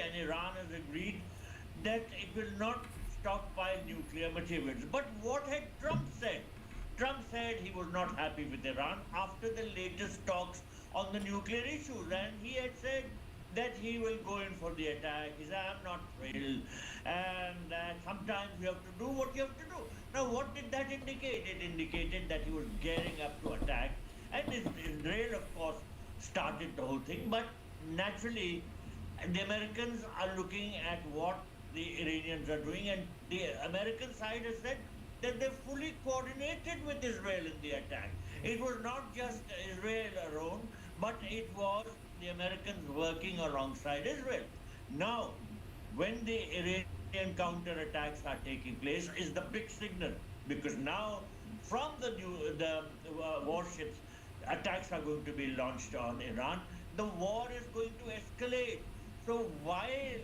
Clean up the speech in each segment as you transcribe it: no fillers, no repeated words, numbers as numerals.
and Iran has agreed that it will not stockpile nuclear materials. But what had Trump said? Trump said he was not happy with Iran after the latest talks on the nuclear issues, and he had said that he will go in for the attack. He said, I'm not thrilled, and that sometimes you have to do what you have to do. Now, what did that indicate? It indicated that he was gearing up to attack, and Israel, of course, started the whole thing. But naturally, the Americans are looking at what the Iranians are doing, and the American side has said that they fully coordinated with Israel in the attack. It was not just Israel alone, but it was the Americans working alongside Israel. Now, when the Iranian counterattacks are taking place, is the big signal, because now from the warships, attacks are going to be launched on Iran. The war is going to escalate. So while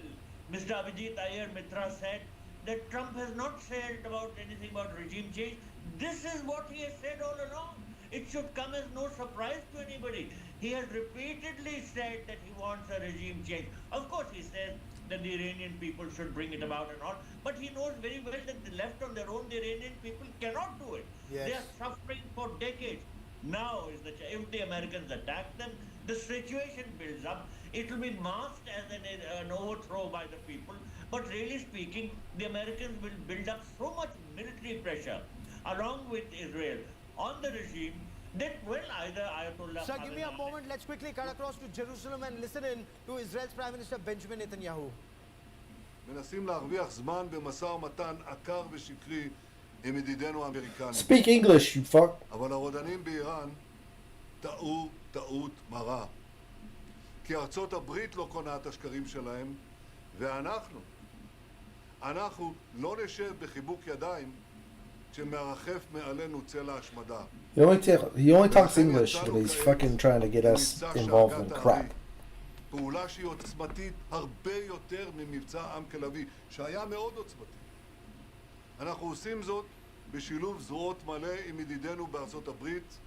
Mr. Abhijit Iyer Mitra said that Trump has not said about anything about regime change, this is what he has said all along. It should come as no surprise to anybody. He has repeatedly said that he wants a regime change. Of course, he says that the Iranian people should bring it about and all, but he knows very well that the left on their own, the Iranian people cannot do it. They are Yes. suffering for decades. Now is the if the Americans attack them, the situation builds up. It will be masked as an overthrow by the people. But really speaking, the Americans will build up so much military pressure along with Israel on the regime that, well, either Ayatollah Sir, give me a Khamenei. moment. Let's quickly cut across to Jerusalem and listen in to Israel's Prime Minister Benjamin Netanyahu. מנסים להרוויח זמן במשא ומתן עקר ושקרי עם ידידינו האמריקנים. Speak English, you fuck. אבל הרודנים באיראן טעו טעות מרה. כי ארצות הברית לא קונה את השקרים שלהם, ואנחנו לא נשב בחיבוק ידיים כשמרחף מעלינו צל ההשמדה. He only talks English, but he's fucking trying to get us involved in crap. פעולה שהיא עוצמתית הרבה יותר ממבצע עם כלבי, שהיה מאוד עוצמתי. אנחנו עושים זאת בשילוב זרועות מלא עם ידידינו בארצות הברית,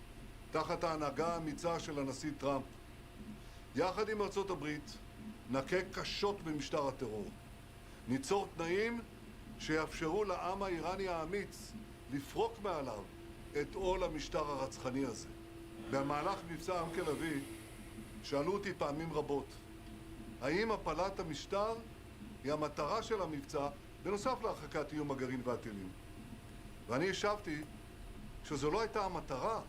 תחת ההנהגה האמיצה של הנשיא טראמפ. יחד עם ארצות הברית נכה קשות במשטר הטרור. ניצור תנאים שיאפשרו לעם האיראני האמיץ לפרוק מעליו את עול המשטר הרצחני הזה. במהלך מבצע עם כלבי שאלו אותי פעמים רבות, האם הפלת המשטר היא המטרה של המבצע בנוסף להרחקת איום הגרעין והטילים? ואני השבתי שזו לא הייתה המטרה,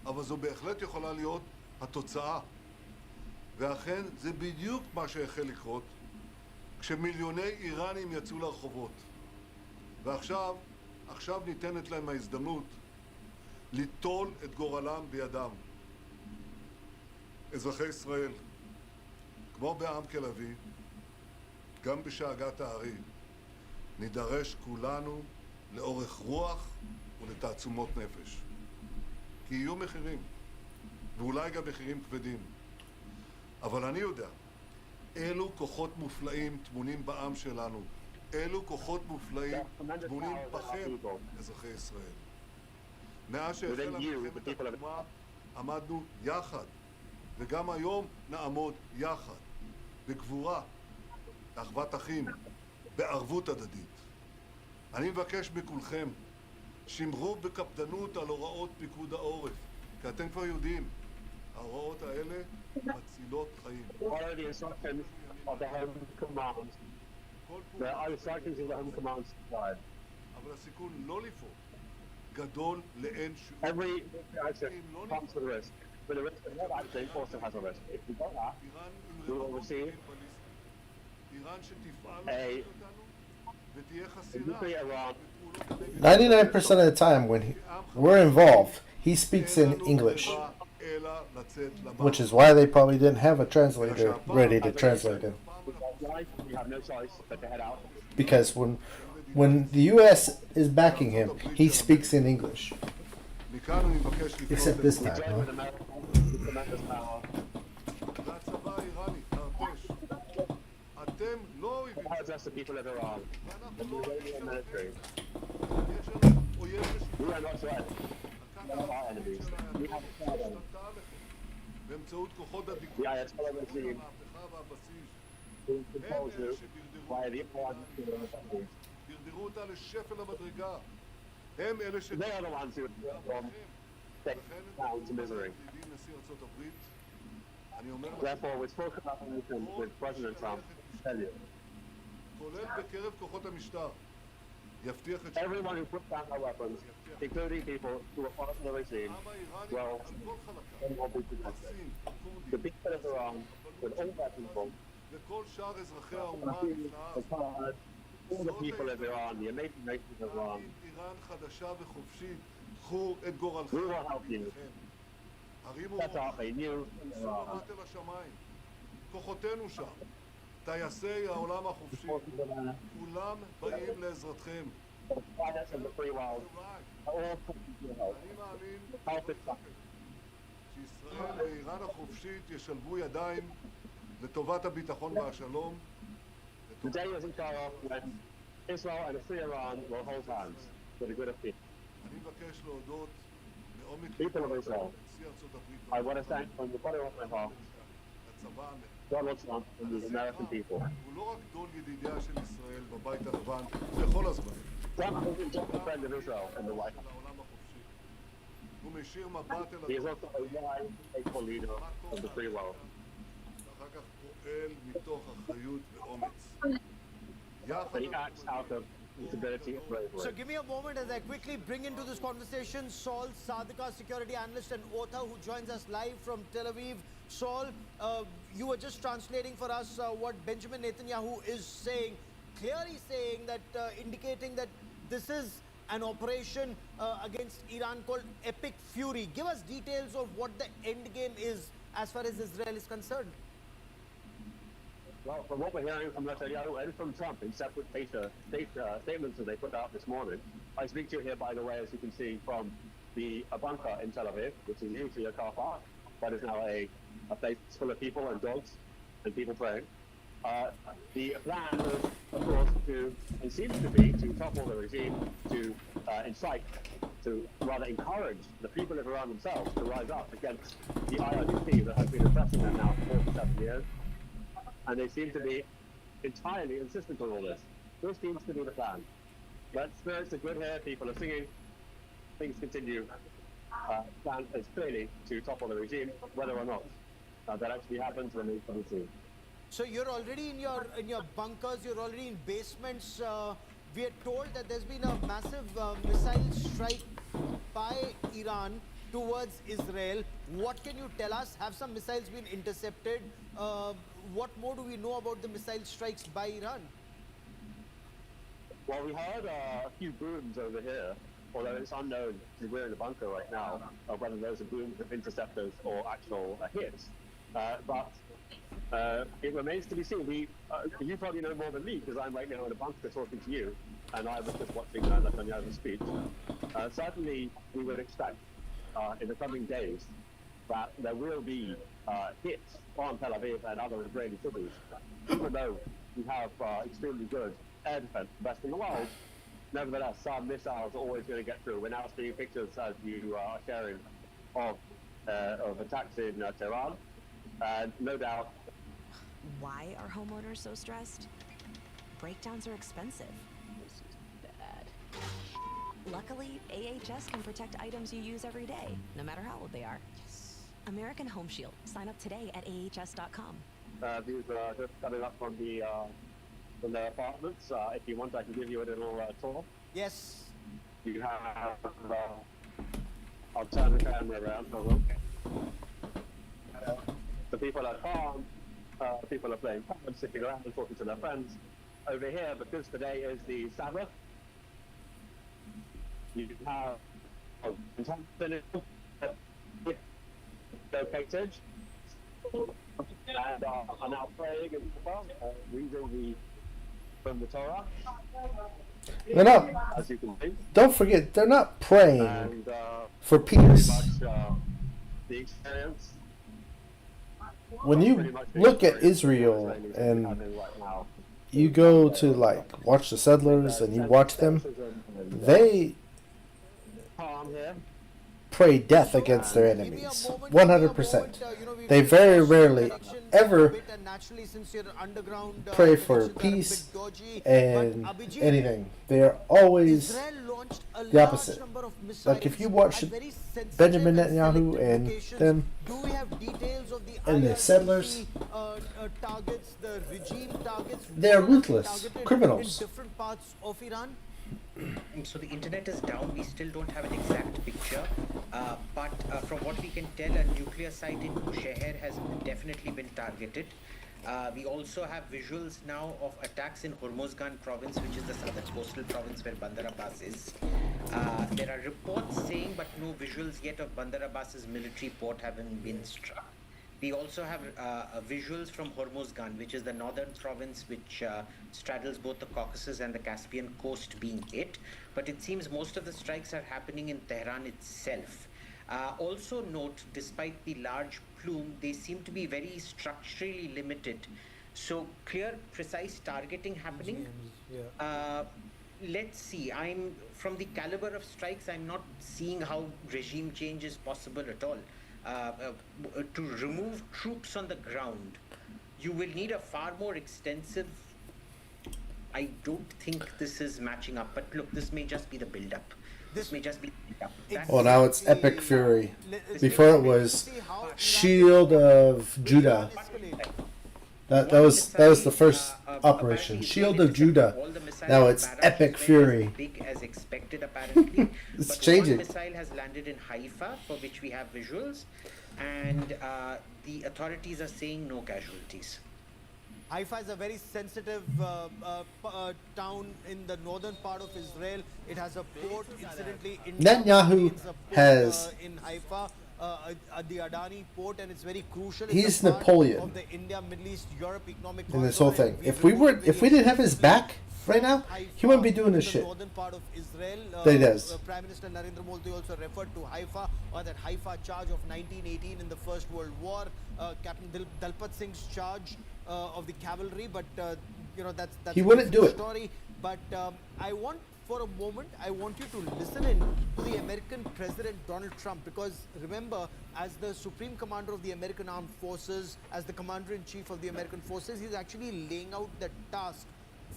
אבל זו בהחלט יכולה להיות התוצאה. ואכן זה בדיוק מה שהחל לקרות כשמיליוני איראנים יצאו לרחובות. ועכשיו ניתנת להם ההזדמנות ליטול את גורלם בידם. אזרחי ישראל, כמו בעם כלבי, גם בשאגת הארי, נידרש כולנו לאורך רוח ולתעצומות נפש. כי יהיו מחירים, ואולי גם מחירים כבדים. אבל אני יודע, אלו כוחות מופלאים טמונים בעם שלנו. אלו כוחות מופלאים טמונים בכם, אזרחי ישראל. מאז שהחלה מלחמת התקומה עמדנו יחד, וגם היום נעמוד יחד, בגבורה, באחוות אחים, בערבות הדדית. אני מבקש מכולכם, שמרו בקפדנות על הוראות פיקוד העורף, כי אתם כבר יודעים, ההוראות האלה מצילות חיים. Follow the instructions of the Home Command. The instructions of the Home Command supplied. אבל הסיכון לא לפעול גדול לאין שיעור. Every action comes with a risk, but the risk of not acting also has a risk. If we don't act, we will receive איראן שתפעל a אותנו ותהיה חסינה. nuclear Iran. 99% of the time when we're involved, he speaks in English, which is why they probably didn't have a translator ready to translate him. We have no choice but to head out. Because when the U.S. is backing him, he speaks in English. מכאן אני מבקש לפנות Except this We time, join with huh? America with tremendous power. והצבא האיראני, תרפש. אתם לא אויבים. As us, the people of Iran, ואנחנו the לא Iranian military, יש לנו אויב we are not משותף. threats. We are not our enemies. We have a problem. באמצעות כוחות The הדיכוי, Ayatollah regime המהפכה והבסיס, who controls הם אלה you שדרדרו via the אותה Iran. דרדרו אותה לשפל המדרגה. הם אלה ש... They are the ones who are state down to misery. ידידי נשיא ארצות הברית, אני אומר לכם, Therefore, we spoke about the mission with President Trump. I tell you, כולל בקרב כוחות המשטר, יבטיח את everyone who puts down their weapons, including people who are part of the regime, העם האיראני well, על כל חלקיו, will be protected. סין, The כורדים, people of Iran, with all their people, וכל שאר אזרחי האומה the הנפלאה, all the people of Iran, the amazing nation of Iran, איראן חדשה וחופשית, קחו את גורלכם. we will help you הרימו set up a new שאו Iran. מבט אל השמיים. כוחותינו שם, טייסי העולם החופשי, כולם באים לעזרתכם. The planets of the free world are all coming to your help. אני מאמין Help it come. שישראל ואיראן החופשית ישלבו ידיים לטובת הביטחון והשלום. The day isn't far off when Israel and a free Iran will hold hands for the good of people. אני מבקש להודות מעומק People of ליבי Israel, לנשיא ארצות הברית, I want to thank from the bottom of my heart לצבא האמריקאי. Donald Trump and the American people. הוא לא רק גדול ידידיה של ישראל בבית הלבן בכל הזמן, Trump isn't just a friend of Israel in the White של House. העולם החופשי. הוא מישיר מבט אל He is הטוב, also a wise, faithful leader of the free world. ואחר כך פועל מתוך אחריות ואומץ. יחד But he acts out of responsibility and So bravery. give me a moment as I quickly bring into this conversation Saul Sadika, security analyst and author who joins us live from Tel Aviv. Saul, you were just translating for us what Benjamin Netanyahu is saying, clearly saying that, indicating that this is an operation against Iran called Epic Fury. Give us details of what the end game is as far as Israel is concerned. Well, from what we're hearing from Netanyahu and from Trump in separate statements that they put out this morning, I speak to you here, by the way, as you can see, from the bunker in Tel Aviv, which is usually a car park, but is now a place full of people and dogs and people praying. The plan is, of course, it seems to be to topple the regime, to incite, to rather encourage the people of Iran themselves to rise up against the IRGC that has been oppressing them now for 47 years. And they seem to be entirely insistent on all this. This seems to be the plan. But spirits are good here, people are singing, things continue. Plan is clearly to topple the regime, whether or not that actually happens remains to be seen. So you're already in your bunkers, you're already in basements. We are told that there's been a massive missile strike by Iran towards Israel. What can you tell us? Have some missiles been intercepted? What more do we know about the missile strikes by Iran? Well, we heard a few booms over here, although it's unknown, because we're in the bunker right now, whether those are booms of interceptors or actual hits. But it remains to be seen. You probably know more than me, because I'm right now in a bunker talking to you, and I was just watching Netanyahu's speech. Certainly, we would expect in the coming days that there will be hits on Tel Aviv and other Israeli cities. Even though we have extremely good air defense, the best in the world, nevertheless, some missiles are always going to get through. We're now seeing pictures, as you are sharing, of attacks in Tehran, and no doubt. Why are homeowners so stressed? Breakdowns are expensive. This is bad. Luckily, AHS can protect items you use every day, no matter how old they are. Yes. American Home Shield. Sign up today at ahs.com. These are just coming up from the apartments. If you want, I can give you a little tour. Yes. You have. I'll turn the camera around for a look. The people are calm. People are playing cards, sitting around and talking to their friends. Over here, because today is the Sabbath, you have located and are now praying and reading from the Torah. They're not. As you can see. Don't forget, they're not praying And for pretty peace. much the experience. When you look at Israel and you go to like watch the settlers and you watch them, they pray death against their enemies. 100%. They very rarely ever pray for peace and anything. They are always the opposite. Like if you watch Benjamin Netanyahu and them do we have details of the and the settlers, targets, the regime targets? They're were ruthless targeted criminals. in different parts of Iran? So the internet is down. We still don't have an exact picture, but from what we can tell, a nuclear site in Bushehr has definitely been targeted. We also have visuals now of attacks in Hormozgan province, which is the southern coastal province where Bandar Abbas is. There are reports saying, but no visuals yet of Bandar Abbas's military port having been struck. We also have visuals from Hormozgan, which is the northern province which straddles both the Caucasus and the Caspian coast being hit. But it seems most of the strikes are happening in Tehran itself. Also note, despite the large plume, they seem to be very structurally limited. So clear, precise targeting happening. Let's see. From the caliber of strikes, I'm not seeing how regime change is possible at all. To remove troops on the ground, you will need a far more extensive. I don't think this is matching up, but look, this may just be the build-up. This may just be the build-up. Well, now it's Epic Fury. Before it was Shield of Judah. That was the first operation, Shield of Judah. Now it's Epic Fury. Big as expected, apparently. It's but changing. One missile has landed in Haifa, for which we have visuals, and the authorities are saying no casualties. Haifa is a very sensitive town in the northern part of Israel. It has a port, incidentally. Netanyahu has in Haifa the Adani port, and it's very crucial. He's part Napoleon of the India, Middle East, Europe economic in this corridor, whole thing. If we didn't have his back right now, he wouldn't be doing this the shit. northern part of Israel. That he does. Prime Minister Narendra Modi also referred to Haifa, or that Haifa charge of 1918 in the First World War. Captain Dalpat Singh's charge of the cavalry, but that's He a wouldn't do different it. story. But I want you to listen in to the American President Donald Trump, because remember, as the Supreme Commander of the American Armed Forces, as the Commander-in-Chief of the American Forces, he's actually laying out the task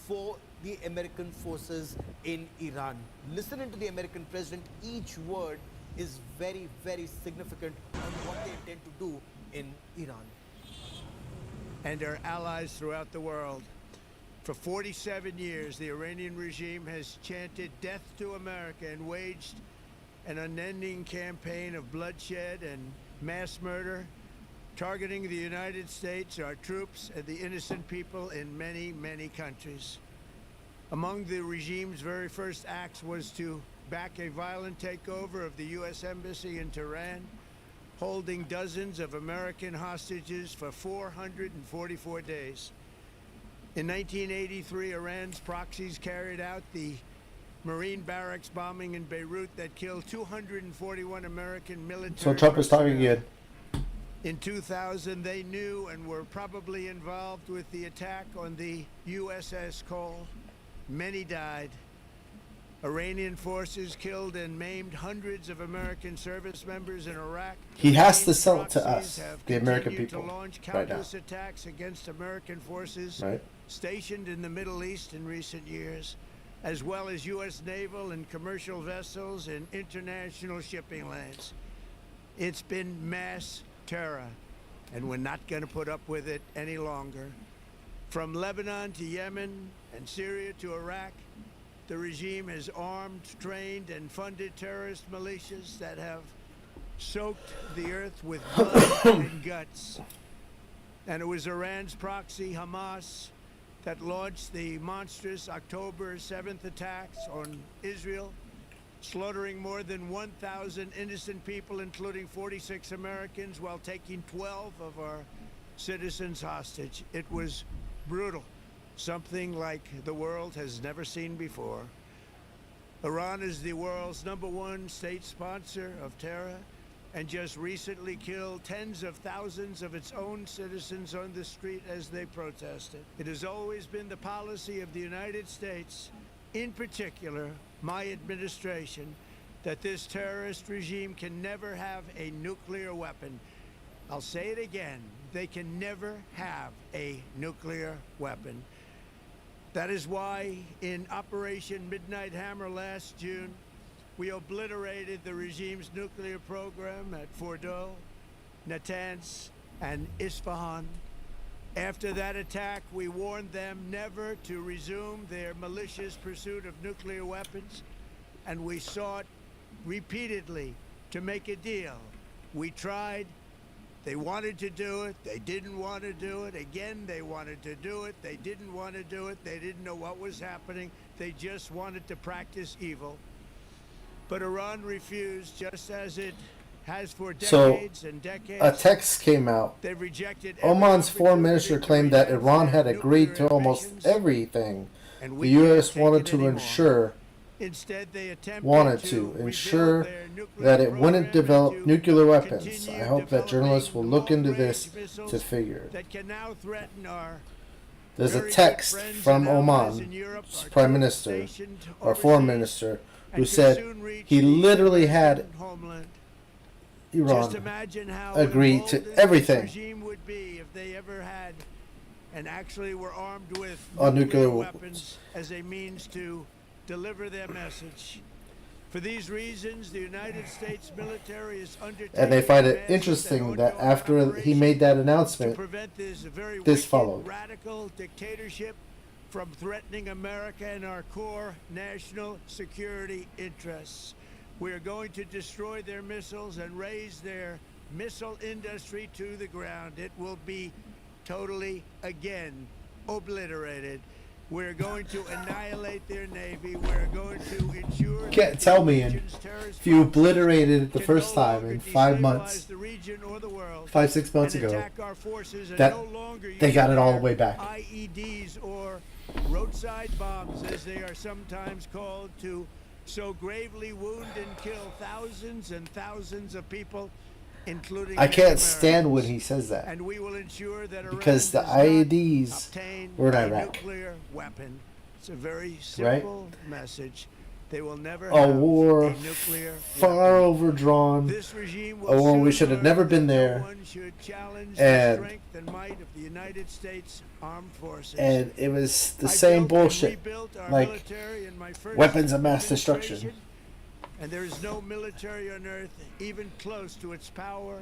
for the American forces in Iran. Listen into the American President. Each word is very, very significant on what they intend to do in Iran. And our allies throughout the world. For 47 years, the Iranian regime has chanted death to America and waged an unending campaign of bloodshed and mass murder, targeting the United States, our troops, and the innocent people in many, many countries. Among the regime's very first acts was to back a violent takeover of the U.S. Embassy in Tehran, holding dozens of American hostages for 444 days. In 1983, Iran's proxies carried out the Marine barracks bombing in Beirut that killed 241 American military So Trump is talking personnel. again. In 2000, they knew and were probably involved with the attack on the USS Cole. Many died. Iranian forces killed and maimed hundreds of American service members in Iraq. He has to Iranian sell it to proxies us, have the American continued people, to launch right now. countless attacks against American forces Right? stationed in the Middle East in recent years, as well as U.S. naval and commercial vessels in international shipping lanes. It's been mass terror, and we're not going to put up with it any longer. From Lebanon to Yemen and Syria to Iraq, the regime has armed, trained, and funded terrorist militias that have soaked the earth with blood and guts. And it was Iran's proxy, Hamas, that launched the monstrous October 7th attacks on Israel, slaughtering more than 1,000 innocent people, including 46 Americans, while taking 12 of our citizens hostage. It was brutal, something like the world has never seen before. Iran is the world's #1 state sponsor of terror, and just recently killed tens of thousands of its own citizens on the street as they protested. It has always been the policy of the United States, in particular my administration, that this terrorist regime can never have a nuclear weapon. I'll say it again. They can never have a nuclear weapon. That is why in Operation Midnight Hammer last June, we obliterated the regime's nuclear program at Fordow, Natanz, and Isfahan. After that attack, we warned them never to resume their malicious pursuit of nuclear weapons, and we sought repeatedly to make a deal. We tried. They wanted to do it. They didn't want to do it. Again, they wanted to do it. They didn't want to do it. They didn't know what was happening. They just wanted to practice evil. But Iran refused, just as it has for decades and decades. A text came out. They've rejected Oman's foreign minister claimed that Iran had agreed to almost everything the U.S. wanted to ensure that it wouldn't develop nuclear weapons. I hope that journalists will look into this to figure. There's a text from Oman's prime minister or foreign minister who said he literally had Iran agree to everything would be if they ever had and actually were armed with on nuclear weapons as a means to deliver their message. For these reasons, the United States military is undertaking, and they find it interesting that after he made that announcement, to prevent this very this followed. Radical dictatorship from threatening America and our core national security interests. We are going to destroy their missiles and raise their missile industry to the ground. It will be totally, again, obliterated. We're going to annihilate their navy. We're going to ensure. You can't tell me if you obliterated it the first time in 5 months, 5-6 months ago, that they got it all the way back. IEDs or roadside bombs, as they are sometimes called, to so gravely wound and kill thousands and thousands of people, including I can't stand when he says that, and we will ensure that because the Iran does IEDs not obtain were in a Iraq. nuclear weapon. It's a very simple message. They will never A have war a nuclear far weapon. overdrawn, This regime will a war we soon should have learn never that been no there, one should challenge and- the strength and might of the United States Armed Forces. and it was the I same built and bullshit, rebuilt our like military in my first weapons of mass destruction. administration, and there is no military on earth even close to its power,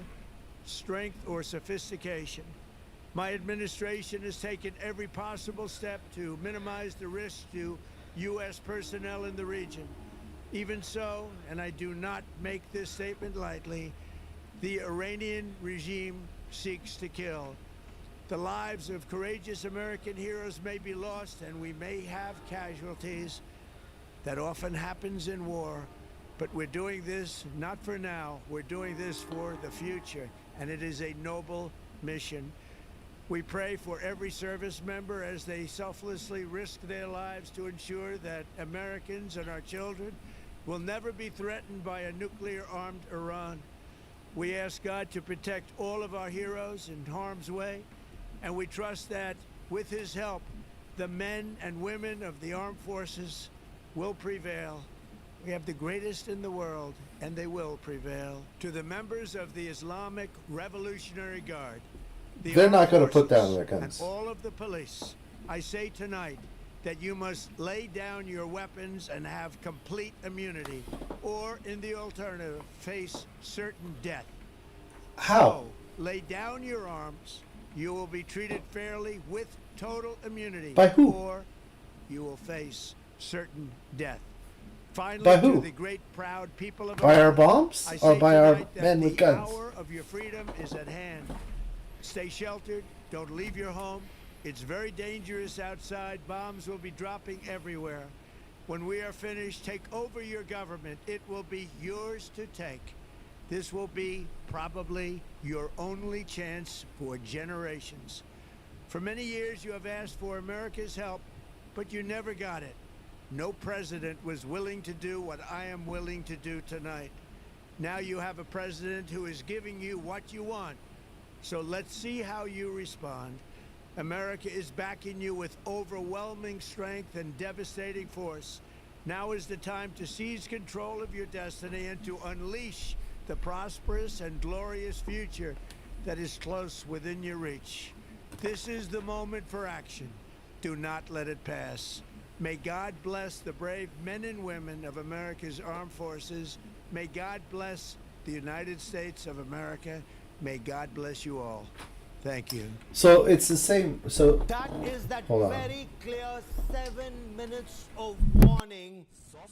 strength, or sophistication. My administration has taken every possible step to minimize the risk to U.S. personnel in the region. Even so, and I do not make this statement lightly, the Iranian regime seeks to kill. The lives of courageous American heroes may be lost, and we may have casualties. That often happens in war. But we're doing this not for now. We're doing this for the future, and it is a noble mission. We pray for every service member as they selflessly risk their lives to ensure that Americans and our children will never be threatened by a nuclear-armed Iran. We ask God to protect all of our heroes in harm's way, and we trust that, with his help, the men and women of the armed forces will prevail. We have the greatest in the world, and they will prevail. To the members of the Islamic Revolutionary Guard, the They're not armed going to put forces, down their guns. and all of the police, I say tonight that you must lay down your weapons and have complete immunity, or in the alternative, face certain death. How? So, lay down your arms. You will be treated fairly with total immunity. By who? Or you will face certain death. Finally, By who? to the great proud people of By our America, bombs I or say by our tonight that men with the guns? hour of your freedom is at hand. Stay sheltered. Don't leave your home. It's very dangerous outside. Bombs will be dropping everywhere. When we are finished, take over your government. It will be yours to take. This will be probably your only chance for generations. For many years, you have asked for America's help, but you never got it. No president was willing to do what I am willing to do tonight. Now you have a president who is giving you what you want. So let's see how you respond. America is backing you with overwhelming strength and devastating force. Now is the time to seize control of your destiny and to unleash the prosperous and glorious future that is close within your reach. This is the moment for action. Do not let it pass. May God bless the brave men and women of America's armed forces. May God bless the United States of America. May God bless you all. Thank you. So it's the same. So That is that Hold on. very clear 7 minutes of warning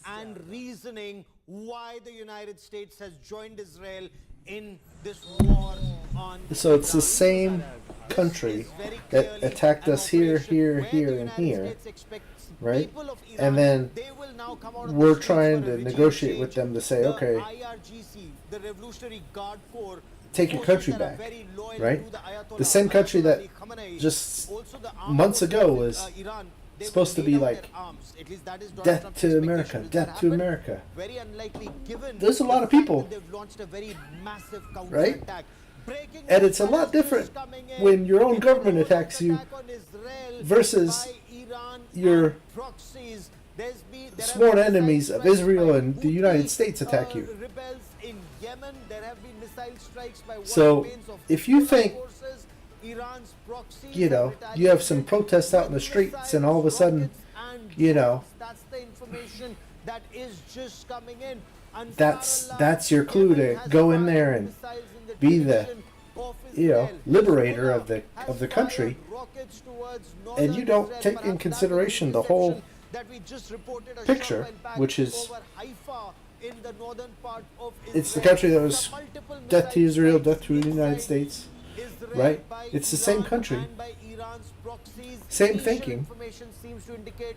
and reasoning why the United States has joined Israel in this war on So it's the Iran. same country This is very that clearly attacked an us here, operation here, where here, the and United here, States expects right? people of And Iran, then they will now come out of the we're streets trying for a to regime negotiate with change. them to say, The okay, IRGC, the Revolutionary Guard Corps, take your forces country that are back, very loyal right? to the Ayatollah, The same country that Ayatollah Ali Khamenei, just also the armed months forces ago of, was Iran, they supposed will to lay be down like, their arms. At least that is Donald death Trump's to expectation. America, Will that death to happen? America. Very unlikely given There's a lot the of fact people, that they've launched a very massive right? counterattack. Breaking And news it's a that lot is just different coming in. when your own It's a government provoked attacks you attack on Israel versus by Iran your and proxies. There have sworn been enemies missile of strikes Israel by and the United Houthi, States attack you. Rebels in Yemen. There have been missile strikes by what So, remains of if you Hezbollah think, forces. Iran's proxies you know, have you have some retaliated protests out in the with streets and all of a missiles, sudden, rockets, and you know, drones. That's the information that is just coming in. that's Ansarullah, your clue Yemen to has go in fired there and missiles in the be the, direction of you know, Israel. liberator of Hezbollah the has country, fired rockets towards and you northern don't Israel. take in Perhaps that consideration was the whole deception that we just reported a picture, sharp impact which is over Haifa in the northern part of it's the Israel. country that was The multiple death to missile Israel, strikes death to the United inside States, Israel right? by It's the same Iran country. and by Iran's proxies. Same Initial thinking. Information seems to indicate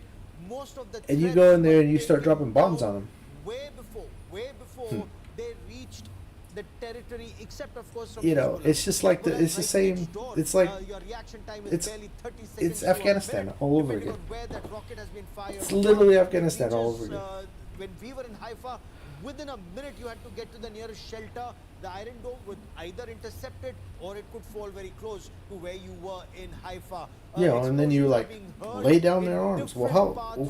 most of the And you threats go in there were and you start taken dropping bombs down on them. way before they reached the territory, except of course from You know, Hezbollah. it's just like Hezbollah it's the is right same. next door. It's like Your reaction time is it's barely 30 seconds it's to a Afghanistan minute, all over depending again. on where that rocket has been fired It's from. literally We Afghanistan all just, over again. When we were in Haifa, within a minute you had to get to the nearest shelter. The Iron Dome would either intercept it or it could fall very close to where you were in Haifa. You know, and then you explosions are like being heard lay down in their arms. Well, different how? parts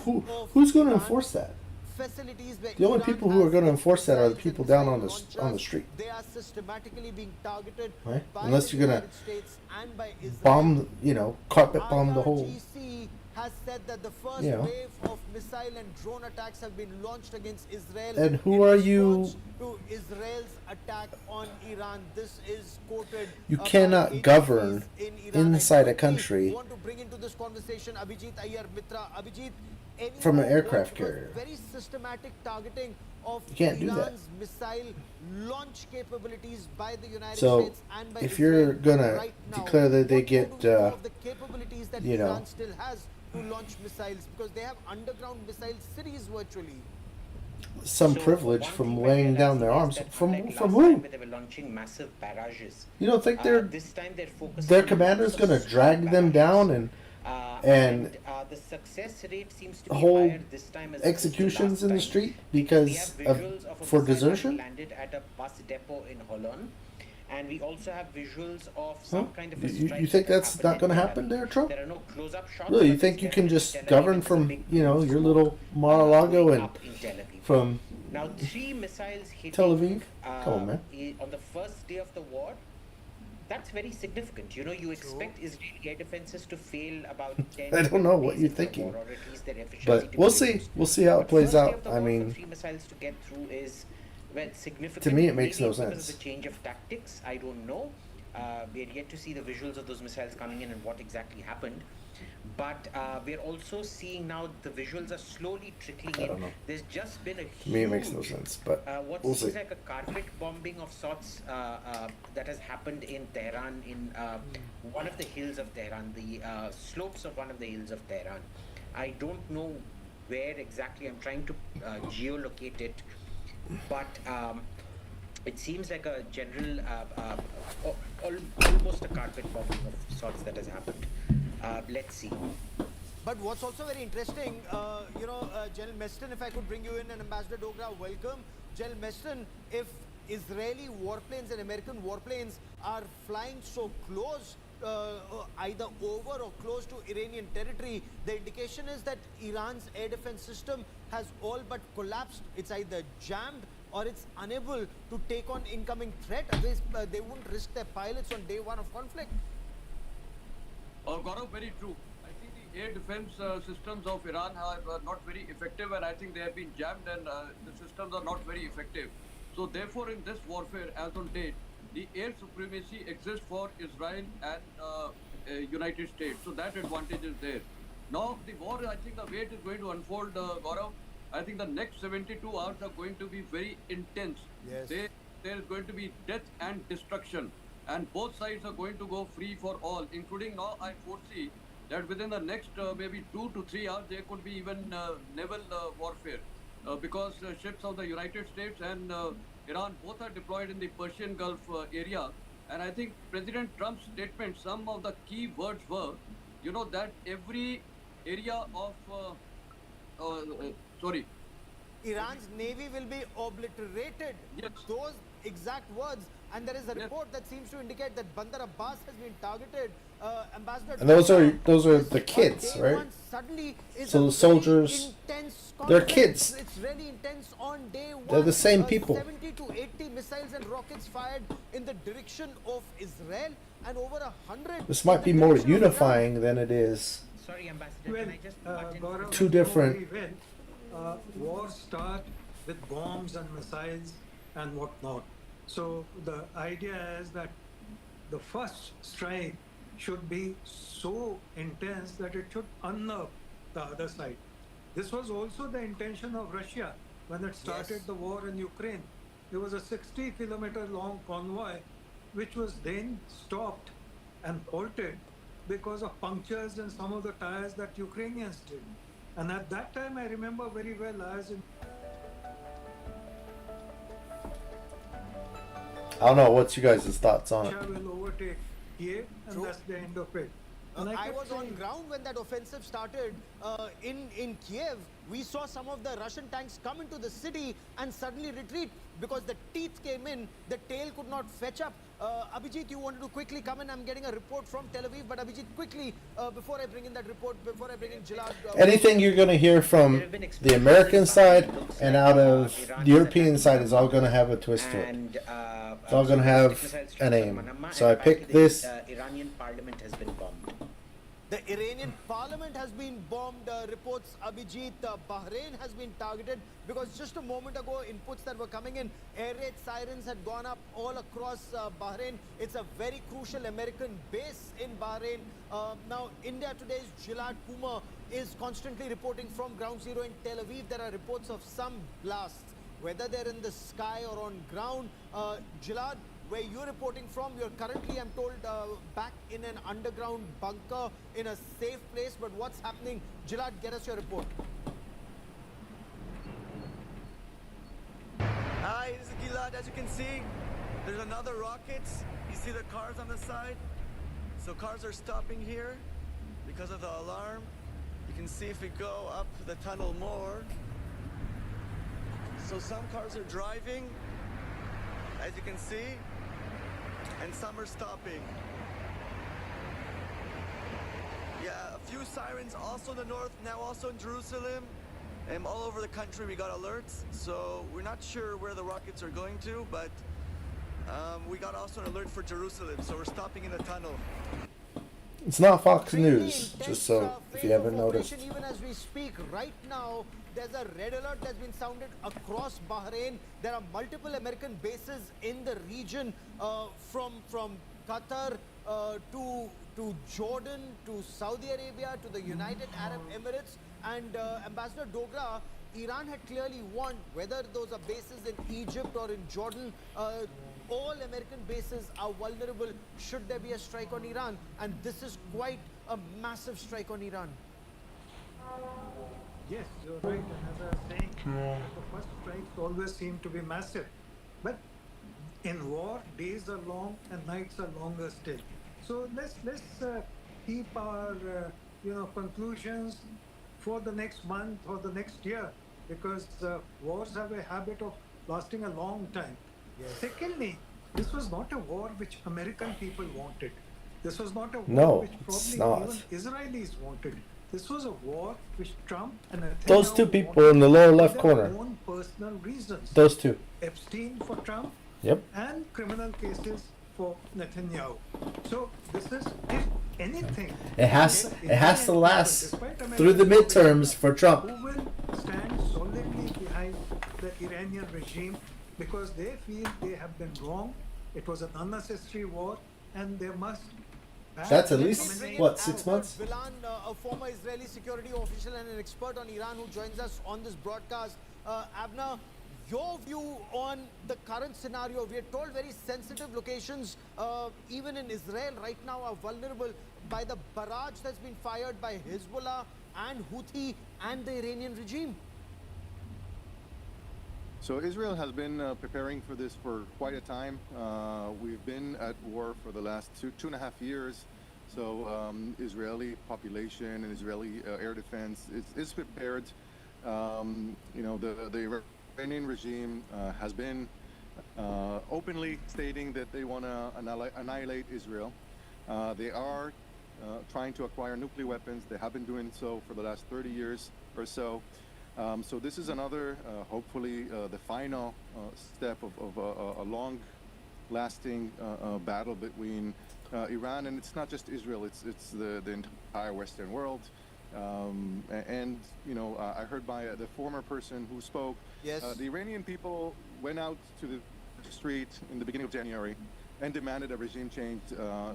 of Who's going to Iran. enforce that? Facilities where The only Iran people who are has going to its enforce that are the missiles and people down on missile the launchers. street. They are systematically being targeted Right? by Unless the you're gonna United States and by Israel. Bomb, you know, carpet bomb the whole. IRGC has said that the first You know. wave of missile and drone attacks have been launched against Israel. And who in are response you- to Israel's attack on Iran? This is quoted. You by cannot agencies govern in Iran. inside a I quickly country want to bring into this conversation Abhijit Iyer Mitra. Abhijit, any from an more aircraft words? Because carrier. Very systematic targeting of You can't do that. Iran's missile launch capabilities by the United So, States and by if Israel you're gonna right now. declare that they What do you get, do with all of the capabilities that you know, Iran still has to launch missiles, because they have underground missile cities virtually. some So privilege one from thing we're laying down realizing their is arms. that From unlike from last who? time where they were launching massive barrages. You don't think they're This time they're focusing their on commander's lots of going to small drag them barrages. down and The success rate seems to be hold higher this time as opposed to executions last in the time. street We because have of visuals of a for missile having desertion? landed at a bus depot in Holon, and we also have visuals of some Huh? kind of a You strike think that that's happened not in going to Tel happen Aviv. there, Trump? There are no close-up shots. Really, you but think it's you can definitely just Tel Aviv govern and some from, big you know, blue your smoke, little Mar-a-Lago going and up in Tel Aviv. from Now, 3 missiles hitting Tel Aviv? Come on, man. On the first day of the war, that's very significant. You know, you expect Israeli air defenses to fail about 10 I don't know what days you're into the thinking. war, or at least their efficiency But to we'll be see. reduced. We'll see how it But plays first day out. of the I war, mean, for 3 missiles to get through is, well, significant. to me, it makes Maybe no it's because sense. of the change of tactics. I don't know. We're yet to see the visuals of those missiles coming in and what exactly happened. But we're also seeing now the visuals are slowly trickling I don't in. know. There's just been a to me, it makes no huge, sense. But what we'll seems see. like a carpet bombing of sorts that has happened in Tehran, in one of the hills of Tehran, the slopes of one of the hills of Tehran. I don't know where exactly. I'm trying to geolocate it, but it seems like a general, almost a carpet bombing of sorts that has happened. Let's see. But what's also very interesting, General Meston, if I could bring you in, and Ambassador Dogra, welcome. General Meston, if Israeli warplanes and American warplanes are flying so close either over or close to Iranian territory. The indication is that Iran's air defense system has all but collapsed. It's either jammed or it's unable to take on incoming threat. Otherwise, they won't risk their pilots on day one of conflict. Gaurav, very true. I think the air defense systems of Iran are not very effective, and I think they have been jammed, and the systems are not very effective. So therefore, in this warfare, as on date, the air supremacy exists for Israel and United States. So that advantage is there. Now, the war, I think the way it is going to unfold, Gaurav, I think the next 72 hours are going to be very intense. Yes. There is going to be death and destruction. And both sides are going to go free for all, including now I foresee that within the next maybe 2 to 3 hours, there could be even naval warfare. Because ships of the United States and Iran both are deployed in the Persian Gulf area. And I think President Trump's statement, some of the key words were, you know, that every area of, Iran's navy will be obliterated. Yes. Those exact words. And there is a report that seems to indicate that Bandar Abbas has been targeted. Ambassador. And those are the kids, right? Suddenly is So a the soldiers, very intense they're conflict. kids. It's really intense on day one. They're the same people. 70 to 80 missiles and rockets fired in the direction of Israel, and over 100. This might be more unifying than it is. Sorry, Ambassador, Well, can I just butt in? Gaurav, Two different- before we went, wars start with bombs and missiles and whatnot. So the idea is that the first strike should be so intense that it should unnerve the other side. This was also the intention of Russia when it started Yes. the war in Ukraine. There was a 60-kilometer long convoy which was then stopped and halted because of punctures in some of the tires that Ukrainians did. And at that time, I remember very well, as in I don't know. What's you guys' thoughts on it? Russia will overtake Kiev, and True. that's the end of it. And I kept was on saying, ground when that offensive started in Kiev. We saw some of the Russian tanks come into the city and suddenly retreat because the teeth came in, the tail could not fetch up. Abhijit, you wanted to quickly come in. I'm getting a report from Tel Aviv, but Abhijit, quickly, before I bring in that report, before I bring in Gilad. Anything you're going to hear from the American side and out of the European side is all going to have a twist to it. And It's all gonna have a name. So I picked this. Iranian parliament has been bombed. The Iranian parliament has been bombed, reports Abhijit. Bahrain has been targeted because just a moment ago, inputs that were coming in, air raid sirens had gone up all across Bahrain. It's a very crucial American base in Bahrain. Now, India Today's Gilad Kumar is constantly reporting from ground zero in Tel Aviv. There are reports of some blasts, whether they're in the sky or on ground. Gilad, where you're reporting from, you're currently, I'm told, back in an underground bunker in a safe place. But what's happening? Gilad, get us your report. Hi, this is Gilad. As you can see, there's another rocket. You see the cars on the side? So cars are stopping here because of the alarm. You can see if we go up the tunnel more. So some cars are driving, as you can see, and some are stopping. Yeah, a few sirens also in the north, now also in Jerusalem. And all over the country we got alerts, so we're not sure where the rockets are going to, but we got also an alert for Jerusalem, so we're stopping in the tunnel. It's not Fox Really News, intense, just so if you phase of haven't noticed. operation. Even as we speak right now, there's a red alert that's been sounded across Bahrain. There are multiple American bases in the region, from Qatar to Jordan to Saudi Arabia to the United Arab Emirates. And Ambassador Dogra, Iran had clearly warned, whether those are bases in Egypt or in Jordan, all American bases are vulnerable should there be a strike on Iran. And this is quite a massive strike on Iran. yes, you're right. And as I was saying, the first strikes always seem to be massive. But in war, days are long and nights are longer still. So let's keep our conclusions for the next month or the next year, because wars have a habit of lasting a long time. Secondly, this was not a war which American people wanted. This was not a war No, which it's probably not. even Israelis wanted. This was a war which Trump and Those Netanyahu two people wanted in the lower for left their corner. own personal reasons. Those two. Epstein for Trump Yep. and criminal cases for Netanyahu. So this is, if anything, It has if to Iranian last people, despite through the American midterms for Trump. who will stand solidly behind the Iranian regime because they feel they have been wrong. It was an unnecessary war, and they must. That's at Let me least, bring in what, 6 Avner months? Bilan, a former Israeli security official and an expert on Iran who joins us on this broadcast. Avner, your view on the current scenario. We are told very sensitive locations, even in Israel right now, are vulnerable by the barrage that's been fired by Hezbollah and Houthi and the Iranian regime. So Israel has been preparing for this for quite a time. We've been at war for the last two and a half years. So Israeli population and Israeli air defense is prepared. The Iranian regime has been openly stating that they want to annihilate Israel. They are trying to acquire nuclear weapons. They have been doing so for the last 30 years or so. So this is another, hopefully, the final step of a long-lasting battle between Iran, and it's not just Israel; it's the entire Western world. I heard by the former person who spoke. Yes. The Iranian people went out to the street in the beginning of January and demanded a regime change.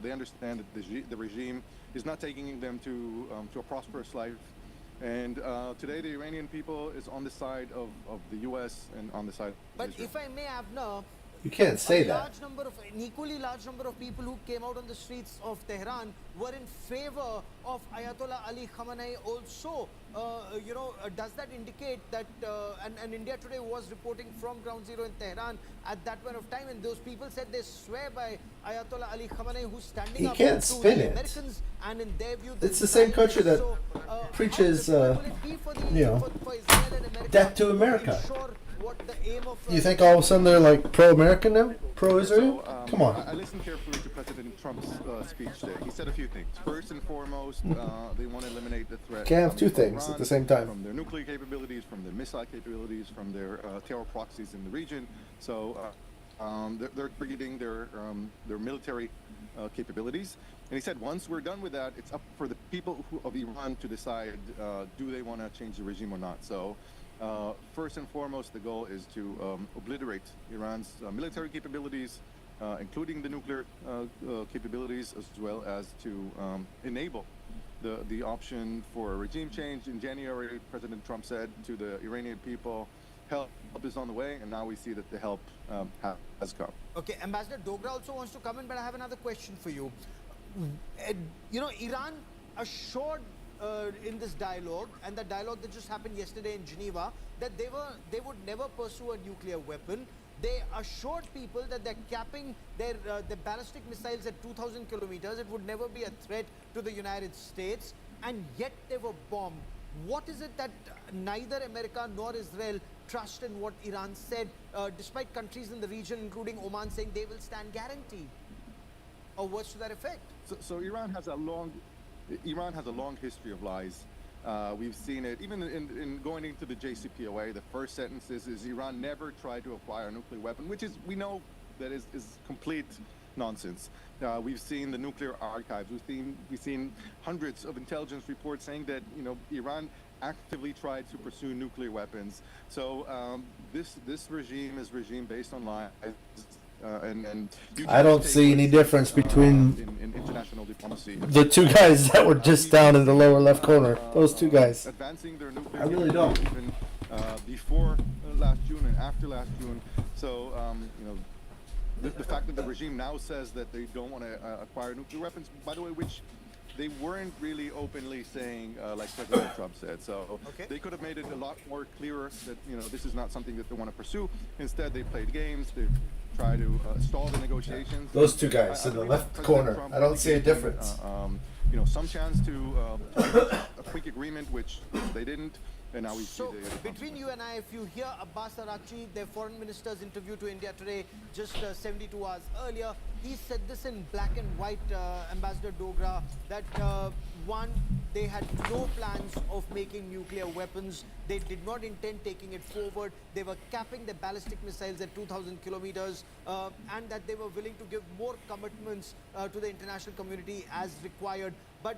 They understand that the regime is not taking them to a prosperous life. And today the Iranian people is on the side of the U.S. and on the side of But Israel. if I may, Avner, You can't say that. An equally large number of people who came out on the streets of Tehran were in favor of Ayatollah Ali Khamenei also. Does that indicate that, and India Today was reporting from Ground Zero in Tehran at that point of time, and those people said they swear by Ayatollah Ali Khamenei, who's standing He up can't to spin the it. Americans, and in their view, It's the same country that preaches, death to America. You think all of a sudden they're like pro-American now? Pro-Israel? Come on. I listened carefully to President Trump's speech today. He said a few things. First and foremost, they want to eliminate the threat. Can't have two from things Iran, at the same time. From their nuclear capabilities, from their missile capabilities, from their terror proxies in the region. So they're creating their military capabilities. And he said once we're done with that, it's up for the people of Iran to decide do they want to change the regime or not. So first and foremost, the goal is to obliterate Iran's military capabilities, including the nuclear capabilities, as well as to enable the option for a regime change. In January, President Trump said to the Iranian people, help is on the way, and now we see that the help has come. Okay, Ambassador Dogra also wants to come in, but I have another question for you. Iran assured in this dialogue, and the dialogue that just happened yesterday in Geneva, that they would never pursue a nuclear weapon. They assured people that they're capping their ballistic missiles at 2,000 kilometers. It would never be a threat to the United States, and yet they were bombed. What is it that neither America nor Israel trust in what Iran said, despite countries in the region, including Oman, saying they will stand guaranteed, or words to that effect? So Iran has a long history of lies. We've seen it even in going into the JCPOA. The first sentence is Iran never tried to acquire a nuclear weapon, which we know that is complete nonsense. We've seen the nuclear archives. We've seen hundreds of intelligence reports saying that Iran actively tried to pursue nuclear weapons. So this regime is based on lies. And I don't see any difference between in international diplomacy. the two guys that were just down in the lower left corner. Those two guys. Advancing their nuclear I really don't. even before last June and after last June. So the fact that the regime now says that they don't want to acquire nuclear weapons, by the way, which they weren't really openly saying, like President Trump said. So they could have made it a lot more clearer that this is not something that they want to pursue. Instead, they played games. They try to stall the negotiations. Those two guys in the left corner. I don't see a difference. Some chance to a quick agreement, which they didn't, and now we So, see the between you and I, if you hear Abbas Araghchi, their foreign minister's interview to India today, just 72 hours earlier, he said this in black and white, Ambassador Dogra, that one, they had no plans of making nuclear weapons. They did not intend taking it forward. They were capping the ballistic missiles at 2,000 kilometers, and that they were willing to give more commitments to the international community as required. But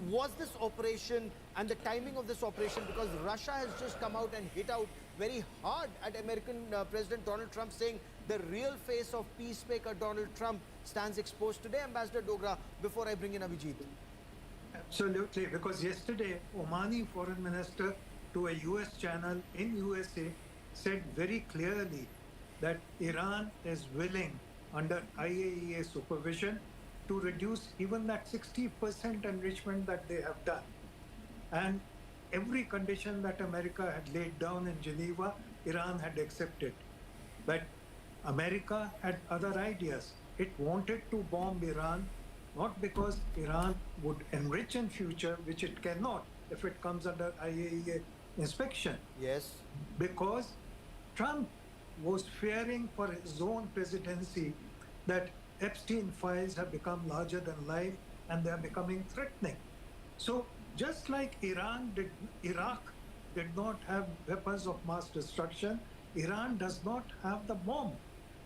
was this operation and the timing of this operation, because Russia has just come out and hit out very hard at American President Donald Trump, saying the real face of peacemaker Donald Trump stands exposed today, Ambassador Dogra, before I bring in Abhijit? Absolutely, because yesterday Omani foreign minister to a US channel in USA said very clearly that Iran is willing, under IAEA supervision, to reduce even that 60% enrichment that they have done. And every condition that America had laid down in Geneva, Iran had accepted. But America had other ideas. It wanted to bomb Iran, not because Iran would enrich in future, which it cannot if it comes under IAEA inspection. Yes. Because Trump was fearing for his own presidency that Epstein files have become larger than life and they are becoming threatening. So just like Iraq did not have weapons of mass destruction, Iran does not have the bomb.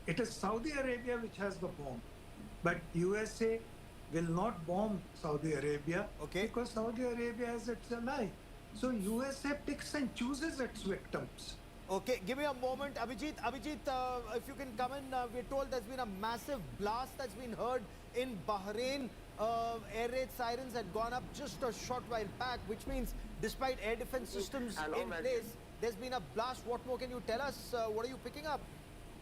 It is Saudi Arabia which has the bomb. But USA will not bomb Saudi Arabia because Saudi Arabia is its ally. So USA picks and chooses its victims. Okay, give me a moment. Abhijit, if you can come in, we're told there's been a massive blast that's been heard in Bahrain. Air raid sirens had gone up just a short while back, which means despite air defense systems in place, there's been a blast. What more can you tell us? What are you picking up?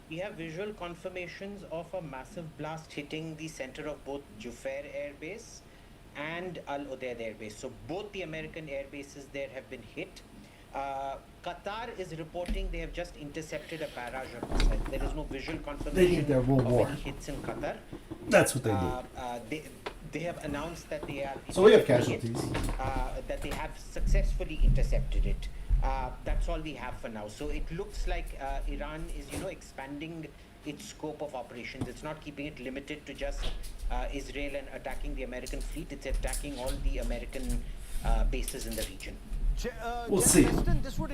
We have visual confirmations of a massive blast hitting the center of both Jufair Air Base and Al Udeid Air Base. So both the American air bases there have been hit. Qatar is reporting they have just intercepted a barrage of missiles. There is no visual confirmation need their World of War. any hits in Qatar. That's what they do. They have announced that they are So we have intercepting casualties. that they have successfully intercepted it. That's all we have for now. So it looks like Iran is, expanding its scope of operations. It's not keeping it limited to just Israel and attacking the American fleet. It's attacking all the American bases in the region. We'll see.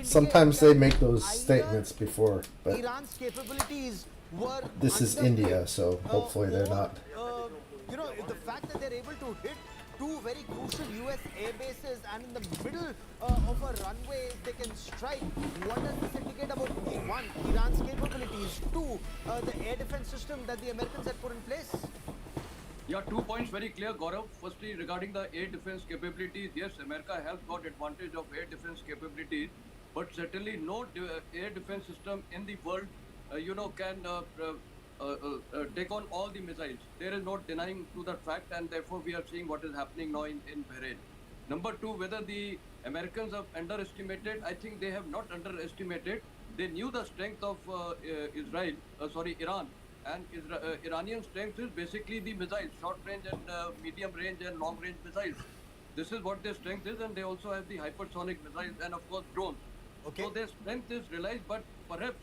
Sometimes they make those statements before, but Iran's capabilities were this is India, so hopefully they're not. The fact that they're able to hit two very crucial US air bases and in the middle of a runway they can strike. What does this indicate about one, Iran's capabilities, two, the air defense system that the Americans had put in place? Yeah, 2 points very clear, Gaurav. Firstly, regarding the air defense capabilities, yes, America has got advantage of air defense capabilities, but certainly no air defense system in the world, can take on all the missiles. There is no denying to that fact, and therefore we are seeing what is happening now in Bahrain. Number two, whether the Americans have underestimated, I think they have not underestimated. They knew the strength of Iran. And Iranian strength is basically the missiles, short range and medium range and long range missiles. This is what their strength is, and they also have the hypersonic missiles and of course drones. Okay. So their strength is realized, but perhaps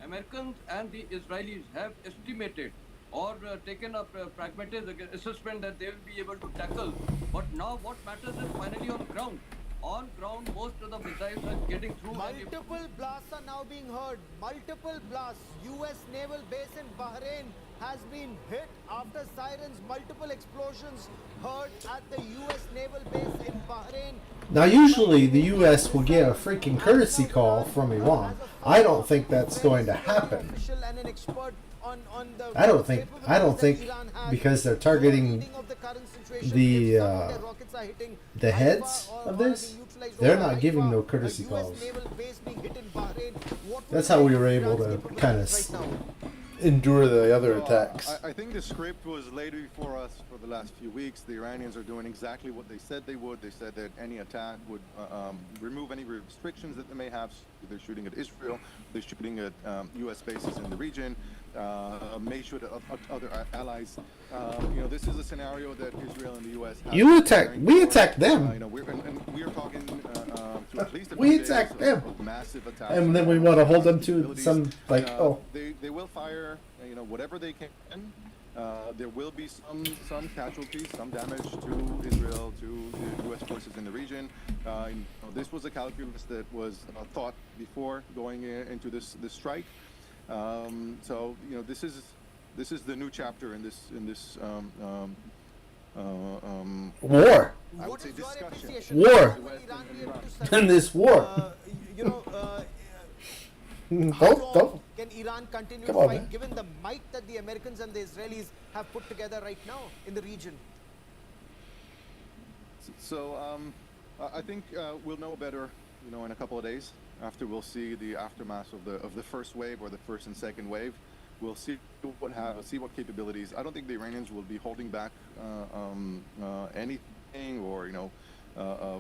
Americans and the Israelis have estimated or taken a pragmatic assessment that they will be able to tackle. But now what matters is finally on ground. On ground, most of the missiles are getting through. Multiple blasts are now being heard. Multiple blasts. US naval base in Bahrain has been hit after sirens. Multiple explosions heard at the US naval base in Bahrain. Now, usually the U.S. will get a freaking courtesy call from Iran. I don't think that's going to happen. I don't think because they're targeting the heads of this. They're not giving no courtesy calls. That's how we were able to kind of endure the other So, attacks. I think the script was laid before us for the last few weeks. The Iranians are doing exactly what they said they would. They said that any attack would remove any restrictions that they may have. They're shooting at Israel. They're shooting at U.S. bases in the region. May shoot at other allies. This is a scenario that Israel and the U.S. have You been attack. preparing We for. attack them. We're talking to at least a We few days attack them. of massive attacks. And then we want to hold them to some They will fire whatever they can. There will be some casualties, some damage to Israel, to the U.S. forces in the region. This was a calculus that was thought before going into this strike. This is the new chapter in this war. I would What say is your discussion. appreciation? War. Will Iran be able to survive? In this war. How Don't. long can Iran continue Come to on, fight, man. given the might that the Americans and the Israelis have put together right now in the region? So I think we'll know better, in a couple of days after we'll see the aftermath of the first wave or the first and second wave. We'll see what capabilities. I don't think the Iranians will be holding back anything or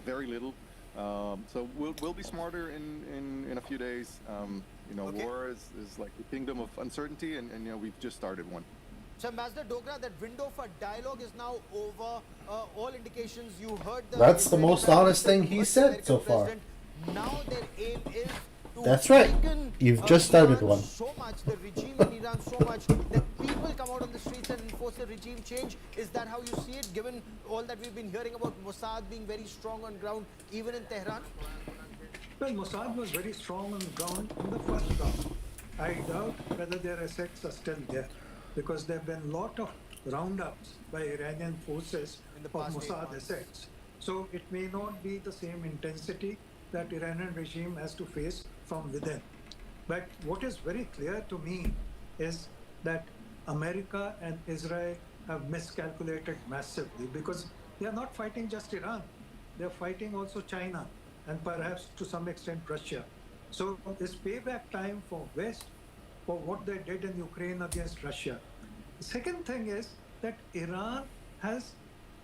very little. So we'll be smarter in a few days. Okay. War is like the kingdom of uncertainty, and we've just started one. So, Ambassador Dogra, that window for dialogue is now over. All indications you heard. That's the Israeli most Prime honest Minister, thing he heard the said American so far. president. Now their aim is to That's right. weaken, You've just started Iran one. so much, the regime in Iran so much that people come out on the streets and enforce a regime change. Is that how you see it, given all that we've been hearing about Mossad being very strong on ground, even in Tehran? Well, Mossad was very strong on the ground in the first round. I doubt whether their assets are still there, because there have been a lot of roundups by Iranian forces In the of past 8 Mossad months. assets. So it may not be the same intensity that Iranian regime has to face from within. But what is very clear to me is that America and Israel have miscalculated massively, because they are not fighting just Iran. They're fighting also China and perhaps to some extent Russia. So it's payback time for West for what they did in Ukraine against Russia. The second thing is that Iran has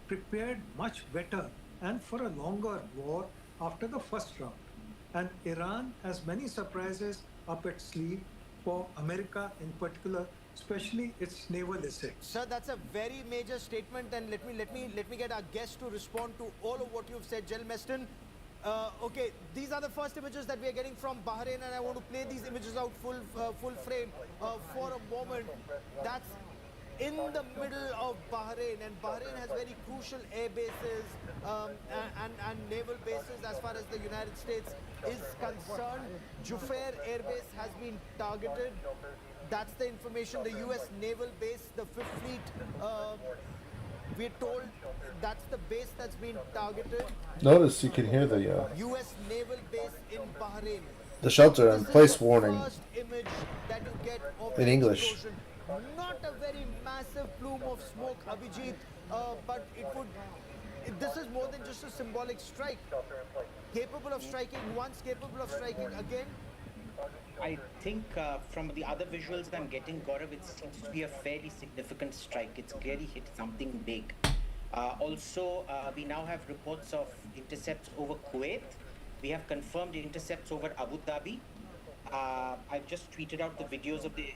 prepared much better and for a longer war after the first round. And Iran has many surprises up its sleeve for America in particular, especially its naval assets. Sir, that's a very major statement, and let me get our guest to respond to all of what you've said, Jel Meston. Okay, these are the first images that we are getting from Bahrain, and I want to play these images out full frame for a moment. That's in the middle of Bahrain, and Bahrain has very crucial air bases and naval bases as far as the United States is concerned. Jufair Air Base has been targeted. That's the information. The U.S. naval base, the Fifth Fleet, we're told that's the base that's been targeted. Notice you can hear the U.S. naval base in Bahrain. shelter in This is place the warning first image that you get of in the English. explosion. Not a very massive plume of smoke, Abhijit, but this is more than just a symbolic strike. Capable of striking once, capable of striking again. I think from the other visuals I'm getting, Gaurav, it seems to be a fairly significant strike. It's clearly hit something big. Also, we now have reports of intercepts over Kuwait. We have confirmed intercepts over Abu Dhabi. I've just tweeted out the videos of the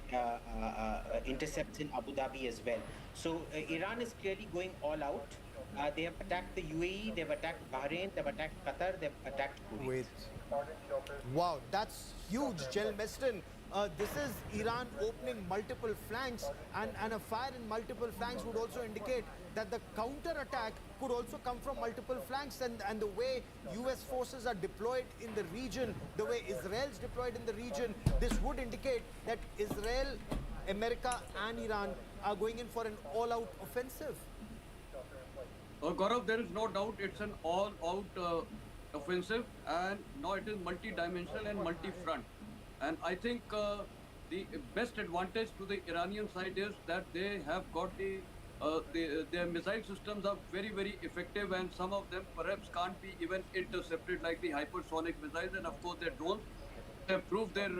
intercepts in Abu Dhabi as well. So Iran is clearly going all out. They have attacked the UAE, they've attacked Bahrain, they've attacked Qatar, they've attacked Kuwait. Wow, that's huge, Jel Meston. This is Iran opening multiple flanks, and a fire in multiple flanks would also indicate that the counter-attack could also come from multiple flanks, and the way US forces are deployed in the region, the way Israel's deployed in the region, this would indicate that Israel, America and Iran are going in for an all-out offensive. Gaurav, there is no doubt it's an all-out offensive, and now it is multi-dimensional and multi-front. And I think the best advantage to the Iranian side is that they have got their missile systems are very, very effective, and some of them perhaps can't be even intercepted, like the hypersonic missiles, and of course their drones have proved their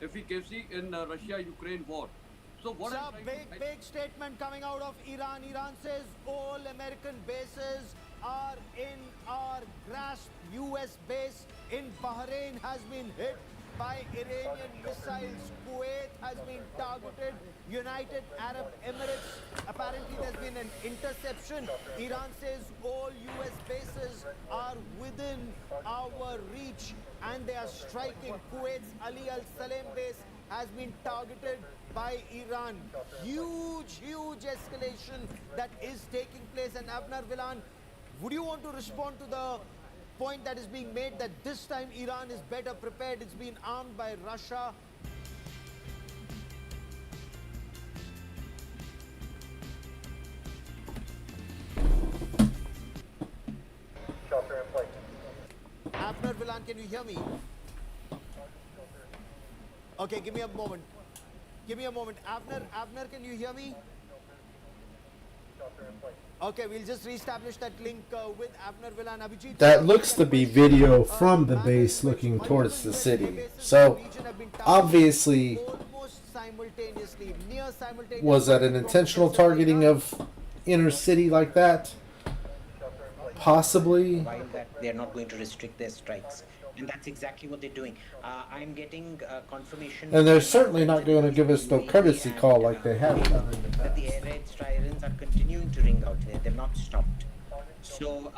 efficacy in Russia-Ukraine war. So what Sir, I'm trying to big statement coming out of Iran. Iran says all American bases are in our grasp. US base in Bahrain has been hit by Iranian missiles. Kuwait has been targeted. United Arab Emirates, apparently there's been an interception. Iran says all US bases are within our reach and they are striking. Kuwait's Ali Al Salem base has been targeted by Iran. Huge escalation that is taking place. And Avner Vilan, would you want to respond to the point that is being made that this time Iran is better prepared? It's been armed by Russia. Shelter in place. Avner Vilan, can you hear me? Okay, give me a moment. Give me a moment. Avner, can you hear me? Okay, we'll just reestablish that link with Avner Vilan. Abhijit, That looks to be video from the base looking towards the city. So, obviously, almost simultaneously, near simultaneously. was that an intentional targeting of inner city like that? Possibly. While that they're not going to restrict their strikes. And that's exactly what they're doing. I'm getting confirmation. And they're certainly not going to give us no courtesy call like they have done in the That the past. air raid sirens are continuing to ring out there. They've not stopped. So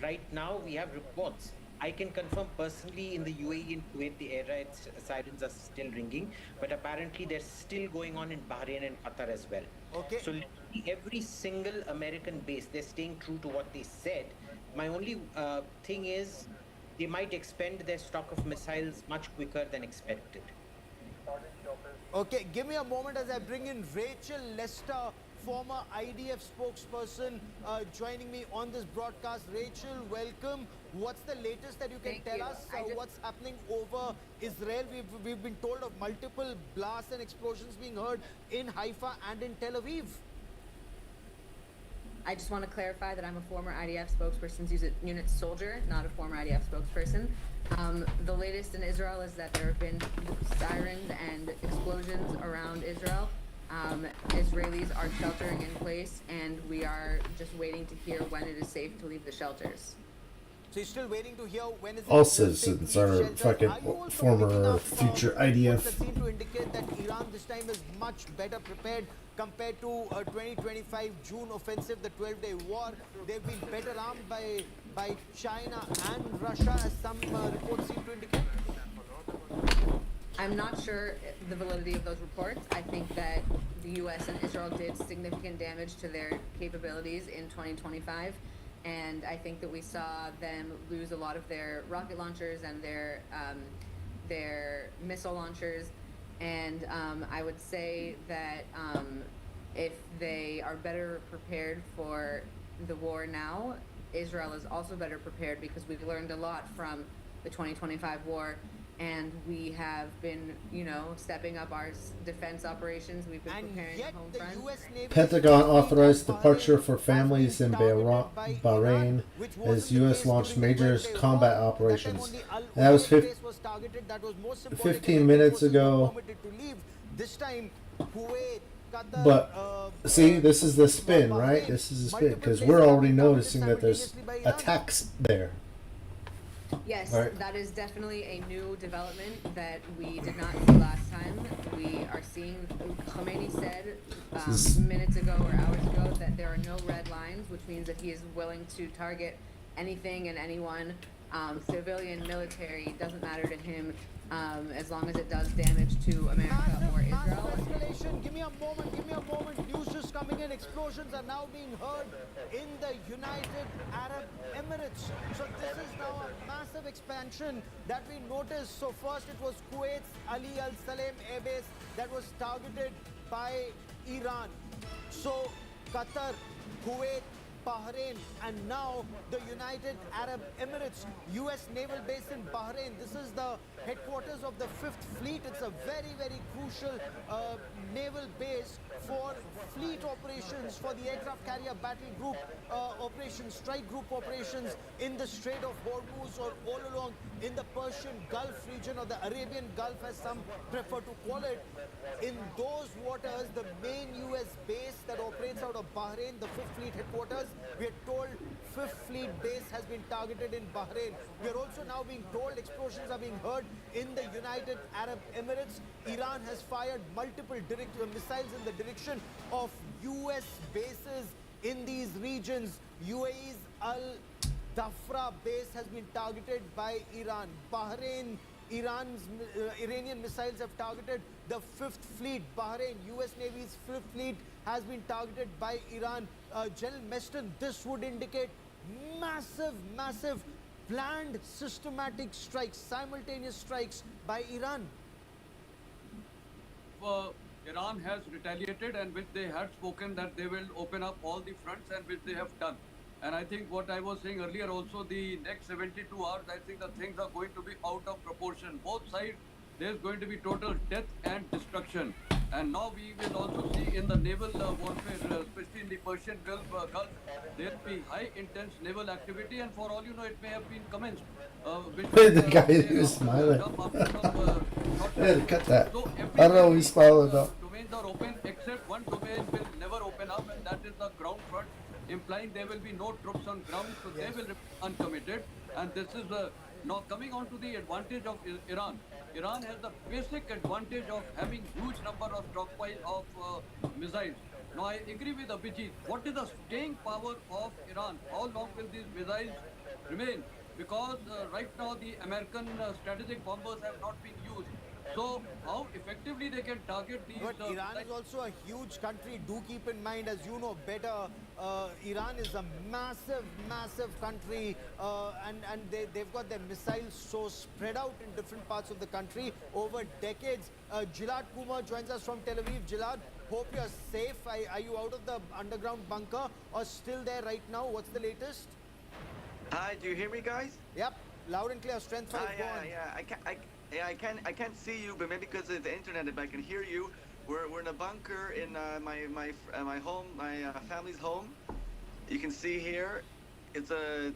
right now we have reports. I can confirm personally in the UAE and Kuwait the air raid sirens are still ringing, but apparently they're still going on in Bahrain and Qatar as well. Okay. So literally every single American base, they're staying true to what they said. My only thing is they might expend their stock of missiles much quicker than expected. Okay, give me a moment as I bring in Rachel Lester, former IDF spokesperson, joining me on this broadcast. Rachel, welcome. What's the latest that you can tell us? What's happening over Israel? We've been told of multiple blasts and explosions being heard in Haifa and in Tel Aviv. I just want to clarify that I'm a former IDF spokesperson, unit soldier, not a former IDF spokesperson. The latest in Israel is that there have been sirens and explosions around Israel. Israelis are sheltering in place, and we are just waiting to hear when it is safe to leave the shelters. So you're still waiting to hear when is it All safe to citizens leave are shelters? fucking Are you also former picking or up, future reports IDF. that seem to indicate that Iran this time is much better prepared compared to 2025 June offensive, the 12-day war? They've been better armed by China and Russia, as some reports seem to indicate. I'm not sure the validity of those reports. I think that the U.S. and Israel did significant damage to their capabilities in 2025. And I think that we saw them lose a lot of their rocket launchers and their missile launchers. And I would say that if they are better prepared for the war now, Israel is also better prepared because we've learned a lot from the 2025 war. And we have been, stepping up our defense operations. We've been preparing the home front. Pentagon authorized departure for families in Bahrain as U.S. launched major combat operations. And that was 15 minutes ago. But see, this is the spin, right? This is the spin because we're already noticing that there's attacks there. Yes, right. That is definitely a new development that we did not see last time. We are seeing, Khomeini said minutes ago or hours ago that there are no red lines, which means that he is willing to target anything and anyone, civilian, military, doesn't matter to him, as long as it does damage to America or Israel. Escalation. Give me a moment. News just coming in. Explosions are now being heard in the United Arab Emirates. So this is now a massive expansion that we noticed. So first it was Kuwait's Ali Al Salem airbase that was targeted by Iran. So Qatar, Kuwait, Bahrain, and now the United Arab Emirates, U.S. naval base in Bahrain. This is the headquarters of the 5th Fleet. It's a very, very crucial naval base for fleet operations, for the aircraft carrier battle group operations, strike group operations in the Strait of Hormuz or all along in the Persian Gulf region, or the Arabian Gulf as some prefer to call it. In those waters, the main US base that operates out of Bahrain, the 5th Fleet headquarters, we are told 5th Fleet base has been targeted in Bahrain. We are also now being told explosions are being heard in the United Arab Emirates. Iran has fired multiple missiles in the direction of US bases in these regions. UAE's Al-Dhafra base has been targeted by Iran. Iranian missiles have targeted the 5th Fleet. Bahrain, US Navy's 5th Fleet has been targeted by Iran. General Meston, this would indicate massive planned systematic strikes, simultaneous strikes by Iran. Iran has retaliated, and which they had spoken that they will open up all the fronts, and which they have done. And I think what I was saying earlier also, the next 72 hours, I think the things are going to be out of proportion. Both sides, there's going to be total death and destruction. And now we will also see in the naval warfare, especially in the Persian Gulf, there will be high intense naval activity, and for all you know, it may have been commenced. The guy who's smiling. I had to cut that. So I don't know he's smiling though. domains are open, except one domain will never open up, and that is the ground front, implying there will be no troops on ground, so they will remain uncommitted. And this is now coming on to the advantage of Iran. Iran has the basic advantage of having huge number of stockpile of missiles. Now I agree with Abhijit. What is the staying power of Iran? How long will these missiles remain? Because right now the American strategic bombers have not been used. So how effectively they can target these... But Iran is also a huge country. Do keep in mind, as you know better, Iran is a massive country, and they've got their missiles so spread out in different parts of the country over decades. Gilad Kumar joins us from Tel Aviv. Gilad, hope you're safe. Are you out of the underground bunker or still there right now? What's the latest? Hi, do you hear me, guys? Yep, loud and clear. Strength 5, go on. I can't see you, but maybe because of the internet, if I can hear you. We're in a bunker in my home, my family's home. You can see here, it's a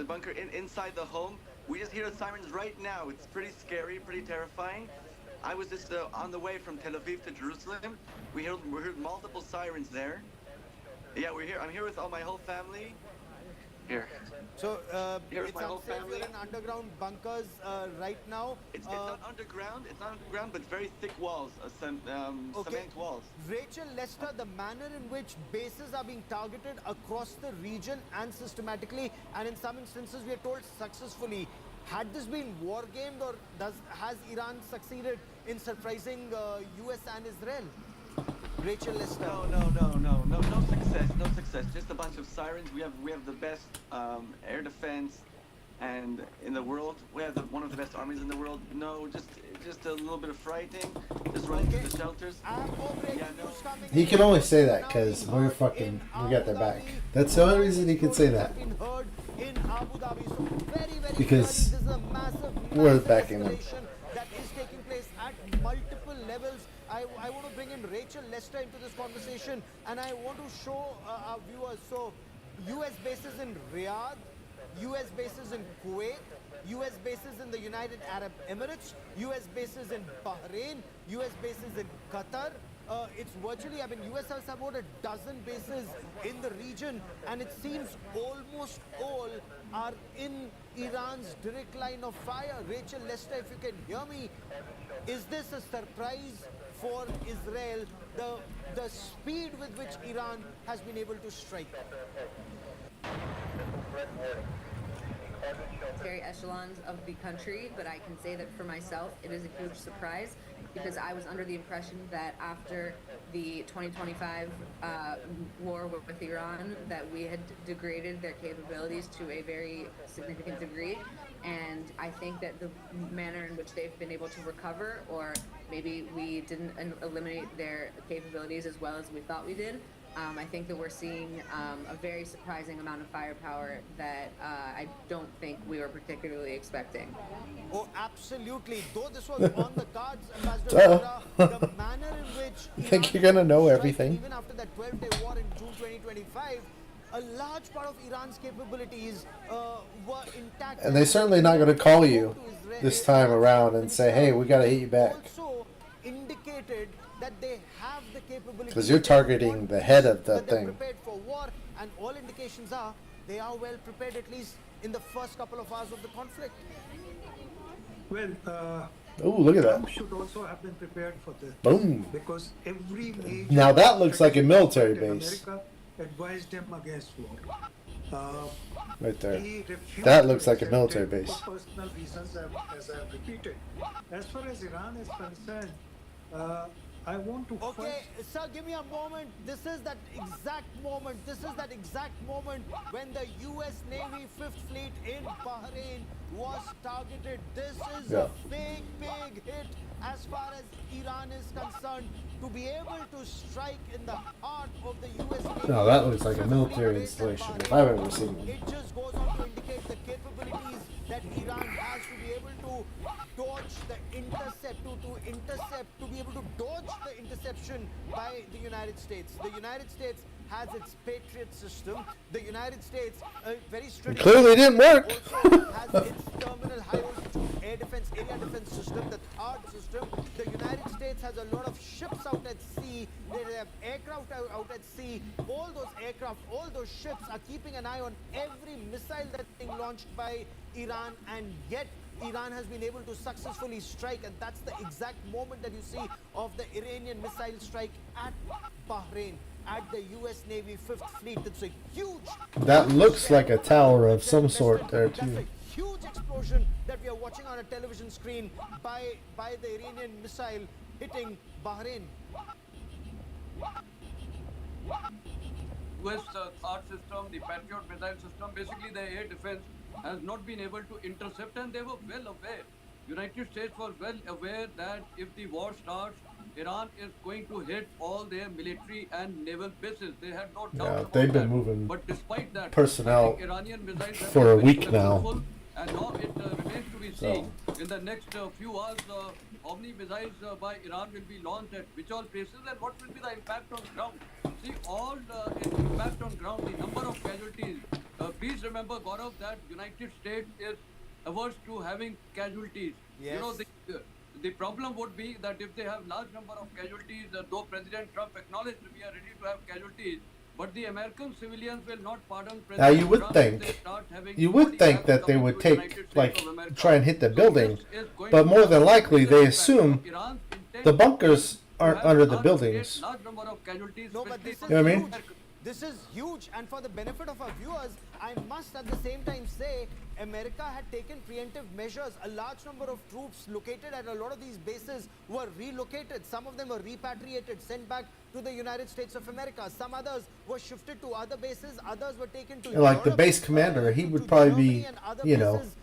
bunker inside the home. We just hear the sirens right now. It's pretty scary, pretty terrifying. I was just on the way from Tel Aviv to Jerusalem. We heard multiple sirens there. Yeah, we're here. I'm here with all my whole family. Here. So Here's it's my whole unsafe. family. You're in underground bunkers right now. It's not underground. It's not underground, but very thick walls, cement walls. Rachel Lester, the manner in which bases are being targeted across the region and systematically, and in some instances we are told successfully. Had this been war gamed, or has Iran succeeded in surprising US and Israel? Rachel Lester. No success. Just a bunch of sirens. We have the best air defense and in the world. We have one of the best armies in the world. No, just a little bit of frightening. Just running to the shelters. He can only say that because we got their back. That's the only reason he can say that. Because we're backing them. That is taking place at multiple levels. I want to bring in Rachel Lester into this conversation, and I want to show our viewers. So, US bases in Riyadh, US bases in Kuwait, US bases in the United Arab Emirates, US bases in Bahrain, US bases in Qatar. It's virtually, US has about a dozen bases in the region, and it seems almost all are in Iran's direct line of fire. Rachel Lester, if you can hear me, is this a surprise for Israel, the speed with which Iran has been able to strike? Military echelons of the country, but I can say that for myself, it is a huge surprise because I was under the impression that after the 2025 war with Iran, that we had degraded their capabilities to a very significant degree. And I think that the manner in which they've been able to recover, or maybe we didn't eliminate their capabilities as well as we thought we did, I think that we're seeing a very surprising amount of firepower that I don't think we were particularly expecting. Oh, absolutely. Though this was on the cards, Ambassador Bora, the manner in which You think you're gonna know everything? even after that 12-day war in June 2025, a large part of Iran's capabilities were intact. And they're certainly not going to call you this time around and say, hey, we got to hit you back. Also indicated that they have the capabilities. Because you're targeting the head of the that they're thing. prepared for war, and all indications are they are well prepared, at least in the first couple of hours of the conflict. Well, Oh, look at Trump that. should also have been prepared for this. Boom. Because every major Now that looks like a military in base. America advised him against war. Right there. He refused That to looks like a accept military it base. For personal reasons, as I have repeated. As far as Iran is concerned, I want to Okay, sir, give me a moment. This is that exact moment. This is that exact moment when the U.S. Navy 5th Fleet in Bahrain was targeted. This is a big, big hit as far as Iran is concerned. To be able to strike in the heart of the U.S. Navy. No, that looks like a military installation if I've ever seen one. It just goes on to indicate the capabilities that Iran has to be able to dodge the intercept, to be able to dodge the interception by the United States. The United States has its Patriot system. The United States, very strategic. Clearly didn't work. Also has its terminal high altitude air defense, area defense system, the THAAD system. The United States has a lot of ships out at sea. They have aircraft out at sea. All those aircraft, all those ships are keeping an eye on every missile that's being launched by Iran, and yet Iran has been able to successfully strike, and that's the exact moment that you see of the Iranian missile strike at Bahrain, at the U.S. Navy 5th Fleet. It's a huge... That looks like a tower of some sort there That's too. a huge explosion that we are watching on a television screen by the Iranian missile hitting Bahrain. US THAAD system, the Patriot missile system, basically the air defense has not been able to intercept, and they were well aware. United States was well aware that if the war starts, Iran is going to hit all their military and naval bases. They had no doubt Yeah, about they've been that. moving But despite that, personnel I think Iranian missiles have for a been week very now. successful, and now it remains to be seen in the next few hours how many missiles by Iran will be launched at which all places, and what will be the impact on ground. See, all impact on ground, the number of casualties. Please remember, Gaurav, that United States is averse to having casualties. Yes. You know, the problem would be that if they have large number of casualties, though President Trump acknowledged we are ready to have casualties, but the American civilians will not pardon President Now you would Trump if they think, start having you would 40 think labs that they coming would to United take, States like, of America. try and hit the So building, this is going but to more have than a likely major they impact. assume Iran's intent the is bunkers to aren't have under the large buildings. large number of casualties. No, but especially this for is You know what I mean? huge. This is huge, and for the benefit of our viewers, I must at the same time say America had taken preemptive measures. A large number of troops located at a lot of these bases were relocated. Some of them were repatriated, sent back to the United States of America. Some others were shifted to other bases. Others were taken to Like the Europe, base commander, he to would probably Germany be, and other you know, bases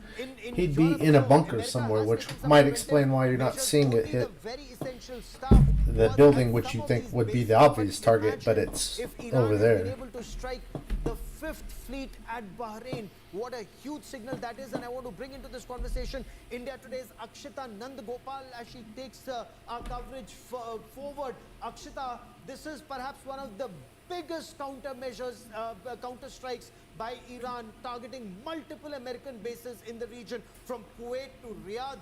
in he'd Europe. be in a So bunker America somewhere, has which taken some might preventive explain why you're not measures. seeing it Only hit the very essential stuff the was building, at which some you of think these would be bases. the obvious But target, but imagine it's if Iran over has there. been able to strike the 5th Fleet at Bahrain. What a huge signal that is, and I want to bring into this conversation India Today's Akshita Nandagopal as she takes our coverage forward. Akshita, this is perhaps one of the biggest countermeasures, counter strikes by Iran, targeting multiple American bases in the region, from Kuwait to Riyadh,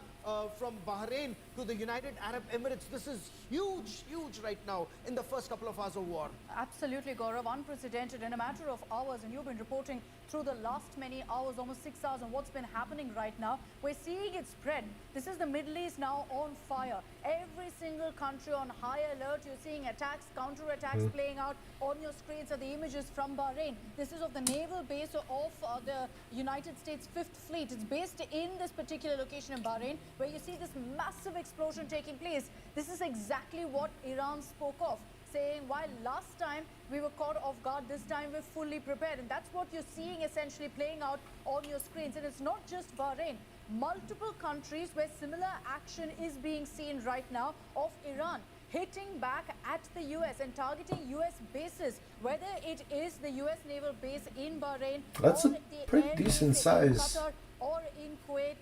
from Bahrain to the United Arab Emirates. This is huge, huge right now in the first couple of hours of war. Absolutely, Gaurav, unprecedented in a matter of hours, and you've been reporting through the last many hours, almost 6 hours, on what's been happening right now. We're seeing it spread. This is the Middle East now on fire. Every single country on high alert. You're seeing attacks, counter-attacks playing out on your screens. Are the images from Bahrain. This is of the naval base of the United States 5th Fleet. It's based in this particular location in Bahrain, where you see this massive explosion taking place. This is exactly what Iran spoke of, saying while last time we were caught off guard, this time we're fully prepared. And that's what you're seeing essentially playing out on your screens. And it's not just Bahrain. Multiple countries where similar action is being seen right now of Iran. hitting back at the US and targeting US bases, whether it is the US naval base in Bahrain, That's or a the pretty air decent base size. in Qatar or in Kuwait.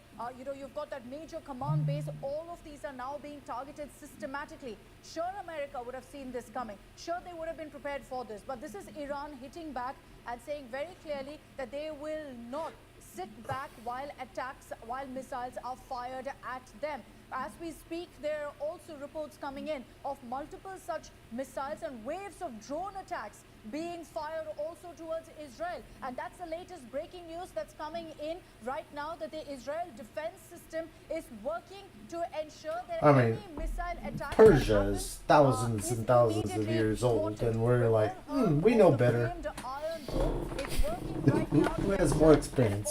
You've got that major command base. All of these are now being targeted systematically. Sure, America would have seen this coming. Sure, they would have been prepared for this. But this is Iran hitting back and saying very clearly that they will not sit back while missiles are fired at them. As we speak, there are also reports coming in of multiple such missiles and waves of drone attacks being fired also towards Israel. And that's the latest breaking news that's coming in right now, that the Israel defense system is working to ensure that I mean, any missile attack Persia that is thousands and thousands of years old, and we're like, we know better. Who has more experience?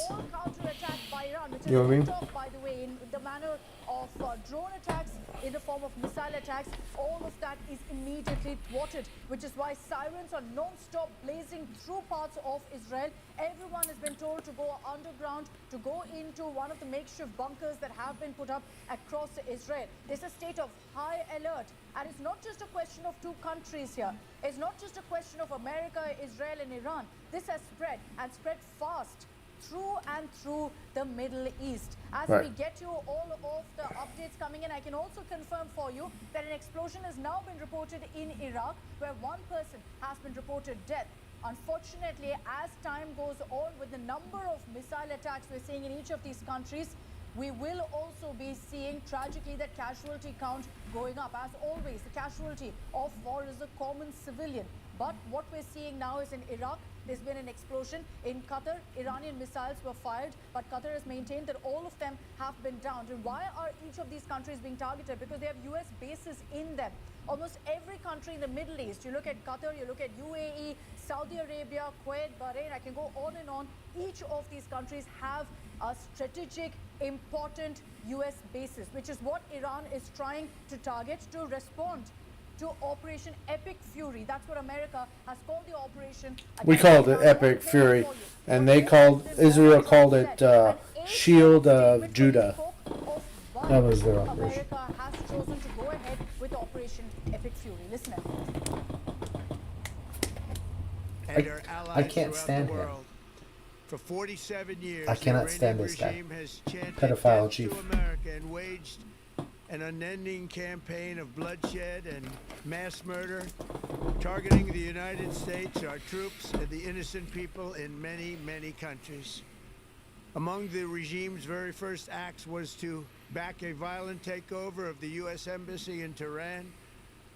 You know what I mean? By the way, in the manner of drone attacks, in the form of missile attacks, all of that is immediately thwarted, which is why sirens are non-stop blazing through parts of Israel. Everyone has been told to go underground, to go into one of the makeshift bunkers that have been put up across Israel. There's a state of high alert, and it's not just a question of two countries here. It's not just a question of America, Israel and Iran. This has spread, and spread fast, through and through the Middle East. As we get you all of the updates coming in, I can also confirm for you that an explosion has now been reported in Iraq, where one person has been reported dead. Unfortunately, as time goes on, with the number of missile attacks we're seeing in each of these countries, we will also be seeing, tragically, that casualty count going up. As always, the casualty of war is a common civilian. But what we're seeing now is in Iraq, there's been an explosion. In Qatar, Iranian missiles were fired, but Qatar has maintained that all of them have been downed. And why are each of these countries being targeted? Because they have US bases in them. Almost every country in the Middle East, you look at Qatar, you look at UAE, Saudi Arabia, Kuwait, Bahrain, I can go on and on. Each of these countries have a strategic, important US bases, which is what Iran is trying to target to respond to Operation Epic Fury. That's what America has called the operation. We called it Epic Fury, and Israel called it Shield of Judah. That was their operation. America has chosen to go ahead with Operation Epic Fury. Listen up. I can't stand him. For 47 years, I cannot stand this guy. Pedophile chief. America and waged an unending campaign of bloodshed and mass murder, targeting the United States, our troops, and the innocent people in many, many countries. Among the regime's very first acts was to back a violent takeover of the U.S. Embassy in Tehran,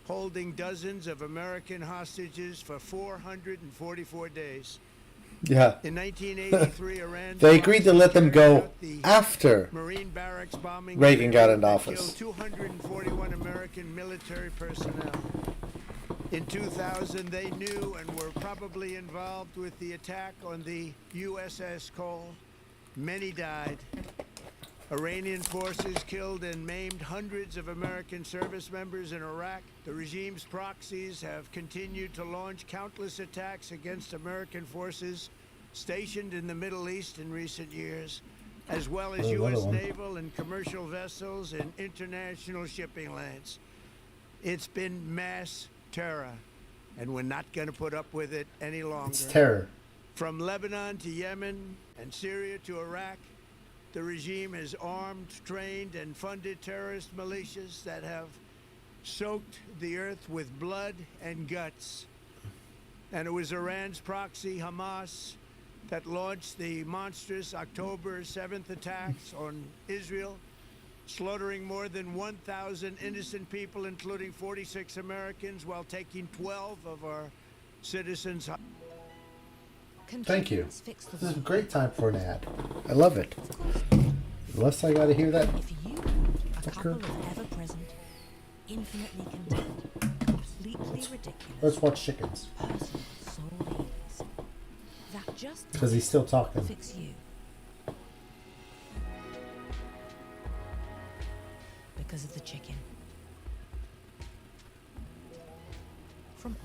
holding dozens of American hostages for 444 days. Yeah. In 1983, Iran they agreed to let them go after Marine barracks bombing Reagan got into killed office. 241 American military personnel. In 2000, they knew and were probably involved with the attack on the USS Cole. Many died. Iranian forces killed and maimed hundreds of American service members in Iraq. The regime's proxies have continued to launch countless attacks against American forces stationed in the Middle East in recent years, as well as U.S. naval and commercial vessels in international shipping lanes. It's been mass terror, and we're not going to put up with it any longer. It's terror. From Lebanon to Yemen and Syria to Iraq, the regime has armed, trained, and funded terrorist militias that have soaked the earth with blood and guts. And it was Iran's proxy, Hamas, that launched the monstrous October 7th attacks on Israel, slaughtering more than 1,000 innocent people, including 46 Americans, while taking 12 of our citizens. Thank you. This is a great time for an ad. I love it. Unless I gotta hear that. A couple of ever-present, infinitely content, completely ridiculous. Let's watch chickens. Personal soul healers. That just Because he's still talking. fix you. Because of the chicken. From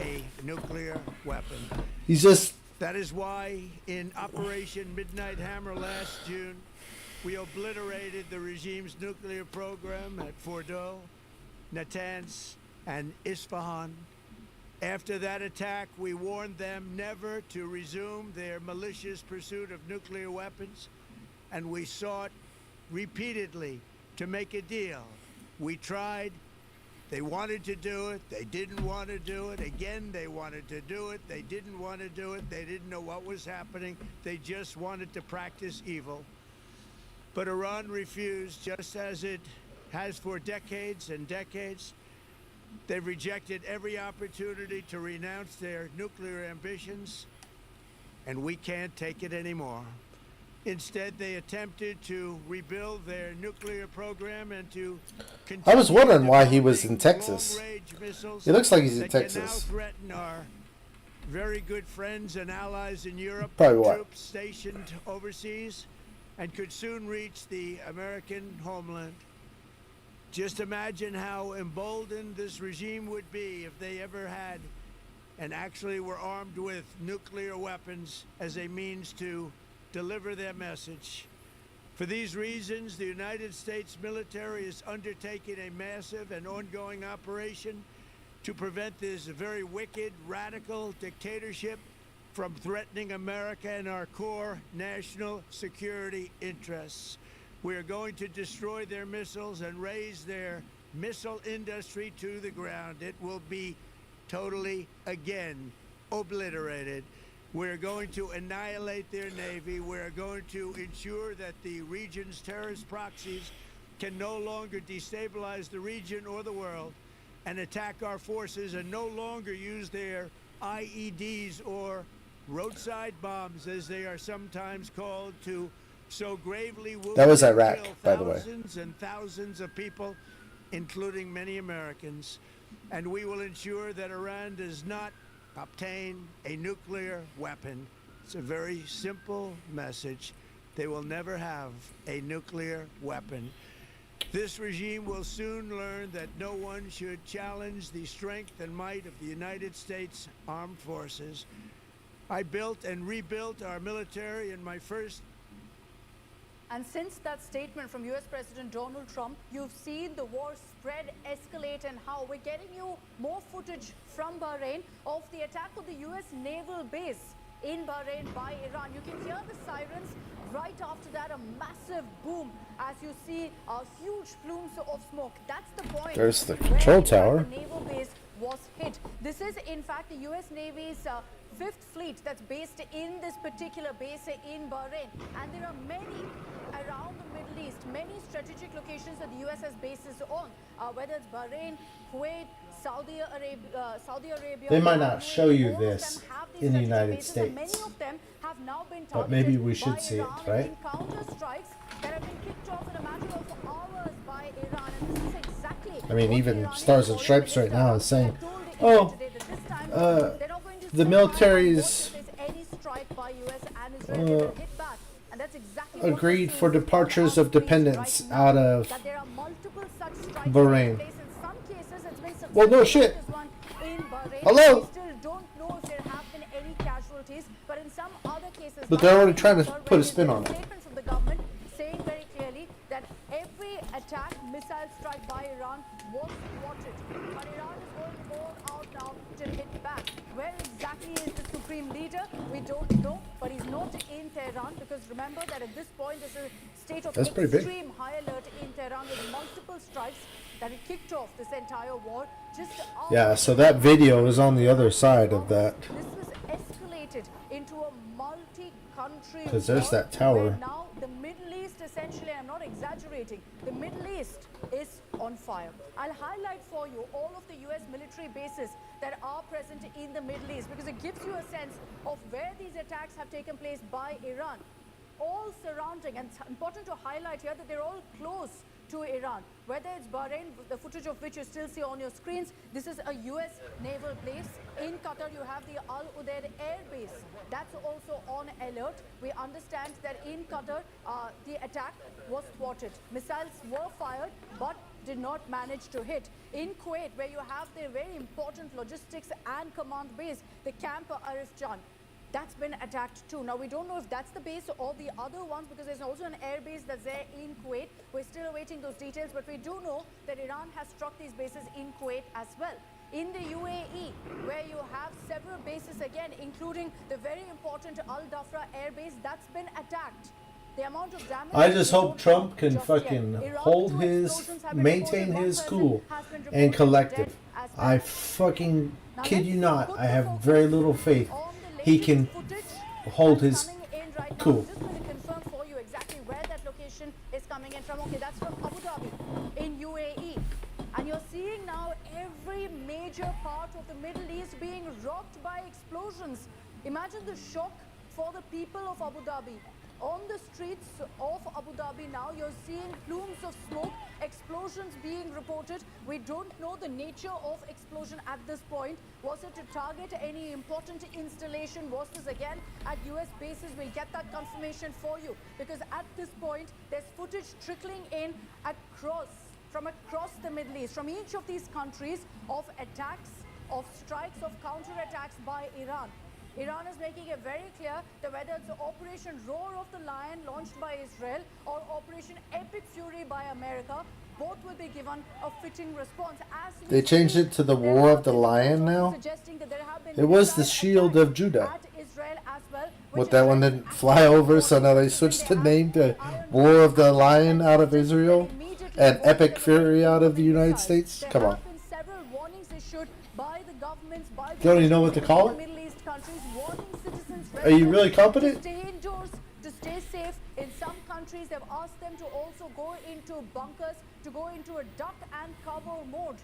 A nuclear weapon. He's just... That is why in Operation Midnight Hammer last June, we obliterated the regime's nuclear program at Fordow, Natanz, and Isfahan. After that attack, we warned them never to resume their malicious pursuit of nuclear weapons, and we sought repeatedly to make a deal. We tried. They wanted to do it. They didn't want to do it. Again, they wanted to do it. They didn't want to do it. They didn't know what was happening. They just wanted to practice evil. But Iran refused, just as it has for decades and decades. They've rejected every opportunity to renounce their nuclear ambitions, and we can't take it anymore. Instead, they attempted to rebuild their nuclear program and to I was wondering why he was in Texas. He looks like he's in that can now Texas. threaten our very good friends and allies in Europe, Probably what? troops stationed overseas, and could soon reach the American homeland. Just imagine how emboldened this regime would be if they ever had and actually were armed with nuclear weapons as a means to deliver their message. For these reasons, the United States military is undertaking a massive and ongoing operation to prevent this very wicked, radical dictatorship from threatening America and our core national security interests. We are going to destroy their missiles and raise their missile industry to the ground. It will be totally, again, obliterated. We're going to annihilate their navy. We're going to ensure that the region's terrorist proxies can no longer destabilize the region or the world and attack our forces and no longer use their IEDs or roadside bombs, as they are sometimes called, to so gravely wound That was and Iraq, kill by the way. thousands and thousands of people, including many Americans. And we will ensure that Iran does not obtain a nuclear weapon. It's a very simple message. They will never have a nuclear weapon. This regime will soon learn that no one should challenge the strength and might of the United States Armed Forces. I built and rebuilt our military in my first. And since that statement from US President Donald Trump, you've seen the war spread, escalate, and how we're getting you more footage from Bahrain of the attack of the US naval base in Bahrain by Iran. You can hear the sirens. Right after that, a massive boom as you see huge plumes of smoke. That's the point. There's the where control tower. The naval base was hit. This is, in fact, the US Navy's fifth fleet that's based in this particular base in Bahrain. And there are many around the Middle East, many strategic locations that the US has bases on, whether it's Bahrain, Kuwait, Saudi Arabia. They might not show you all of this them have these in the strategic United bases, and many States. of them have now been But maybe we targeted should by see it, Iran right? in counter strikes that have been kicked off in a matter of hours by Iran. And this is exactly I mean, what even Iran is Stars and calling Stripes the right now is saying, told the oh, today that this time they're not going to the sit military's by and watch if there's any strike by US and Israel. They will hit back. And that's exactly what we're agreed seeing for departures of dependents right now, out of that there are multiple such strikes Bahrain. taking place. In some cases, it's been Well, no successful. shit. This one in Bahrain. Hello? We still don't know if there have been any casualties, but in some other cases, But they're already Bahrain trying to has put a already spin on issued it. a statement from the government saying very clearly that every attack, missile strike by Iran was thwarted. But Iran is going all out now to hit back. Where exactly is the supreme leader? We don't know, but he's not in Tehran, because remember that at this point there's a state of That's pretty big. extreme high alert in Tehran with multiple strikes that had kicked off this entire war. Just Yeah, so that video is on the other side of that. this was escalated into a multi-country 'Cause there's war that tower. where now the Middle East, essentially, I'm not exaggerating, the Middle East is on fire. I'll highlight for you all of the US military bases that are present in the Middle East, because it gives you a sense of where these attacks have taken place by Iran. All surrounding, and it's important to highlight here that they're all close to Iran. Whether it's Bahrain, the footage of which you still see on your screens, this is a US naval base. In Qatar, you have the Al Udeid Air Base. That's also on alert. We understand that in Qatar, the attack was thwarted. Missiles were fired, but did not manage to hit. In Kuwait, where you have the very important logistics and command base, the Camp Arif Jan, that's been attacked too. Now, we don't know if that's the base or the other ones, because there's also an air base that's there in Kuwait. We're still awaiting those details, but we do know that Iran has struck these bases in Kuwait as well. In the UAE, where you have several bases again, including the very important Al Dhafra air base, that's been attacked. The amount of damage, I just hope Trump can just fucking yet. Iran, hold 2 his, explosions have been maintain reported. his One cool person has been and reported collective. dead as well. I fucking Now kid let's you not. put I the have focus very little faith on the he latest can footage hold that's his coming in right now. cool. I'm just going to confirm for you exactly where that location is coming in from. Okay, that's from Abu Dhabi in UAE. And you're seeing now every major part of the Middle East being rocked by explosions. Imagine the shock for the people of Abu Dhabi. On the streets of Abu Dhabi now, you're seeing plumes of smoke, explosions being reported. We don't know the nature of explosion at this point. Was it to target any important installation? Was this again at US bases? We'll get that confirmation for you, because at this point, there's footage trickling in from across the Middle East, from each of these countries, of attacks, of strikes, of counterattacks by Iran. Iran is making it very clear that whether it's Operation Roar of the Lion launched by Israel or Operation Epic Fury by America, both will be given a fitting response. As we They changed speak, it to the there War have of the been Lion reports now. suggesting that there have been It was the missile Shield of attacks Judah. at Israel as well, What, which that is one very didn't fly over, so now they switched the name to War of the Lion out of Israel and Epic Fury out of the United States? There Come on. have been several warnings issued by the governments, by You don't even know what to call the it? Middle East countries, warning citizens, Are you really residents competent? to stay indoors, to stay safe. In some countries, they've asked them to also go into bunkers, to go into a duck and cover mode.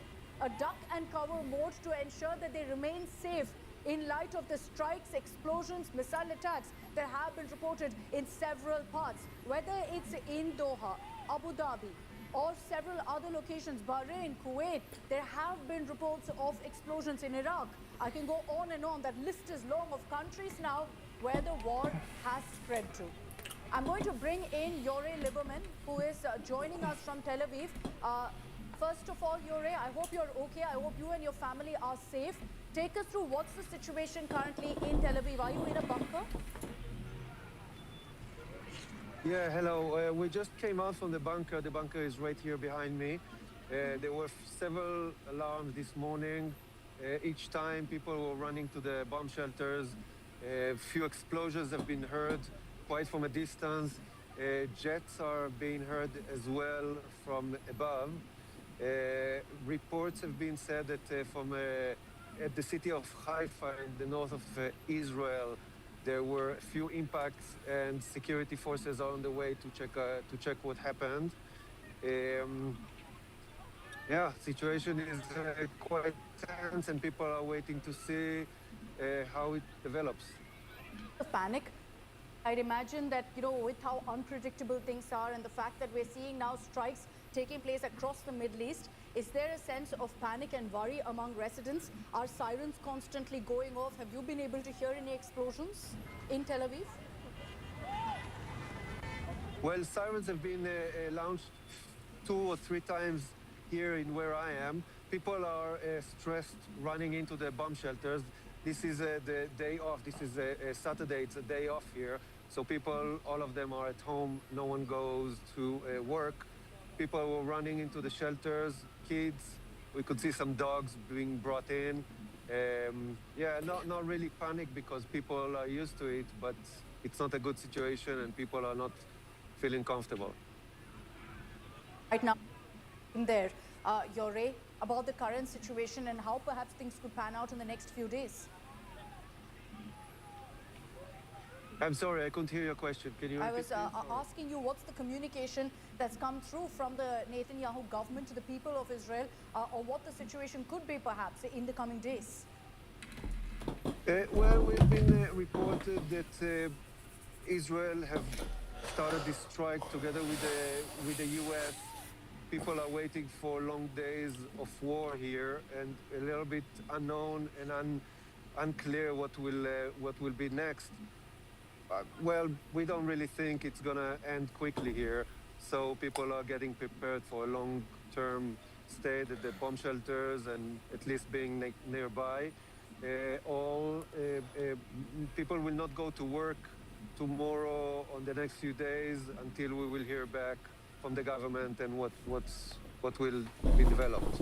A duck and cover mode to ensure that they remain safe in light of the strikes, explosions, missile attacks that have been reported in several parts. Whether it's in Doha, Abu Dhabi, or several other locations, Bahrain, Kuwait, there have been reports of explosions in Iraq. I can go on and on. That list is long of countries now where the war has spread to. I'm going to bring in Yore Lieberman, who is joining us from Tel Aviv. First of all, Yore, I hope you're okay. I hope you and your family are safe. Take us through what's the situation currently in Tel Aviv. Are you in a bunker? Yeah, hello. We just came out from the bunker. The bunker is right here behind me. There were several alarms this morning. Each time people were running to the bomb shelters. A few explosions have been heard quite from a distance. Jets are being heard as well from above. Reports have been said that at the city of Haifa in the north of Israel, there were a few impacts, and security forces are on the way to check what happened. Yeah, situation is quite tense, and people are waiting to see how it develops. Of panic. I'd imagine that, with how unpredictable things are and the fact that we're seeing now strikes taking place across the Middle East, is there a sense of panic and worry among residents? Are sirens constantly going off? Have you been able to hear any explosions in Tel Aviv? Well, sirens have been launched 2 or 3 times here in where I am. People are stressed running into the bomb shelters. This is the day off. This is a Saturday. It's a day off here. So people, all of them are at home. No one goes to work. People were running into the shelters, kids. We could see some dogs being brought in. Yeah, not really panic because people are used to it, but it's not a good situation and people are not feeling comfortable. Right now, in there, Yore, about the current situation and how perhaps things could pan out in the next few days. I'm sorry, I couldn't hear your question. Can you repeat? I was asking you what's the communication that's come through from the Netanyahu government to the people of Israel, or what the situation could be perhaps in the coming days. Well, we've been reported that Israel have started this strike together with the U.S. People are waiting for long days of war here, and a little bit unknown and unclear what will be next. Well, we don't really think it's gonna end quickly here, so people are getting prepared for a long-term stay at the bomb shelters and at least being nearby. People will not go to work tomorrow on the next few days until we will hear back from the government and what will be developed.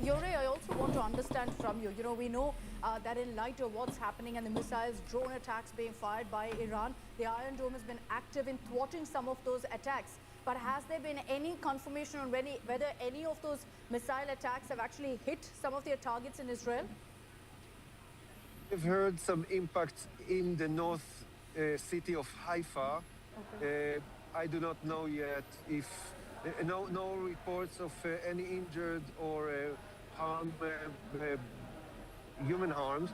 Yore, I also want to understand from you. You know, we know that in light of what's happening and the missiles, drone attacks being fired by Iran, the Iron Dome has been active in thwarting some of those attacks. But has there been any confirmation on whether any of those missile attacks have actually hit some of their targets in Israel? We've heard some impacts in the north city of Haifa. Okay. I do not know yet if no reports of any injured or human harms.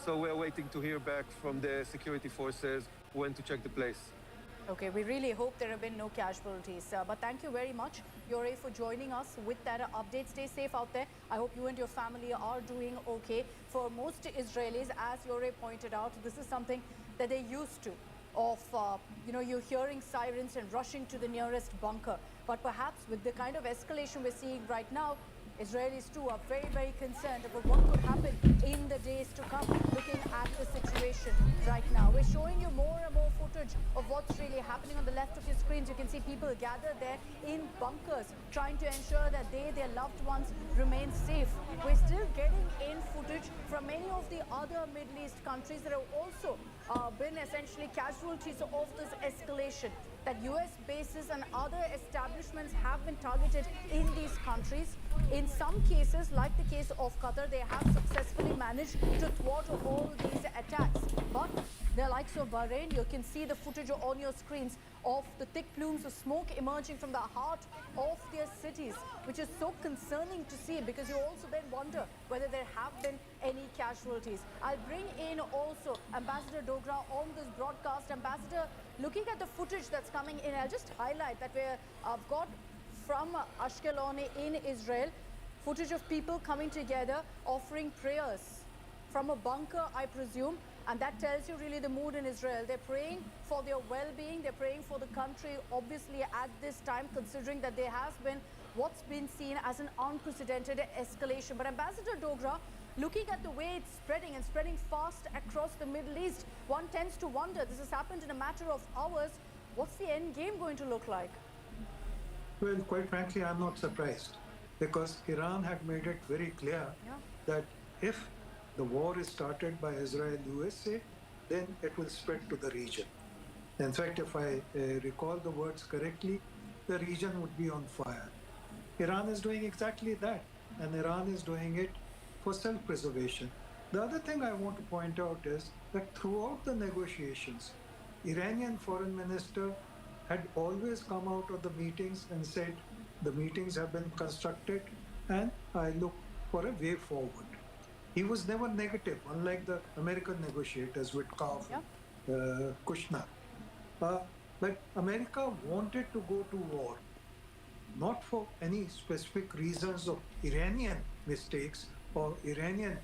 So we're waiting to hear back from the security forces when to check the place. Okay, we really hope there have been no casualties. But thank you very much, Yore, for joining us with that update. Stay safe out there. I hope you and your family are doing okay. For most Israelis, as Yore pointed out, this is something that they're used to. You're hearing sirens and rushing to the nearest bunker. But perhaps with the kind of escalation we're seeing right now, Israelis too are very, very concerned about what could happen in the days to come, looking at the situation right now. We're showing you more and more footage of what's really happening on the left of your screens. You can see people gathered there in bunkers, trying to ensure that their loved ones remain safe. We're still getting in footage from many of the other Middle East countries that have also been essentially casualties of this escalation. That US bases and other establishments have been targeted in these countries. In some cases, like the case of Qatar, they have successfully managed to thwart all these attacks. But the likes of Bahrain, you can see the footage on your screens of the thick plumes of smoke emerging from the heart of their cities, which is so concerning to see, because you also then wonder whether there have been any casualties. I'll bring in also Ambassador Dogra on this broadcast. Ambassador, looking at the footage that's coming in, I'll just highlight that I've got from Ashkelon in Israel, footage of people coming together, offering prayers from a bunker, I presume. And that tells you really the mood in Israel. They're praying for their well-being. They're praying for the country, obviously, at this time, considering that there has been what's been seen as an unprecedented escalation. But Ambassador Dogra, looking at the way it's spreading and spreading fast across the Middle East, one tends to wonder, this has happened in a matter of hours, what's the end game going to look like? Well, quite frankly, I'm not surprised, because Iran had made it very clear that if the war is started by Israel-USA, then it will spread to the region. In fact, if I recall the words correctly, the region would be on fire. Iran is doing exactly that, and Iran is doing it for self-preservation. The other thing I want to point out is that throughout the negotiations, Iranian foreign minister had always come out of the meetings and said the meetings have been constructed and I look for a way forward. He was never negative, unlike the American negotiators with Kauf and Kushner. But America wanted to go to war, not for any specific reasons of Iranian mistakes or Iranian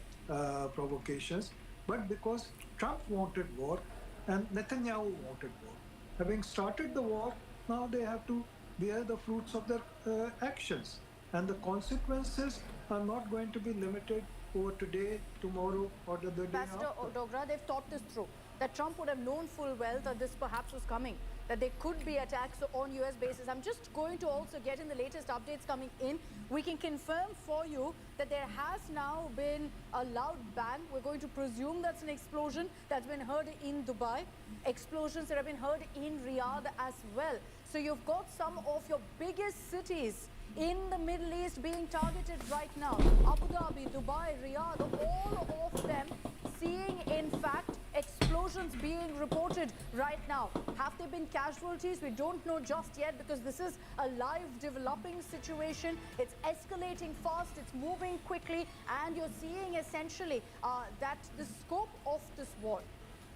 provocations, but because Trump wanted war and Netanyahu wanted war. Having started the war, now they have to bear the fruits of their actions. And the consequences are not going to be limited over today, tomorrow, or the day Ambassador after. Dogra, they've thought this through, that Trump would have known full well that this perhaps was coming, that there could be attacks on US bases. I'm just going to also get in the latest updates coming in. We can confirm for you that there has now been a loud bang. We're going to presume that's an explosion that's been heard in Dubai. Explosions that have been heard in Riyadh as well. So you've got some of your biggest cities in the Middle East being targeted right now. Abu Dhabi, Dubai, Riyadh, all of them seeing, in fact, explosions being reported right now. Have there been casualties? We don't know just yet, because this is a live developing situation. It's escalating fast, it's moving quickly, and you're seeing essentially that the scope of this war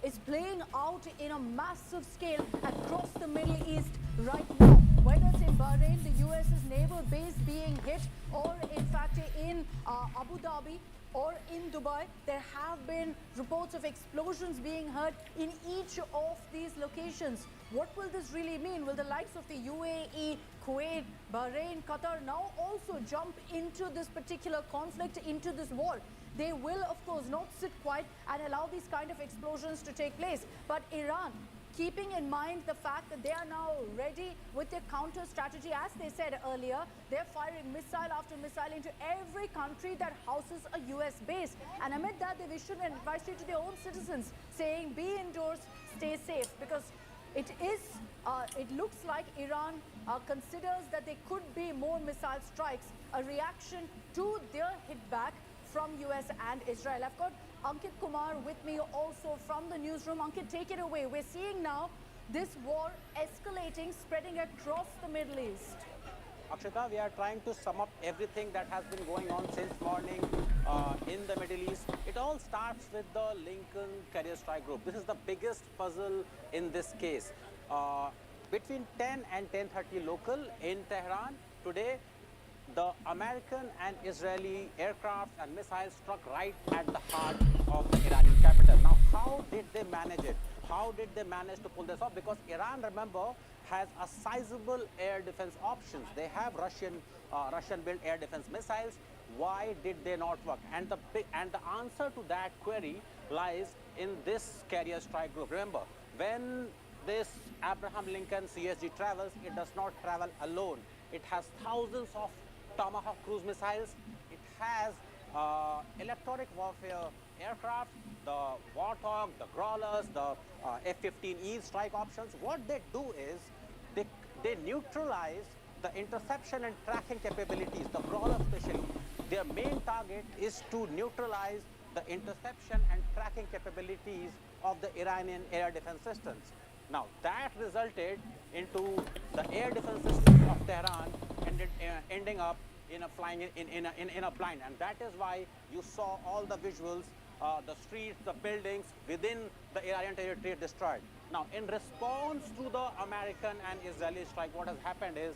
is playing out in a massive scale across the Middle East right now. Whether it's in Bahrain, the US's naval base being hit, or in fact in Abu Dhabi, or in Dubai, there have been reports of explosions being heard in each of these locations. What will this really mean? Will the likes of the UAE, Kuwait, Bahrain, Qatar now also jump into this particular conflict, into this war? they will, of course, not sit quiet and allow these kind of explosions to take place. But Iran, keeping in mind the fact that they are now ready with their counter strategy, as they said earlier, they're firing missile after missile into every country that houses a US base. And amid that, they've issued an advisory to their own citizens saying, be indoors, stay safe, because it looks like Iran considers that there could be more missile strikes, a reaction to their hit back from US and Israel. I've got Ankit Kumar with me also from the newsroom. Ankit, take it away. We're seeing now this war escalating, spreading across the Middle East. Akshita, we are trying to sum up everything that has been going on since morning in the Middle East. It all starts with the Lincoln Carrier Strike Group. This is the biggest puzzle in this case. Between 10 and 10:30 local in Tehran today, the American and Israeli aircraft and missiles struck right at the heart of the Iranian capital. Now, how did they manage it? How did they manage to pull this off? Because Iran, remember, has a sizable air defense options. They have Russian-built air defense missiles. Why did they not work? And the answer to that query lies in this carrier strike group. Remember, when this Abraham Lincoln CSG travels, it does not travel alone. It has thousands of Tomahawk cruise missiles. It has electronic warfare aircraft, the Warthog, the Growlers, the F-15E strike options. What they do is they neutralize the interception and tracking capabilities, the Growler especially. Their main target is to neutralize the interception and tracking capabilities of the Iranian air defense systems. Now, that resulted into the air defense system of Tehran ending up in a flying in a blind, and that is why you saw all the visuals, the streets, the buildings within the Iranian territory destroyed. Now, in response to the American and Israeli strike, what has happened is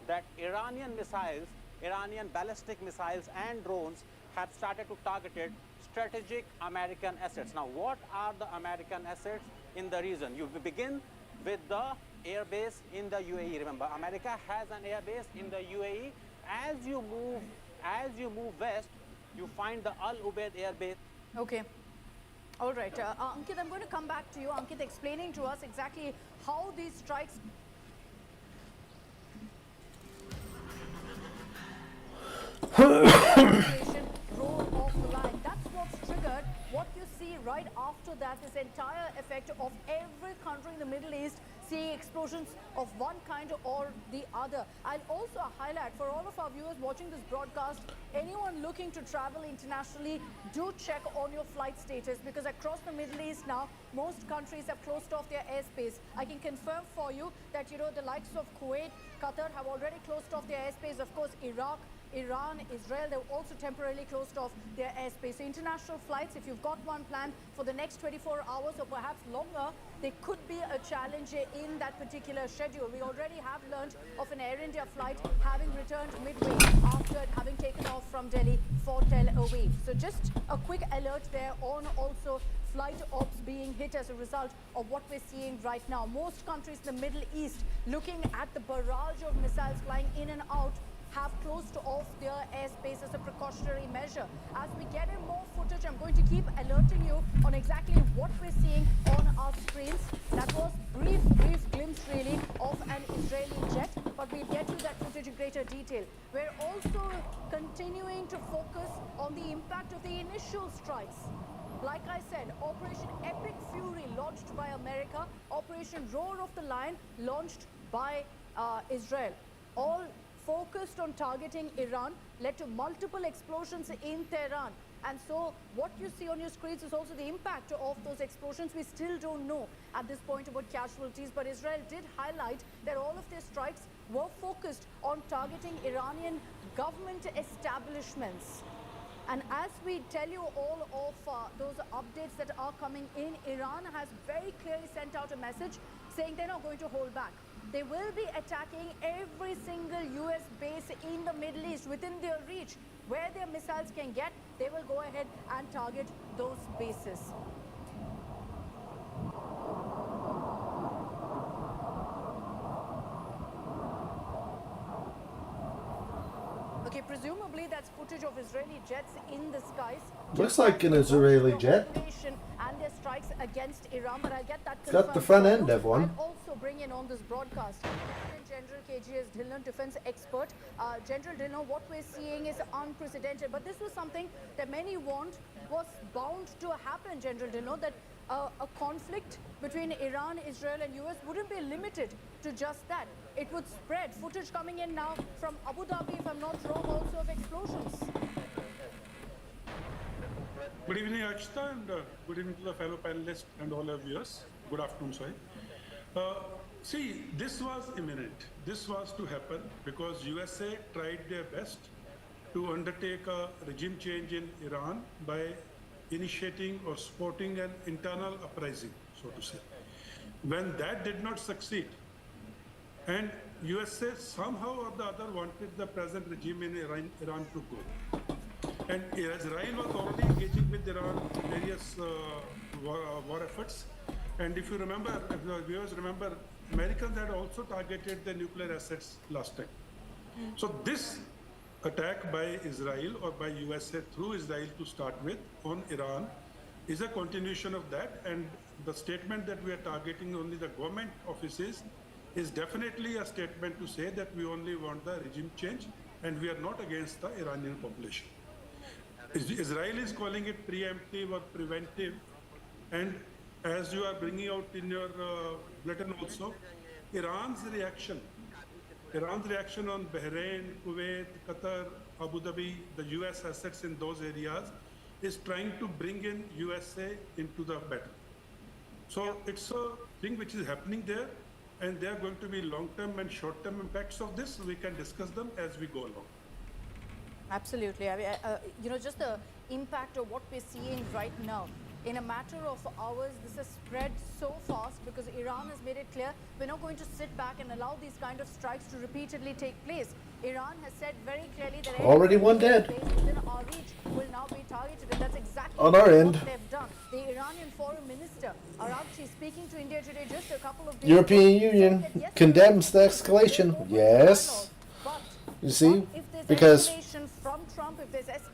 that Iranian missiles, Iranian ballistic missiles and drones have started to target strategic American assets. Now, what are the American assets in the region? You begin with the air base in the UAE. Remember, America has an air base in the UAE. As you move west, you find the Al Ubaid air base. Okay. All right. Ankit, I'm going to come back to you. Ankit, explaining to us exactly how these strikes... roll off the line. That's what's triggered. What you see right after that is the entire effect of every country in the Middle East seeing explosions of one kind or the other. I'll also highlight for all of our viewers watching this broadcast, anyone looking to travel internationally, do check on your flight status, because across the Middle East now, most countries have closed off their airspace. I can confirm for you that, the likes of Kuwait, Qatar have already closed off their airspace. Of course, Iraq, Iran, Israel, they've also temporarily closed off their airspace. So international flights, if you've got one planned for the next 24 hours or perhaps longer, there could be a challenge in that particular schedule. We already have learned of an Air India flight having returned midway after having taken off from Delhi for Tel Aviv. So just a quick alert there on also flight ops being hit as a result of what we're seeing right now. Most countries in the Middle East, looking at the barrage of missiles flying in and out, have closed off their airspace as a precautionary measure. As we get in more footage, I'm going to keep alerting you on exactly what we're seeing on our screens. That was brief glimpse really of an Israeli jet, but we'll get to that footage in greater detail. We're also continuing to focus on the impact of the initial strikes. Like I said, Operation Epic Fury launched by America, Operation Roar of the Lion launched by Israel. All focused on targeting Iran, led to multiple explosions in Tehran. And so what you see on your screens is also the impact of those explosions. We still don't know at this point about casualties, but Israel did highlight that all of their strikes were focused on targeting Iranian government establishments. And as we tell you all of those updates that are coming in, Iran has very clearly sent out a message saying they're not going to hold back. They will be attacking every single US base in the Middle East within their reach. Where their missiles can get, they will go ahead and target those bases. Okay, presumably that's footage of Israeli jets in the skies. Looks like an Israeli jet. And their strikes against Iran, but I'll get that It's got the front end of one. I'll also bring in on this broadcast General KGS Dhillon, defense expert. General Dhillon, what we're seeing is unprecedented, but this was something that many warned was bound to happen, General Dhillon, that a conflict between Iran, Israel and US wouldn't be limited to just that. It would spread. Footage coming in now from Abu Dhabi, if I'm not wrong, also of explosions. Good evening, Akshita, and good evening to the fellow panelists and all our viewers. Good afternoon, sorry. See, this was imminent. This was to happen because USA tried their best to undertake a regime change in Iran by initiating or supporting an internal uprising, so to say. When that did not succeed, and USA somehow or the other wanted the present regime in Iran to go. And Israel was already engaging with Iran in various war efforts. And if you remember, if the viewers remember, Americans had also targeted the nuclear assets last time. So this attack by Israel or by USA through Israel to start with on Iran is a continuation of that. And the statement that we are targeting only the government offices is definitely a statement to say that we only want the regime change and we are not against the Iranian population. Israel is calling it preemptive or preventive, and as you are bringing out in your bulletin also, Iran's reaction on Bahrain, Kuwait, Qatar, Abu Dhabi, the US assets in those areas is trying to bring in USA into the battle. So it's a thing which is happening there, and there are going to be long-term and short-term impacts of this. We can discuss them as we go along. Absolutely. I mean, just the impact of what we're seeing right now. In a matter of hours, this has spread so fast because Iran has made it clear we're not going to sit back and allow these kind of strikes to repeatedly take place. Iran has said very clearly that already one dead within our reach will now be targeted, and that's exactly on our end. What they've done. The Iranian Foreign Minister Araghchi, speaking to India Today just a couple of days European Union condemns the escalation. Yes. You see? Because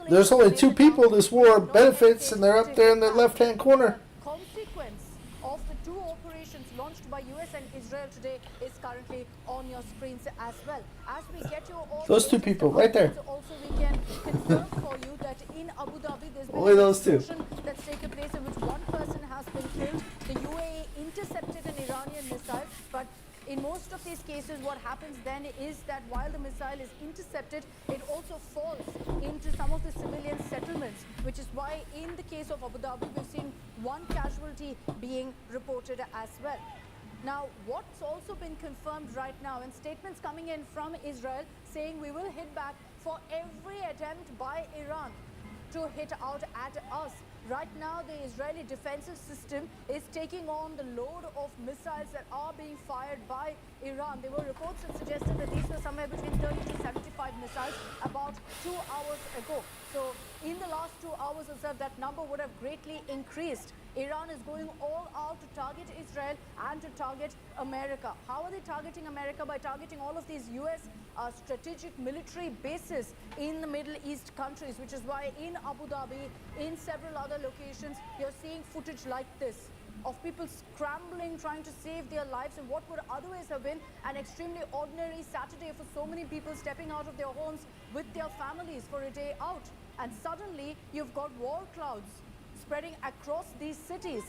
there's only two people this war benefits, and they're up there in the left-hand corner. Consequence of the two operations launched by US and Israel today is currently on your screens as well. As we get you all those two people right there. Also, we can confirm for you that in Abu Dhabi there's been only those two that's taken place in which one person has been killed. The UAE intercepted an Iranian missile, but in most of these cases, what happens then is that while the missile is intercepted, it also falls into some of the civilian settlements, which is why in the case of Abu Dhabi, we've seen one casualty being reported as well. Now, what's also been confirmed right now, and statements coming in from Israel saying we will hit back for every attempt by Iran to hit out at us. Right now, the Israeli defensive system is taking on the load of missiles that are being fired by Iran. There were reports that suggested that these were somewhere between 30 to 75 missiles about 2 hours ago. So in the last 2 hours or so, that number would have greatly increased. Iran is going all out to target Israel and to target America. How are they targeting America? By targeting all of these US strategic military bases in the Middle East countries, which is why in Abu Dhabi, in several other locations, you're seeing footage like this of people scrambling, trying to save their lives in what would otherwise have been an extremely ordinary Saturday for so many people stepping out of their homes with their families for a day out. And suddenly, you've got war clouds spreading across these cities.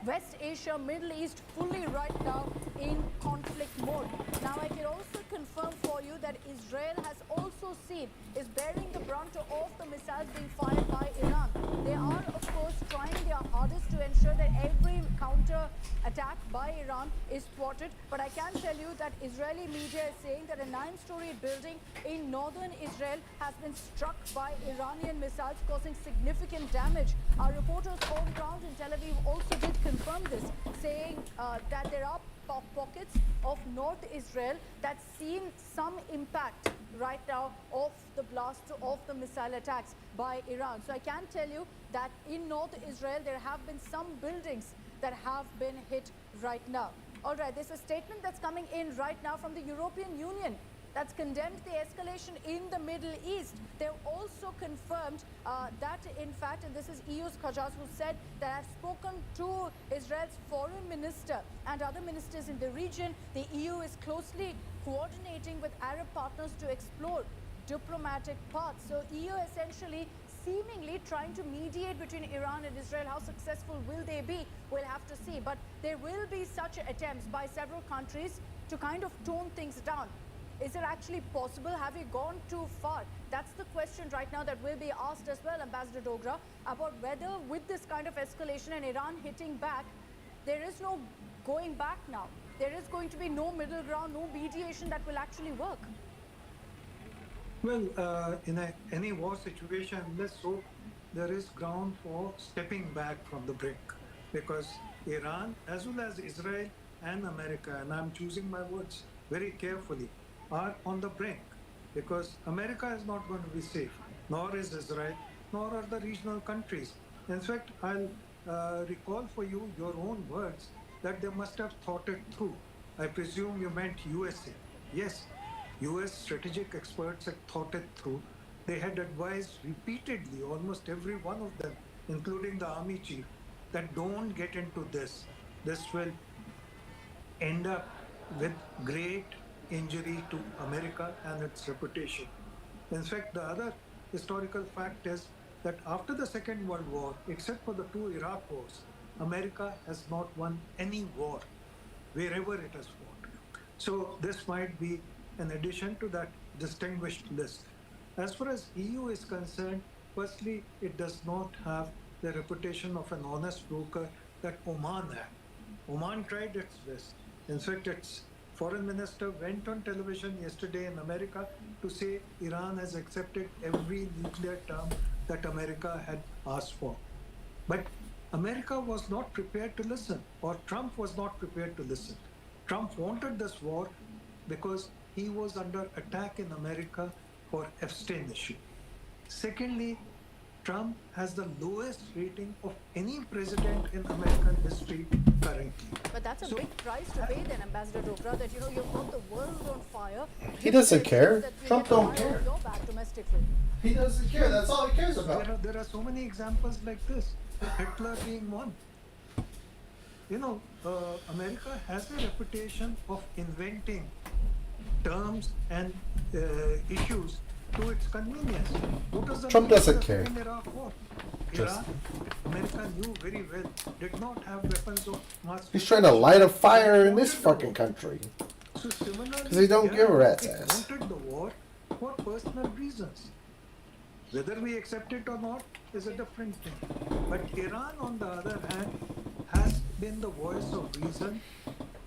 West Asia, Middle East, fully right now in conflict mode. Now, I can also confirm for you that Israel has also seen, is bearing the brunt of the missiles being fired by Iran. They are, of course, trying their hardest to ensure that every counter attack by Iran is thwarted. But I can tell you that Israeli media is saying that a 9-story building in northern Israel has been struck by Iranian missiles, causing significant damage. Our reporters on ground in Tel Aviv also did confirm this, saying that there are pockets of North Israel that's seen some impact right now of the blast of the missile attacks by Iran. So I can tell you that in North Israel, there have been some buildings that have been hit right now. All right, there's a statement that's coming in right now from the European Union that's condemned the escalation in the Middle East. They've also confirmed that, in fact, and this is EU's Khajas who said that I've spoken to Israel's foreign minister and other ministers in the region. The EU is closely coordinating with Arab partners to explore diplomatic paths. So EU essentially seemingly trying to mediate between Iran and Israel. How successful will they be? We'll have to see. But there will be such attempts by several countries to kind of tone things down. Is it actually possible? Have we gone too far? That's the question right now that will be asked as well, Ambassador Dogra, about whether with this kind of escalation and Iran hitting back, there is no going back now. There is going to be no middle ground, no mediation that will actually work. Well, in any war situation, let's hope there is ground for stepping back from the brink, because Iran, as well as Israel and America, and I'm choosing my words very carefully, are on the brink, because America is not going to be safe, nor is Israel, nor are the regional countries. In fact, I'll recall for you your own words that they must have thought it through. I presume you meant USA. Yes, US strategic experts had thought it through. They had advised repeatedly, almost every one of them, including the army chief, that don't get into this. This will end up with great injury to America and its reputation. In fact, the other historical fact is that after the Second World War, except for the two Iraq wars, America has not won any war wherever it has fought. So this might be an addition to that distinguished list. As far as EU is concerned, firstly, it does not have the reputation of an honest broker that Oman had. Oman tried its best. In fact, its foreign minister went on television yesterday in America to say Iran has accepted every nuclear term that America had asked for. But America was not prepared to listen, or Trump was not prepared to listen. Trump wanted this war because he was under attack in America for Epstein issue. Secondly, Trump has the lowest rating of any president in American history currently. But that's a big price to pay then, Ambassador Dogra, that you've got the world on fire. He doesn't care. Trump don't care. Domestically. He doesn't care. That's all he cares about. There are so many examples like this. Hitler being one. America has a reputation of inventing terms and issues to its convenience. Trump doesn't care. Iraq, America knew very well, did not have weapons of mass. He's trying to light a fire in this fucking country. So similarly, Because they don't give a rat's it ass. wanted the war for personal reasons. Whether we accept it or not is a different thing. But Iran, on the other hand, has been the voice of reason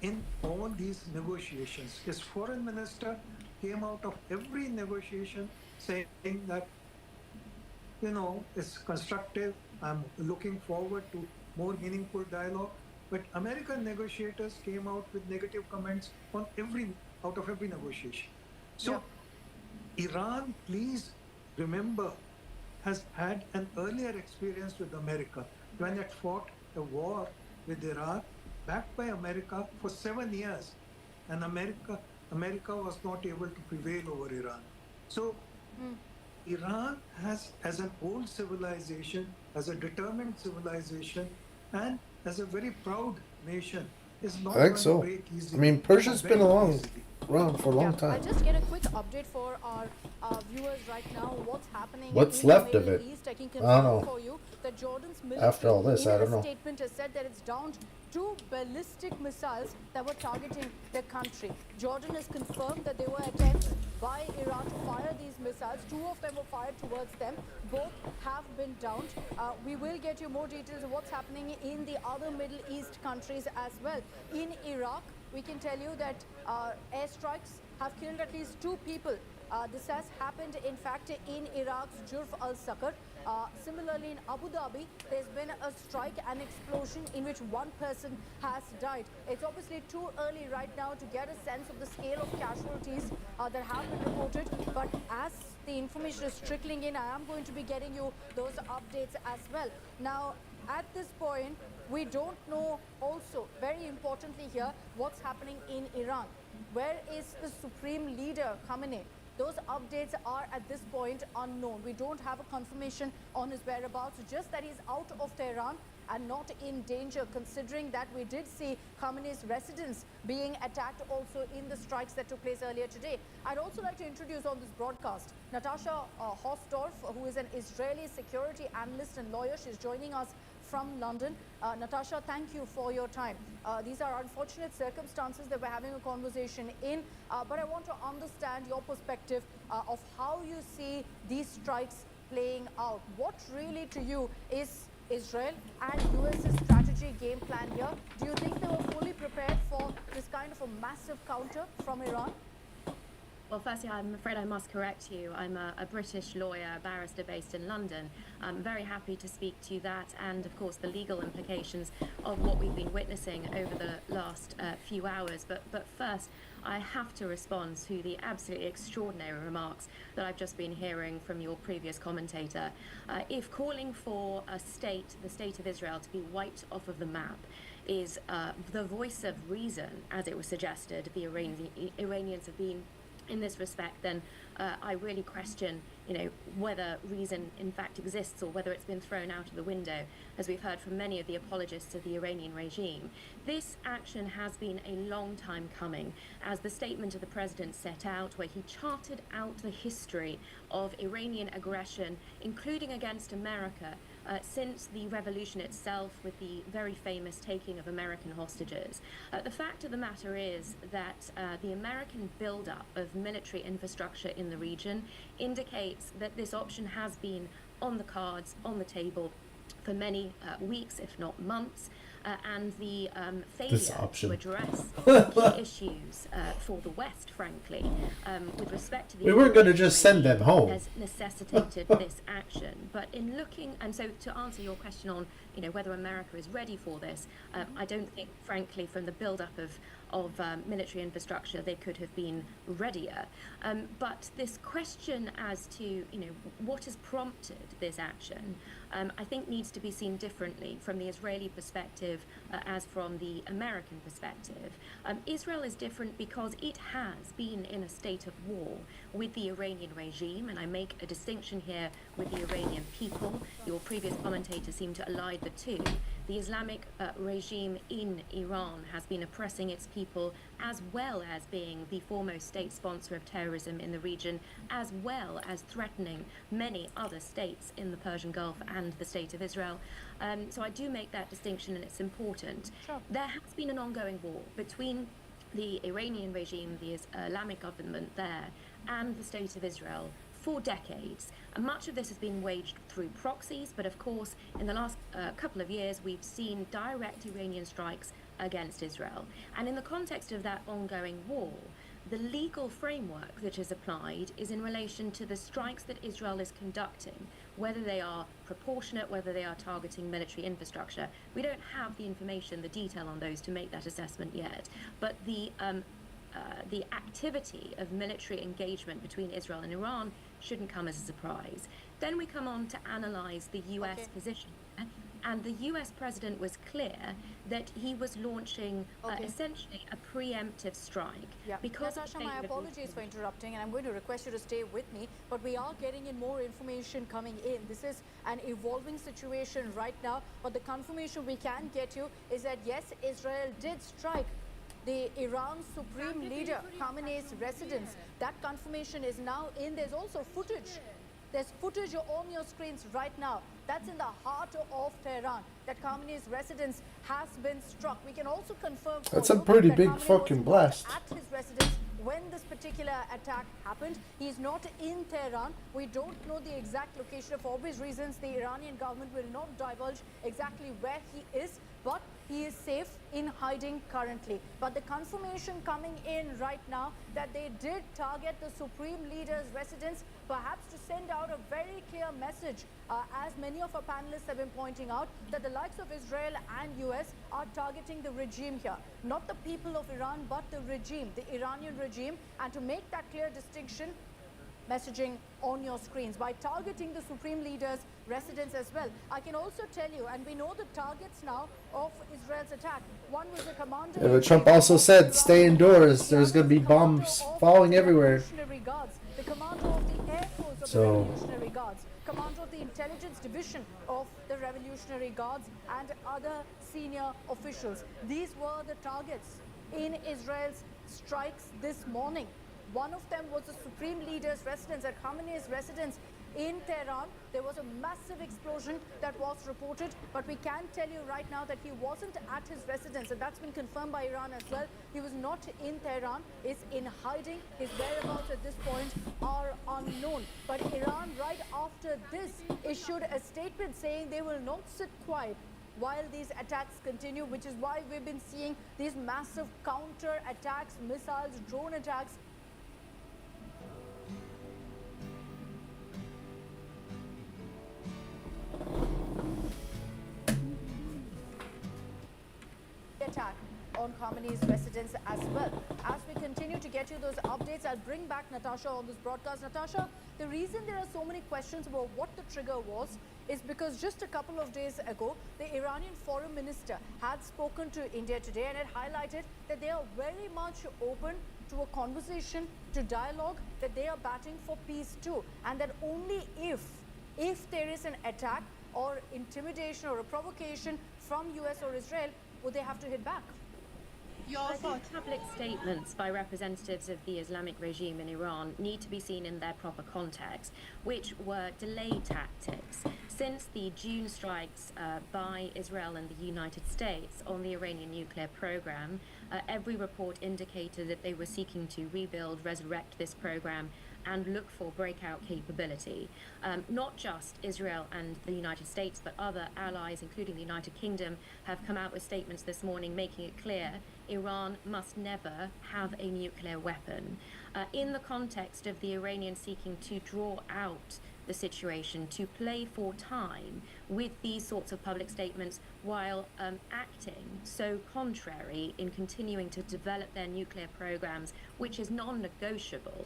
in all these negotiations. His foreign minister came out of every negotiation saying that, it's constructive. I'm looking forward to more meaningful dialogue. But American negotiators came out with negative comments on out of every negotiation. So Iran, please remember, has had an earlier experience with America when it fought a war with Iraq backed by America for 7 years, and America was not able to prevail over Iran. So Iran has, as an old civilization, as a determined civilization, and as a very proud nation, is not I think going to so. break easily. I mean, Persia's been Very around for a long I'll time. just get a quick update for our viewers right now. What's happening What's in left the of Middle it? East? I can I don't know. confirm for you that Jordan's military After all this, I don't in know. a statement has said that it's downed 2 ballistic missiles that were targeting the country. Jordan has confirmed that there were attempts by Iran to fire these missiles. 2 of them were fired towards them. Both have been downed. We will get you more details of what's happening in the other Middle East countries as well. In Iraq, we can tell you that airstrikes have killed at least 2 people. This has happened, in fact, in Iraq's Jurf al-Sakr. Similarly, in Abu Dhabi, there's been a strike and explosion in which 1 person has died. It's obviously too early right now to get a sense of the scale of casualties that have been reported. But as the information is trickling in, I am going to be getting you those updates as well. Now, at this point, we don't know also, very importantly here, what's happening in Iran. Where is the supreme leader, Khamenei? Those updates are at this point unknown. We don't have a confirmation on his whereabouts, just that he's out of Tehran and not in danger, considering that we did see Khamenei's residence being attacked also in the strikes that took place earlier today. I'd also like to introduce on this broadcast Natasha Hostorf, who is an Israeli security analyst and lawyer. She's joining us from London. Natasha, thank you for your time. These are unfortunate circumstances that we're having a conversation in, but I want to understand your perspective of how you see these strikes playing out. What really to you is Israel and US's strategy game plan here? Do you think they were fully prepared for this kind of a massive counter from Iran? Well, firstly, I'm afraid I must correct you. I'm a British lawyer, barrister based in London. I'm very happy to speak to that and, of course, the legal implications of what we've been witnessing over the last few hours. But first, I have to respond to the absolutely extraordinary remarks that I've just been hearing from your previous commentator. If calling for the state of Israel, to be wiped off of the map is the voice of reason, as it was suggested, the Iranians have been in this respect, then I really question, whether reason in fact exists or whether it's been thrown out of the window, as we've heard from many of the apologists of the Iranian regime. This action has been a long time coming, as the statement of the president set out, where he charted out the history of Iranian aggression, including against America, since the revolution itself, with the very famous taking of American hostages. The fact of the matter is that the American buildup of military infrastructure in the region indicates that this option has been on the cards, on the table for many weeks, if not months. And the failure to address key issues for the West, frankly, with respect to the... We weren't going to just send them home. ...has necessitated this action. But in looking... And so to answer your question on, whether America is ready for this, I don't think, frankly, from the build-up of military infrastructure, they could have been readier. But this question as to, what has prompted this action, I think needs to be seen differently from the Israeli perspective as from the American perspective. Israel is different because it has been in a state of war with the Iranian regime, and I make a distinction here with the Iranian people. Your previous commentator seemed to ally the two. The Islamic regime in Iran has been oppressing its people, as well as being the foremost state sponsor of terrorism in the region, as well as threatening many other states in the Persian Gulf and the state of Israel. So I do make that distinction, and it's important. Sure. There has been an ongoing war between the Iranian regime, the Islamic government there, and the state of Israel for decades. And much of this has been waged through proxies, but of course, in the last couple of years, we've seen direct Iranian strikes against Israel. And in the context of that ongoing war, the legal framework that is applied is in relation to the strikes that Israel is conducting, whether they are proportionate, whether they are targeting military infrastructure. We don't have the information, the detail on those to make that assessment yet. But the activity of military engagement between Israel and Iran shouldn't come as a surprise. Then we come on to analyze the US position. And the US president was clear that he was launching essentially a preemptive strike. Yeah. Because Natasha, my apologies for interrupting, and I'm going to request you to stay with me, but we are getting in more information coming in. This is an evolving situation right now, but the confirmation we can get you is that yes, Israel did strike the Iran Supreme Leader Khamenei's residence. That confirmation is now in. There's also footage. There's footage on your screens right now. That's in the heart of Tehran, that Khamenei's residence has been struck. We can also confirm That's a pretty big fucking blast. At his residence when this particular attack happened. He's not in Tehran. We don't know the exact location. For obvious reasons, the Iranian government will not divulge exactly where he is, but he is safe in hiding currently. But the confirmation coming in right now that they did target the Supreme Leader's residence, perhaps to send out a very clear message, as many of our panelists have been pointing out, that the likes of Israel and US are targeting the regime here. Not the people of Iran, but the regime, the Iranian regime. And to make that clear distinction, messaging on your screens by targeting the Supreme Leader's residence as well. I can also tell you, and we know the targets now of Israel's attack. One was a commander. Yeah, but Trump also said, stay indoors. There's going to be bombs falling everywhere. Guards, the commander of the Air Force of the Revolutionary Guards, commander of the Intelligence Division of the Revolutionary Guards, and other senior officials. These were the targets in Israel's strikes this morning. One of them was the Supreme Leader's residence, at Khamenei's residence in Tehran. There was a massive explosion that was reported, but we can tell you right now that he wasn't at his residence, and that's been confirmed by Iran as well. He was not in Tehran, is in hiding. His whereabouts at this point are unknown. But Iran, right after this, issued a statement saying they will not sit quiet while these attacks continue, which is why we've been seeing these massive counter attacks, missiles, drone attacks. Attack on Khamenei's residence as well. As we continue to get you those updates, I'll bring back Natasha on this broadcast. Natasha, the reason there are so many questions about what the trigger was is because just a couple of days ago, the Iranian foreign minister had spoken to India today and had highlighted that they are very much open to a conversation, to dialogue, that they are batting for peace too, and that only if there is an attack or intimidation or a provocation from US or Israel, would they have to hit back? I think public statements by representatives of the Islamic regime in Iran need to be seen in their proper context, which were delay tactics. Since the June strikes by Israel and the United States on the Iranian nuclear program, every report indicated that they were seeking to rebuild, resurrect this program, and look for breakout capability. Not just Israel and the United States, but other allies, including the United Kingdom, have come out with statements this morning making it clear Iran must never have a nuclear weapon. In the context of the Iranians seeking to draw out the situation, to play for time with these sorts of public statements while acting so contrary in continuing to develop their nuclear programs, which is non-negotiable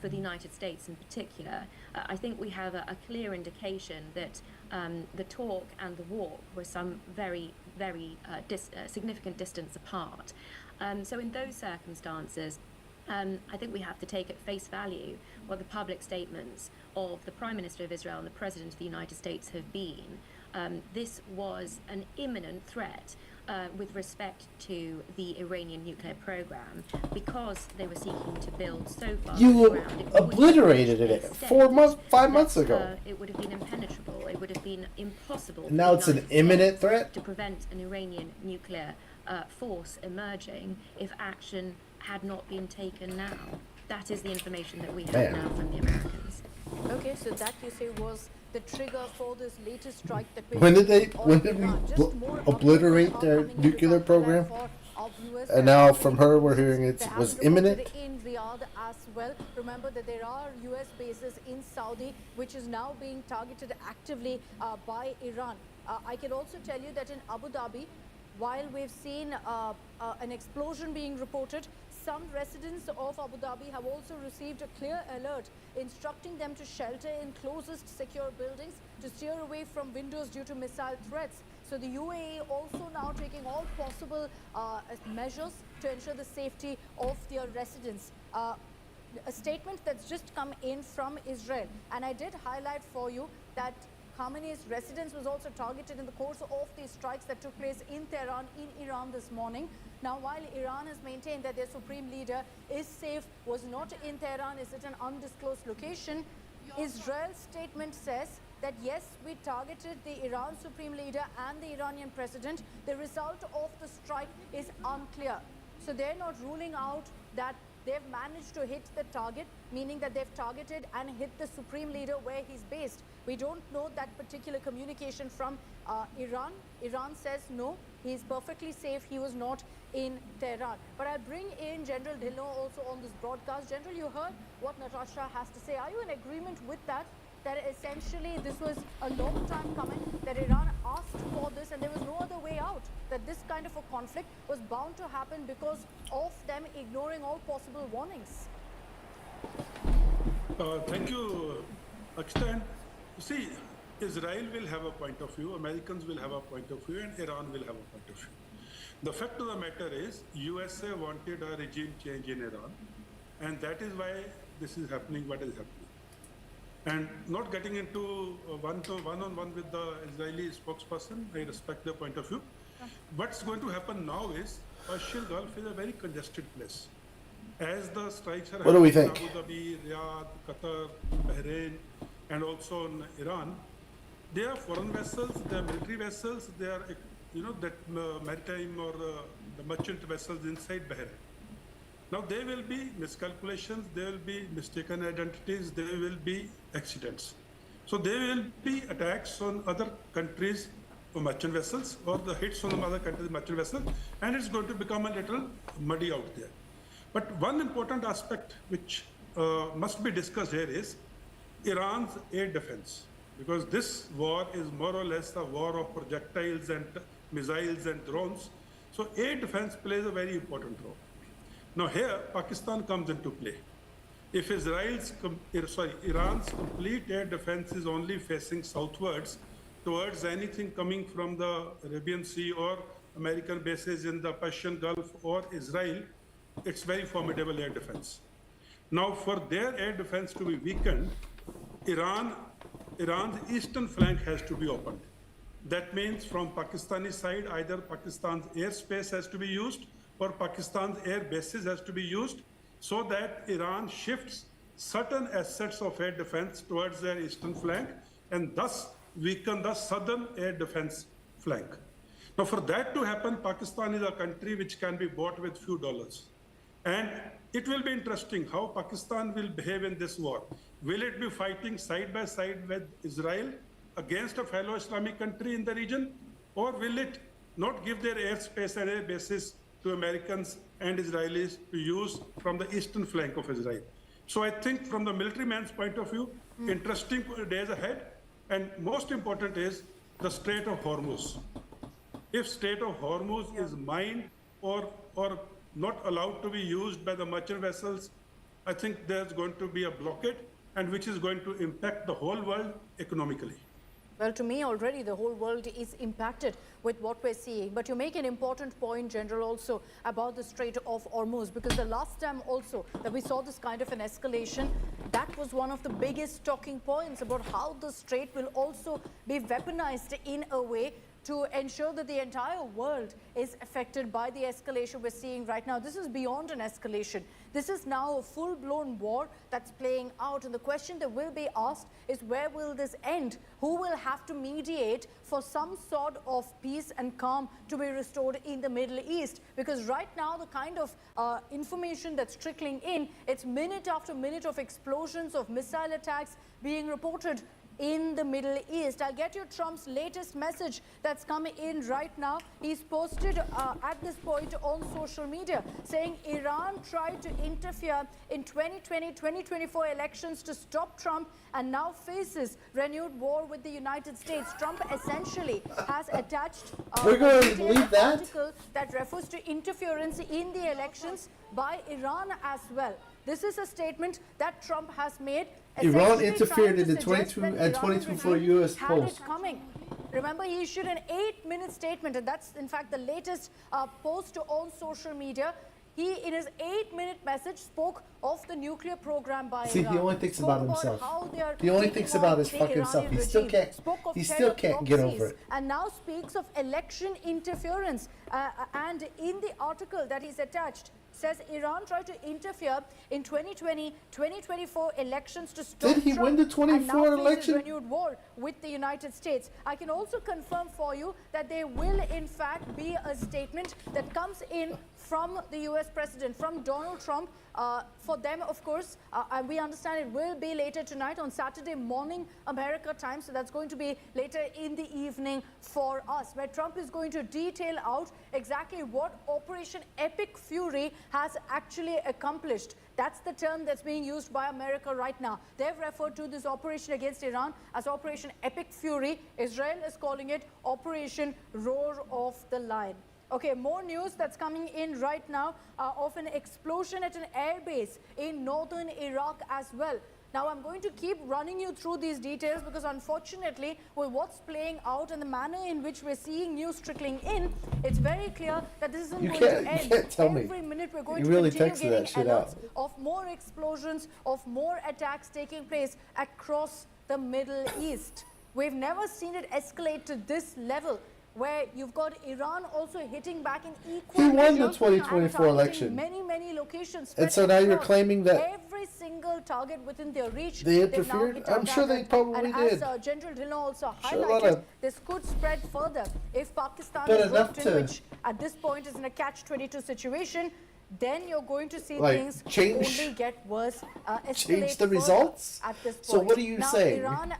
for the United States in particular, I think we have a clear indication that the talk and the walk were some very significant distance apart. So in those circumstances, I think we have to take at face value what the public statements of the Prime Minister of Israel and the President of the United States have been. This was an imminent threat with respect to the Iranian nuclear program because they were seeking to build so far. You obliterated it 5 months ago. It would have been impenetrable. It would have been impossible. And now it's an imminent threat to prevent an Iranian nuclear force emerging if action had not been taken now. That is the information that we have now from the Americans. Okay, so that you say was the trigger for this latest strike that we When did we obliterate their nuclear program? And now from her we're hearing it was imminent. In Riyadh as well. Remember that there are US bases in Saudi which is now being targeted actively by Iran. I can also tell you that in Abu Dhabi, while we've seen an explosion being reported, some residents of Abu Dhabi have also received a clear alert instructing them to shelter in closest secure buildings to steer away from windows due to missile threats. So the UAE also now taking all possible measures to ensure the safety of their residents. A statement that's just come in from Israel, and I did highlight for you that Khamenei's residence was also targeted in the course of these strikes that took place in Tehran, in Iran this morning. Now, while Iran has maintained that their supreme leader is safe, was not in Tehran, is at an undisclosed location, Israel's statement says that yes, we targeted the Iran supreme leader and the Iranian president. The result of the strike is unclear. So they're not ruling out that they've managed to hit the target, meaning that they've targeted and hit the supreme leader where he's based. We don't know that particular communication from Iran. Iran says no, he's perfectly safe, he was not in Tehran. But I bring in General Dhillon also on this broadcast. General, you heard what Natasha has to say. Are you in agreement with that? That essentially this was a long time coming, that Iran asked for this and there was no other way out, that this kind of a conflict was bound to happen because of them ignoring all possible warnings? Thank you, Akshay. See, Israel will have a point of view, Americans will have a point of view, and Iran will have a point of view. The fact of the matter is, USA wanted a regime change in Iran, and that is why this is happening, what is happening. And not getting into one-on-one with the Israeli spokesperson, I respect their point of view. What's going to happen now is, Persian Gulf is a very congested place. As the strikes are What do we happening think? in Abu Dhabi, Riyadh, Qatar, Bahrain, and also in Iran, they are foreign vessels, they are military vessels, they are, that maritime or the merchant vessels inside Bahrain. Now there will be miscalculations, there will be mistaken identities, there will be accidents. So there will be attacks on other countries' merchant vessels or the hits on other countries' merchant vessels, and it's going to become a little muddy out there. But one important aspect which must be discussed here is Iran's air defense, because this war is more or less a war of projectiles and missiles and drones. So air defense plays a very important role. Now here, Pakistan comes into play. If Iran's complete air defense is only facing southwards towards anything coming from the Arabian Sea or American bases in the Persian Gulf or Israel, it's very formidable air defense. Now for their air defense to be weakened, Iran's eastern flank has to be opened. That means from Pakistani side, either Pakistan's airspace has to be used or Pakistan's air bases has to be used so that Iran shifts certain assets of air defense towards their eastern flank and thus weaken the southern air defense flank. Now for that to happen, Pakistan is a country which can be bought with few dollars. And it will be interesting how Pakistan will behave in this war. Will it be fighting side by side with Israel against a fellow Islamic country in the region? Or will it not give their airspace and air bases to Americans and Israelis to use from the eastern flank of Israel? So I think from the military man's point of view, interesting days ahead. And most important is the Strait of Hormuz. If Strait of Hormuz is mined or not allowed to be used by the merchant vessels, I think there's going to be a blockade, and which is going to impact the whole world economically. Well, to me, already the whole world is impacted with what we're seeing. But you make an important point, General, also about the Strait of Hormuz, because the last time also that we saw this kind of an escalation, that was one of the biggest talking points about how the strait will also be weaponized in a way to ensure that the entire world is affected by the escalation we're seeing right now. This is beyond an escalation. This is now a full-blown war that's playing out. And the question that will be asked is, where will this end? Who will have to mediate for some sort of peace and calm to be restored in the Middle East? Because right now, the kind of information that's trickling in, it's minute after minute of explosions, of missile attacks being reported in the Middle East. I'll get you Trump's latest message that's coming in right now. He's posted at this point on social media saying Iran tried to interfere in 2020-2024 elections to stop Trump and now faces renewed war with the United States. Trump essentially has attached We're going to believe an that? article that refers to interference in the elections by Iran as well. This is a statement that Trump has made. Iran essentially interfered trying in to the suggest 22 that and Iran 2024 regime US had polls. it coming. Remember, he issued an 8-minute statement, and that's in fact the latest post on social media. He, in his 8-minute message, spoke of the nuclear program by See, Iran. he only thinks Spoke about himself. how they are He only taking thinks on about his the fucking self. Iranian He still regime. can't. Spoke of He still terror can't get over proxies, it. and now speaks of election interference. And in the article that is attached, says Iran tried to interfere in 2020-2024 elections to stop Did he Trump win the and 24 now faces election? renewed war with the United States. I can also confirm for you that there will in fact be a statement that comes in from the US President, from Donald Trump. For them, of course, we understand it will be later tonight on Saturday morning America time, so that's going to be later in the evening for us, where Trump is going to detail out exactly what Operation Epic Fury has actually accomplished. That's the term that's being used by America right now. They've referred to this operation against Iran as Operation Epic Fury. Israel is calling it Operation Roar of the Lion. Okay, more news that's coming in right now of an explosion at an airbase in northern Iraq as well. Now, I'm going to keep running you through these details because unfortunately, with what's playing out and the manner in which we're seeing news trickling in, it's very clear that this isn't going to end. You can't tell me. Every minute we're going You to really continue texted getting that shit alerts out. of more explosions, of more attacks taking place across the Middle East. We've never seen it escalate to this level, where you've got Iran also hitting back in equal He won the measure 2024 and targeting election. many locations. And so spread now you're across claiming that every single target within their reach. they they've now interfered? hit I'm our sure they target. probably and did. As General Dillon also Sure, a lot highlighted, of- this could spread further if Pakistan But is enough roped in, to- which at this point is in a catch-22 situation. Then you're going to see Like, things change- only get worse, escalate change the further results? at this point. So what are you now, saying? Iran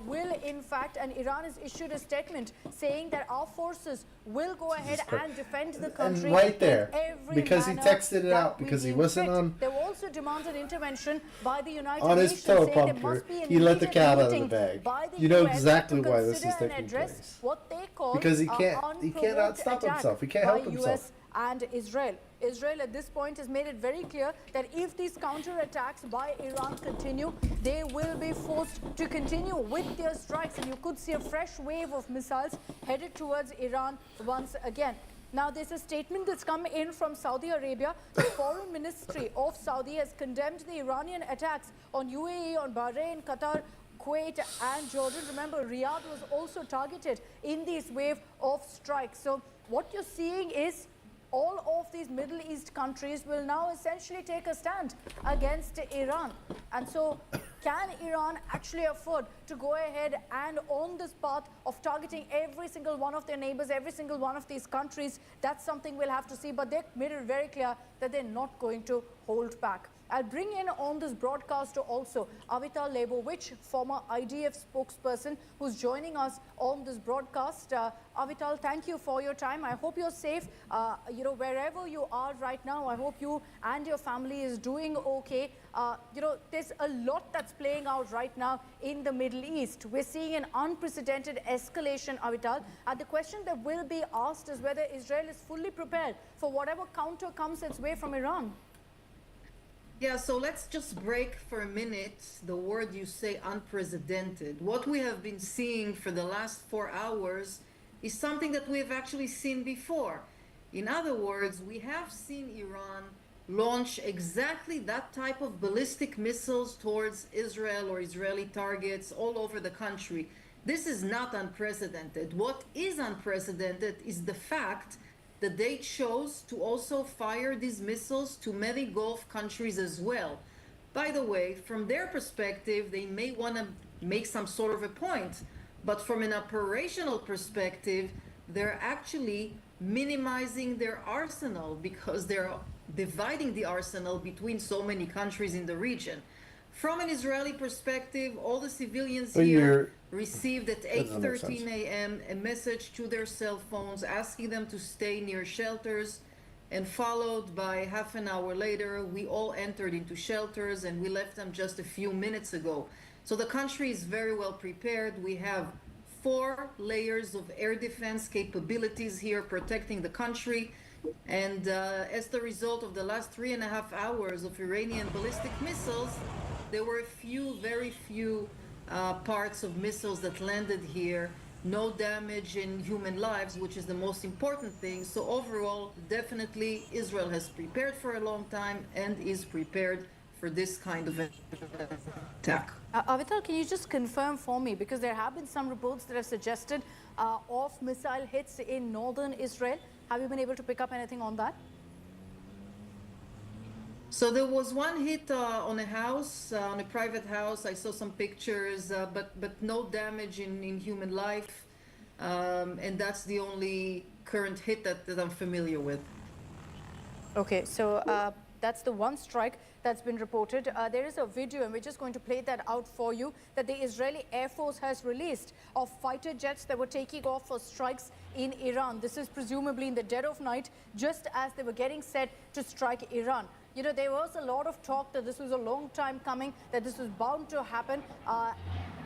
will, in fact, and Iran has issued a statement saying that our forces will go ahead Christ. and defend the And country right there, in every because he manner texted it that out, we because he deem wasn't fit. on- They also demanded intervention by the United On his Nations, saying there teleprompter, must be an he let the immediate cat out of the meeting bag. by the You know US exactly to why this is consider and taking address place. what they call Because he a cannot stop unprovoked himself. He can't attack help by himself. US and Israel. Israel at this point has made it very clear that if these counterattacks by Iran continue, they will be forced to continue with their strikes, and you could see a fresh wave of missiles headed towards Iran once again. Now, there's a statement that's come in from Saudi Arabia. The Foreign Ministry of Saudi has condemned the Iranian attacks on UAE, on Bahrain, Qatar, Kuwait and Jordan. Remember, Riyadh was also targeted in this wave of strikes. So what you're seeing is all of these Middle East countries will now essentially take a stand against Iran. And so can Iran actually afford to go ahead and on this path of targeting every single one of their neighbors, every single one of these countries? That's something we'll have to see, but they've made it very clear that they're not going to hold back. I'll bring in on this broadcast also Avital Leibovich, former IDF spokesperson, who's joining us on this broadcast. Avital, thank you for your time. I hope you're safe. Wherever you are right now, I hope you and your family is doing okay. There's a lot that's playing out right now in the Middle East. We're seeing an unprecedented escalation, Avital. The question that will be asked is whether Israel is fully prepared for whatever counter comes its way from Iran. Yeah, so let's just break for a minute the word you say, unprecedented. What we have been seeing for the last 4 hours is something that we have actually seen before. In other words, we have seen Iran launch exactly that type of ballistic missiles towards Israel or Israeli targets all over the country. This is not unprecedented. What is unprecedented is the fact that they chose to also fire these missiles to many Gulf countries as well. By the way, from their perspective, they may want to make some sort of a point, but from an operational perspective, they're actually minimizing their arsenal because they're dividing the arsenal between so many countries in the region. From an Israeli perspective, all the civilians here received at 8:13 a.m. a message to their cell phones asking them to stay near shelters, and followed by half an hour later, we all entered into shelters and we left them just a few minutes ago. So the country is very well prepared. We have 4 layers of air defense capabilities here protecting the country. And as the result of the last 3.5 hours of Iranian ballistic missiles, there were very few parts of missiles that landed here. No damage in human lives, which is the most important thing. So overall, definitely Israel has prepared for a long time and is prepared for this kind of attack. Avital, can you just confirm for me, because there have been some reports that have suggested of missile hits in northern Israel. Have you been able to pick up anything on that? So there was one hit on a house, on a private house. I saw some pictures, but no damage in human life. And that's the only current hit that I'm familiar with. Okay, so that's the one strike that's been reported. There is a video, and we're just going to play that out for you, that the Israeli Air Force has released of fighter jets that were taking off for strikes in Iran. This is presumably in the dead of night, just as they were getting set to strike Iran. You know, there was a lot of talk that this was a long time coming, that this was bound to happen.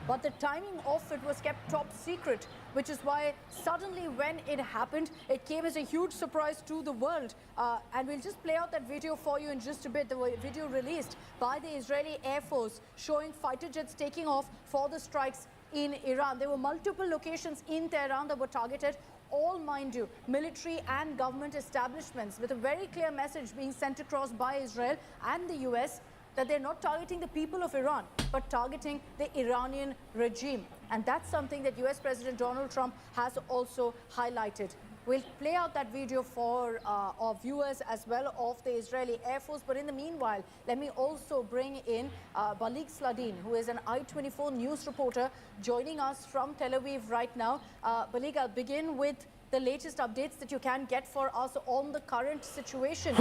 but the timing of it was kept top secret, which is why suddenly when it happened, it came as a huge surprise to the world. And we'll just play out that video for you in just a bit. The video released by the Israeli Air Force showing fighter jets taking off for the strikes in Iran. There were multiple locations in Tehran that were targeted, all, mind you, military and government establishments, with a very clear message being sent across by Israel and the US that they're not targeting the people of Iran, but targeting the Iranian regime. And that's something that US President Donald Trump has also highlighted. We'll play out that video for our viewers as well of the Israeli Air Force. But in the meanwhile, let me also bring in Balik Sladin, who is an I-24 news reporter joining us from Tel Aviv right now. Balik, I'll begin with the latest updates that you can get for us on the current situation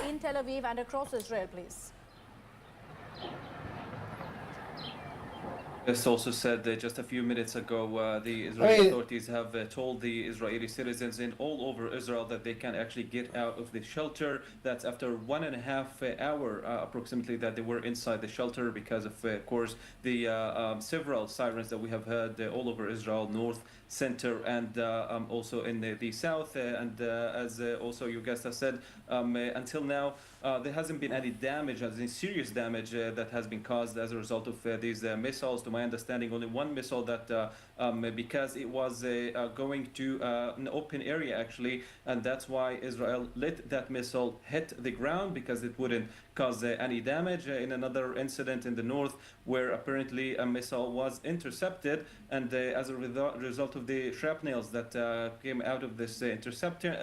in Tel Aviv and across Israel, please. This also said just a few minutes ago, the Israeli authorities have told the Israeli citizens in all over Israel that they can actually get out of the shelter. That's after 1.5 hours approximately that they were inside the shelter because of course, the several sirens that we have heard all over Israel, north, center, and also in the south. And as also your guest has said, until now, there hasn't been any damage, any serious damage that has been caused as a result of these missiles. To my understanding, only one missile that, because it was going to an open area actually, and that's why Israel let that missile hit the ground because it wouldn't cause any damage. In another incident in the north, where apparently a missile was intercepted, and as a result of the shrapnels that came out of this interception,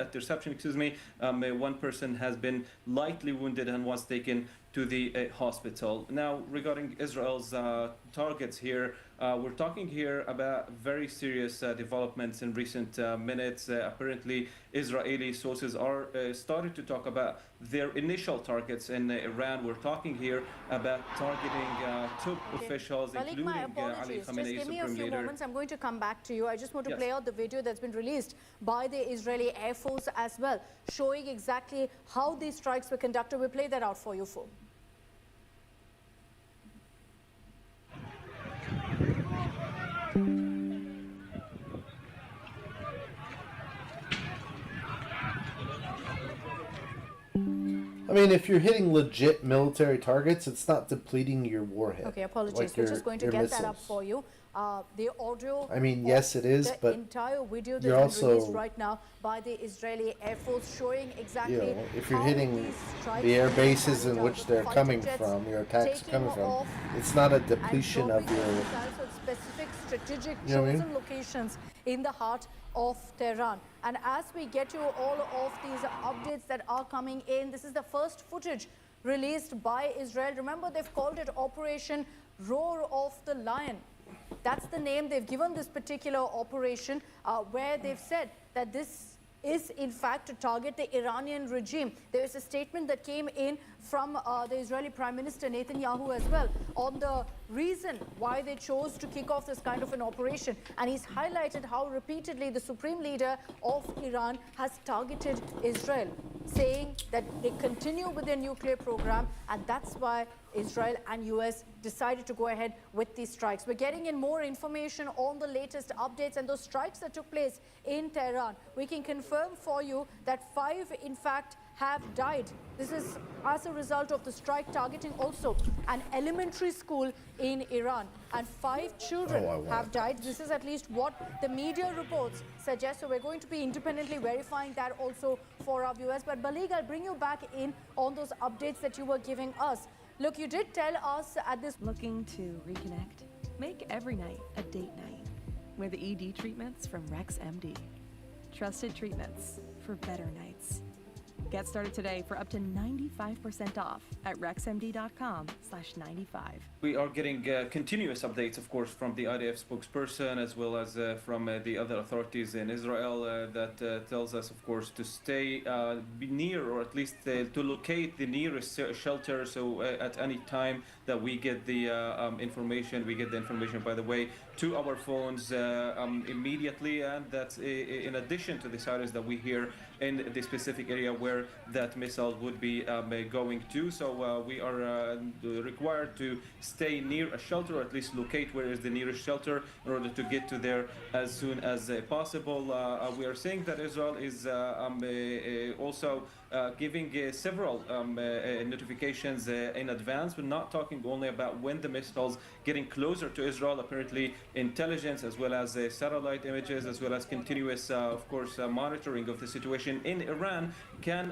one person has been lightly wounded and was taken to the hospital. Now, regarding Israel's targets here, we're talking here about very serious developments in recent minutes. Apparently, Israeli sources are starting to talk about their initial targets in Iran. We're talking here about targeting top officials, including my Ali apologies. Khamenei, Just give me a supreme few leader. moments. I'm going to come back to you. I just want to Yes. play out the video that's been released by the Israeli Air Force as well, showing exactly how these strikes were conducted. We'll play that out for you, Fo. I mean, if you're hitting legit military targets, it's not depleting your warhead. Okay, apologies. like We're your- just going to your get that up missiles. for you. The audio. I mean, yes, it is, the but entire video that's you're been also- released right now by the Israeli Air Force, showing exactly You know, if you're how hitting these strikes the air were bases in carried which out, they're the coming fighter jets from, your attacks taking coming from, off it's not a and depletion of dropping your. missiles at specific strategic You know what I chosen mean? locations in the heart of Tehran. And as we get you all of these updates that are coming in, this is the first footage released by Israel. Remember, they've called it Operation Roar of the Lion. That's the name they've given this particular operation, where they've said that this is in fact to target the Iranian regime. There is a statement that came in from the Israeli Prime Minister Netanyahu as well on the reason why they chose to kick off this kind of an operation. And he's highlighted how repeatedly the supreme leader of Iran has targeted Israel, saying that they continue with their nuclear program, and that's why Israel and US decided to go ahead with these strikes. We're getting in more information on the latest updates and those strikes that took place in Tehran. We can confirm for you that 5, in fact, have died. This is as a result of the strike targeting also an elementary school in Iran. And 5 children have died. This is at least what the media reports suggest. So we're going to be independently verifying that also for our viewers. But Balik, I'll bring you back in on those updates that you were giving us. Look, you did tell us at this... Looking to reconnect? Make every night a date night with ED treatments from Rex MD. Trusted treatments for better nights. Get started today for up to 95% off at rexmd.com/95. We are getting continuous updates, of course, from the IDF spokesperson as well as from the other authorities in Israel that tells us, of course, to stay near, or at least to locate the nearest shelter. So at any time that we get the information, we get the information, by the way, to our phones immediately. And that's in addition to the sirens that we hear in the specific area where where that missile would be going to. So we are required to stay near a shelter, or at least locate where is the nearest shelter in order to get to there as soon as possible. We are seeing that Israel is also giving several notifications in advance. We're not talking only about when the missiles getting closer to Israel. Apparently, intelligence as well as satellite images, as well as continuous, of course, monitoring of the situation in Iran can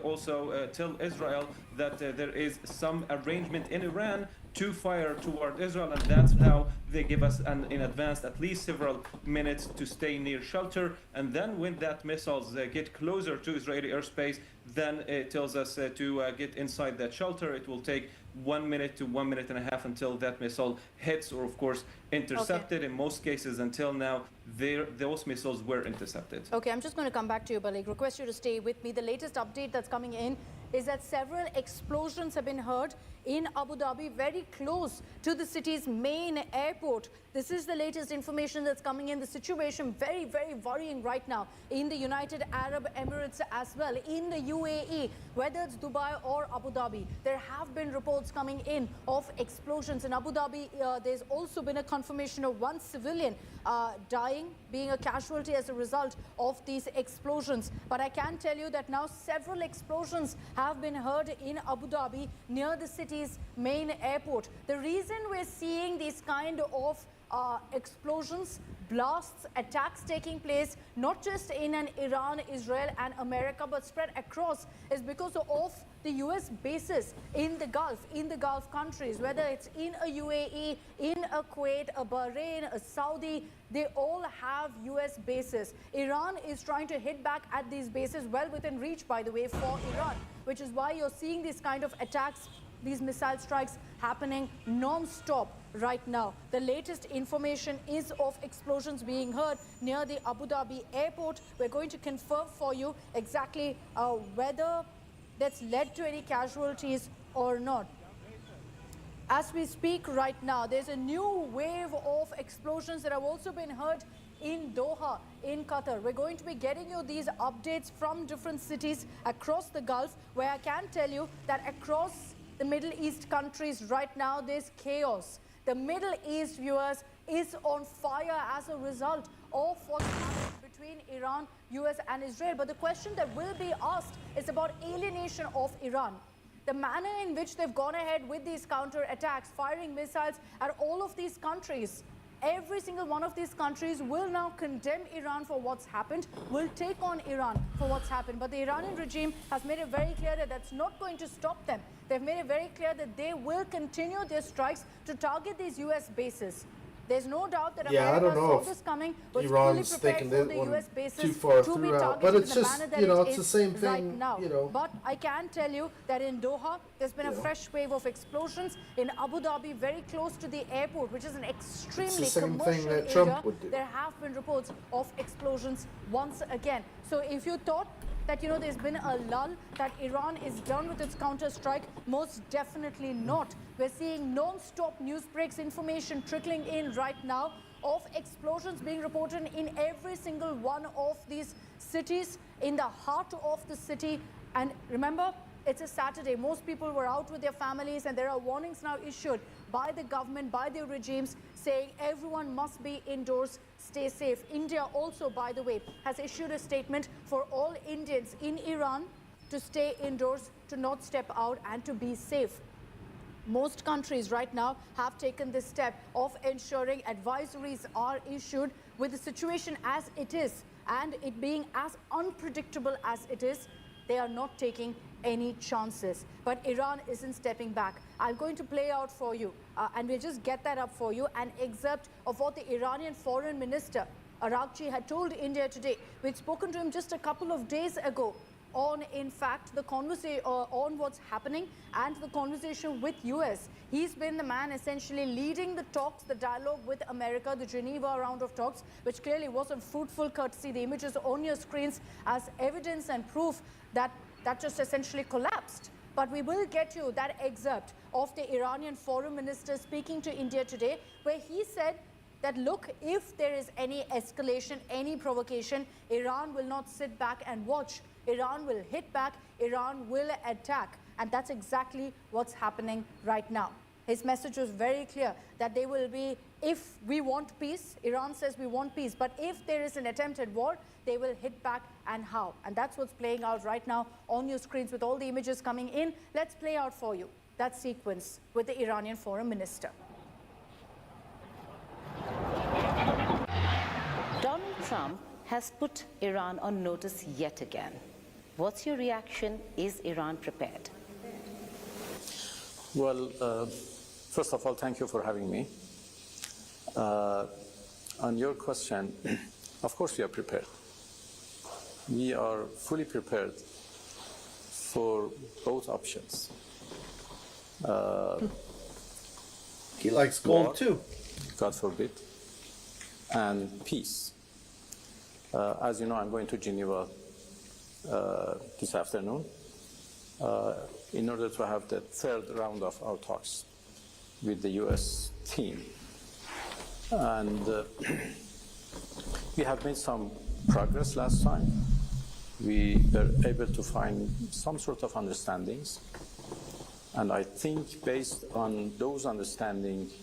also tell Israel that there is some arrangement in Iran to fire toward Israel, and that's how they give us in advance at least several minutes to stay near shelter. And then when that missiles get closer to Israeli airspace, then it tells us to get inside that shelter. It will take 1 minute to 1 minute and a half until that missile hits, or of course intercepted. Okay. In most cases until now, those missiles were intercepted. Okay, I'm just going to come back to you, but I request you to stay with me. The latest update that's coming in is that several explosions have been heard in Abu Dhabi, very close to the city's main airport. This is the latest information that's coming in. The situation very, very worrying right now in the United Arab Emirates as well, in the UAE, whether it's Dubai or Abu Dhabi. There have been reports coming in of explosions. In Abu Dhabi, there's also been a confirmation of one civilian dying, being a casualty as a result of these explosions. But I can tell you that now several explosions have been heard in Abu Dhabi near the city's main airport. The reason we're seeing these kind of explosions, blasts, attacks taking place, not just in Iran, Israel and America, but spread across, is because of the US bases in the Gulf countries, whether it's in a UAE, in a Kuwait, a Bahrain, a Saudi, they all have US bases. Iran is trying to hit back at these bases, well within reach, by the way, for Iran, which is why you're seeing these kind of attacks, these missile strikes happening non-stop right now. The latest information is of explosions being heard near the Abu Dhabi airport. We're going to confirm for you exactly whether that's led to any casualties or not. As we speak right now, there's a new wave of explosions that have also been heard in Doha, in Qatar. We're going to be getting you these updates from different cities across the Gulf, where I can tell you that across the Middle East countries right now, there's chaos. The Middle East, viewers, is on fire as a result of what's happening between Iran, US and Israel. But the question that will be asked is about alienation of Iran. The manner in which they've gone ahead with these counter-attacks, firing missiles at all of these countries. Every single one of these countries will now condemn Iran for what's happened, will take on Iran for what's happened. But the Iranian regime has made it very clear that that's not going to stop them. They've made it very clear that they will continue their strikes to target these US bases. There's no doubt that America saw this coming, was fully prepared for the US bases to be targeted in the manner that it is right now. But I can tell you that in Doha, there's been a fresh wave of explosions. In Abu Dhabi, very close to the airport, which is an extremely commercial area, there have been reports of explosions once again. So if you thought that, there's been a lull, that Iran is done with its counter-strike, most definitely not. We're seeing non-stop news breaks, information trickling in right now of explosions being reported in every single one of these cities, in the heart of the city. And remember, it's a Saturday. Most people were out with their families, and there are warnings now issued by the government, by the regimes, saying everyone must be indoors, stay safe. India also, by the way, has issued a statement for all Indians in Iran to stay indoors, to not step out, and to be safe. Most countries right now have taken this step of ensuring advisories are issued with the situation as it is, and it being as unpredictable as it is. They are not taking any chances. But Iran isn't stepping back. I'm going to play out for you, and we'll just get that up for you, an excerpt of what the Iranian Foreign Minister, Araghchi, had told India today. We'd spoken to him just a couple of days ago on, in fact, the conversation on what's happening and the conversation with US. He's been the man essentially leading the talks, the dialogue with America, the Geneva round of talks, which clearly wasn't fruitful, courtesy the images on your screens as evidence and proof that just essentially collapsed. But we will get you that excerpt of the Iranian Foreign Minister speaking to India today, where he said that, look, if there is any escalation, any provocation, Iran will not sit back and watch. Iran will hit back, Iran will attack. And that's exactly what's happening right now. His message was very clear that they will be, if we want peace, Iran says we want peace, but if there is an attempted war, they will hit back, and how. And that's what's playing out right now on your screens with all the images coming in. Let's play out for you that sequence with the Iranian foreign minister. Donald Trump has put Iran on notice yet again. What's your reaction? Is Iran prepared? Well, first of all, thank you for having me. On your question, of course we are prepared. We are fully prepared for both options. He likes gold war, too. God forbid, and peace. As you know, I'm going to Geneva this afternoon in order to have the third round of our talks with the U.S. team. And we have made some progress last time. We were able to find some sort of understandings. And I think based on those understandings,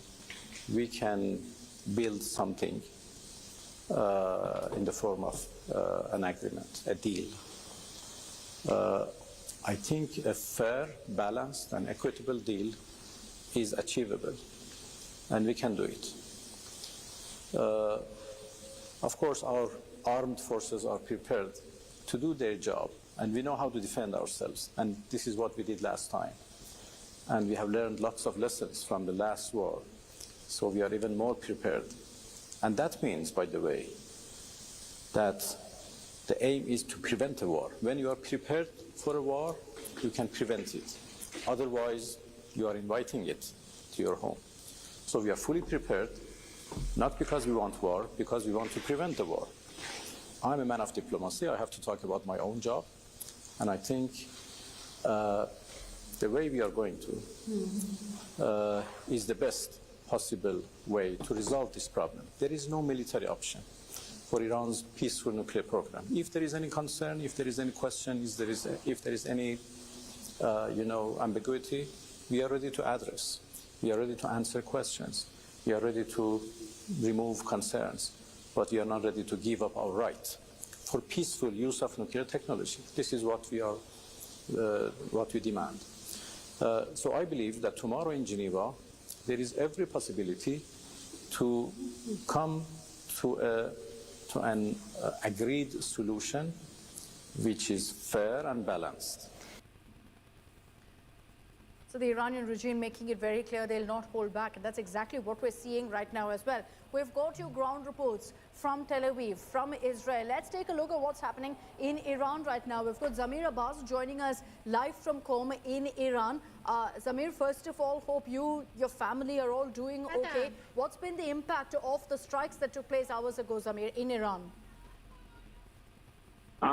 we can build something in the form of an agreement, a deal. I think a fair, balanced, and equitable deal is achievable, and we can do it. Of course, our armed forces are prepared to do their job, and we know how to defend ourselves, and this is what we did last time. And we have learned lots of lessons from the last war, so we are even more prepared. And that means, by the way, that the aim is to prevent a war. When you are prepared for a war, you can prevent it. Otherwise, you are inviting it to your home. So we are fully prepared, not because we want war, because we want to prevent the war. I'm a man of diplomacy. I have to talk about my own job. And I think the way we are going to is the best possible way to resolve this problem. There is no military option for Iran's peaceful nuclear program. If there is any concern, if there is any question, if there is any ambiguity, we are ready to address. We are ready to answer questions. We are ready to remove concerns, but we are not ready to give up our right for peaceful use of nuclear technology. This is what we demand. So I believe that tomorrow in Geneva, there is every possibility to come to an agreed solution which is fair and balanced. So the Iranian regime making it very clear they'll not hold back. And that's exactly what we're seeing right now as well. We've got your ground reports from Tel Aviv, from Israel. Let's take a look at what's happening in Iran right now. We've got Zamir Abbas joining us live from Qom in Iran. Zamir, first of all, hope you, your family are all doing okay. What's been the impact of the strikes that took place hours ago, Zamir, in Iran?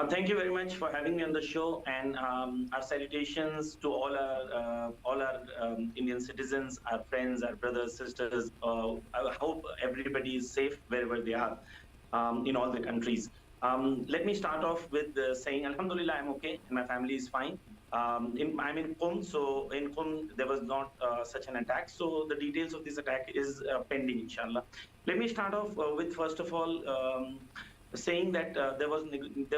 Thank you very much for having me on the show, and our salutations to all our Indian citizens, our friends, our brothers, sisters. I hope everybody is safe wherever they are in all the countries. Let me start off with saying, Alhamdulillah, I'm okay, and my family is fine. I'm in Qom, so in Qom there was not such an attack. So the details of this attack is pending, inshallah. Let me start off with, first of all, saying that there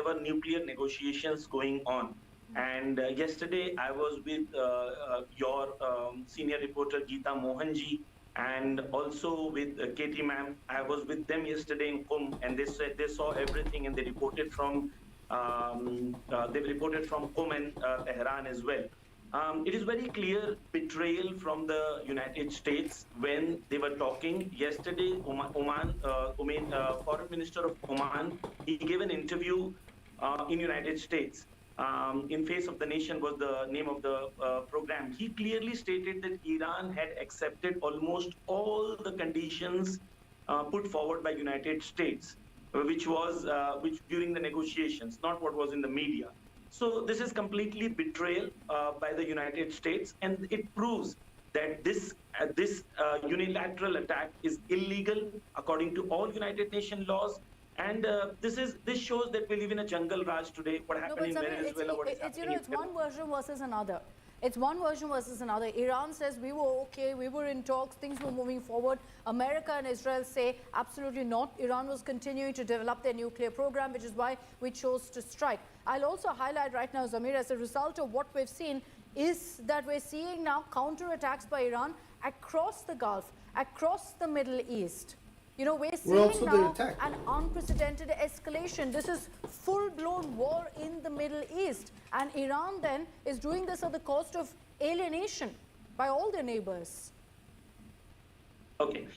were nuclear negotiations going on, and yesterday I was with your senior reporter Geeta Mohanji, and also with Katie ma'am. I was with them yesterday in Qom, and they said they saw everything, and they reported from Qom and Tehran as well. It is very clear betrayal from the United States when they were talking yesterday. Foreign Minister of Oman, he gave an interview in United States. In Face of the Nation was the name of the program. He clearly stated that Iran had accepted almost all the conditions put forward by United States, which during the negotiations, not what was in the media. So this is completely betrayal by the United States, and it proves that this unilateral attack is illegal according to all United Nations laws. And this shows that we live in a jungle Raj today. What happened in Venezuela? What is happening it's one version versus another. It's one version versus another. Iran says we were okay, we were in talks, things were moving forward. America and Israel say absolutely not. Iran was continuing to develop their nuclear program, which is why we chose to strike. I'll also highlight right now, Zamir, as a result of what we've seen, is that we're seeing now counterattacks by Iran across the Gulf, across the Middle East. You know, we're seeing now an unprecedented escalation. This is full-blown war in the Middle East. And Iran then is doing this at the cost of alienation by all their neighbors. Okay.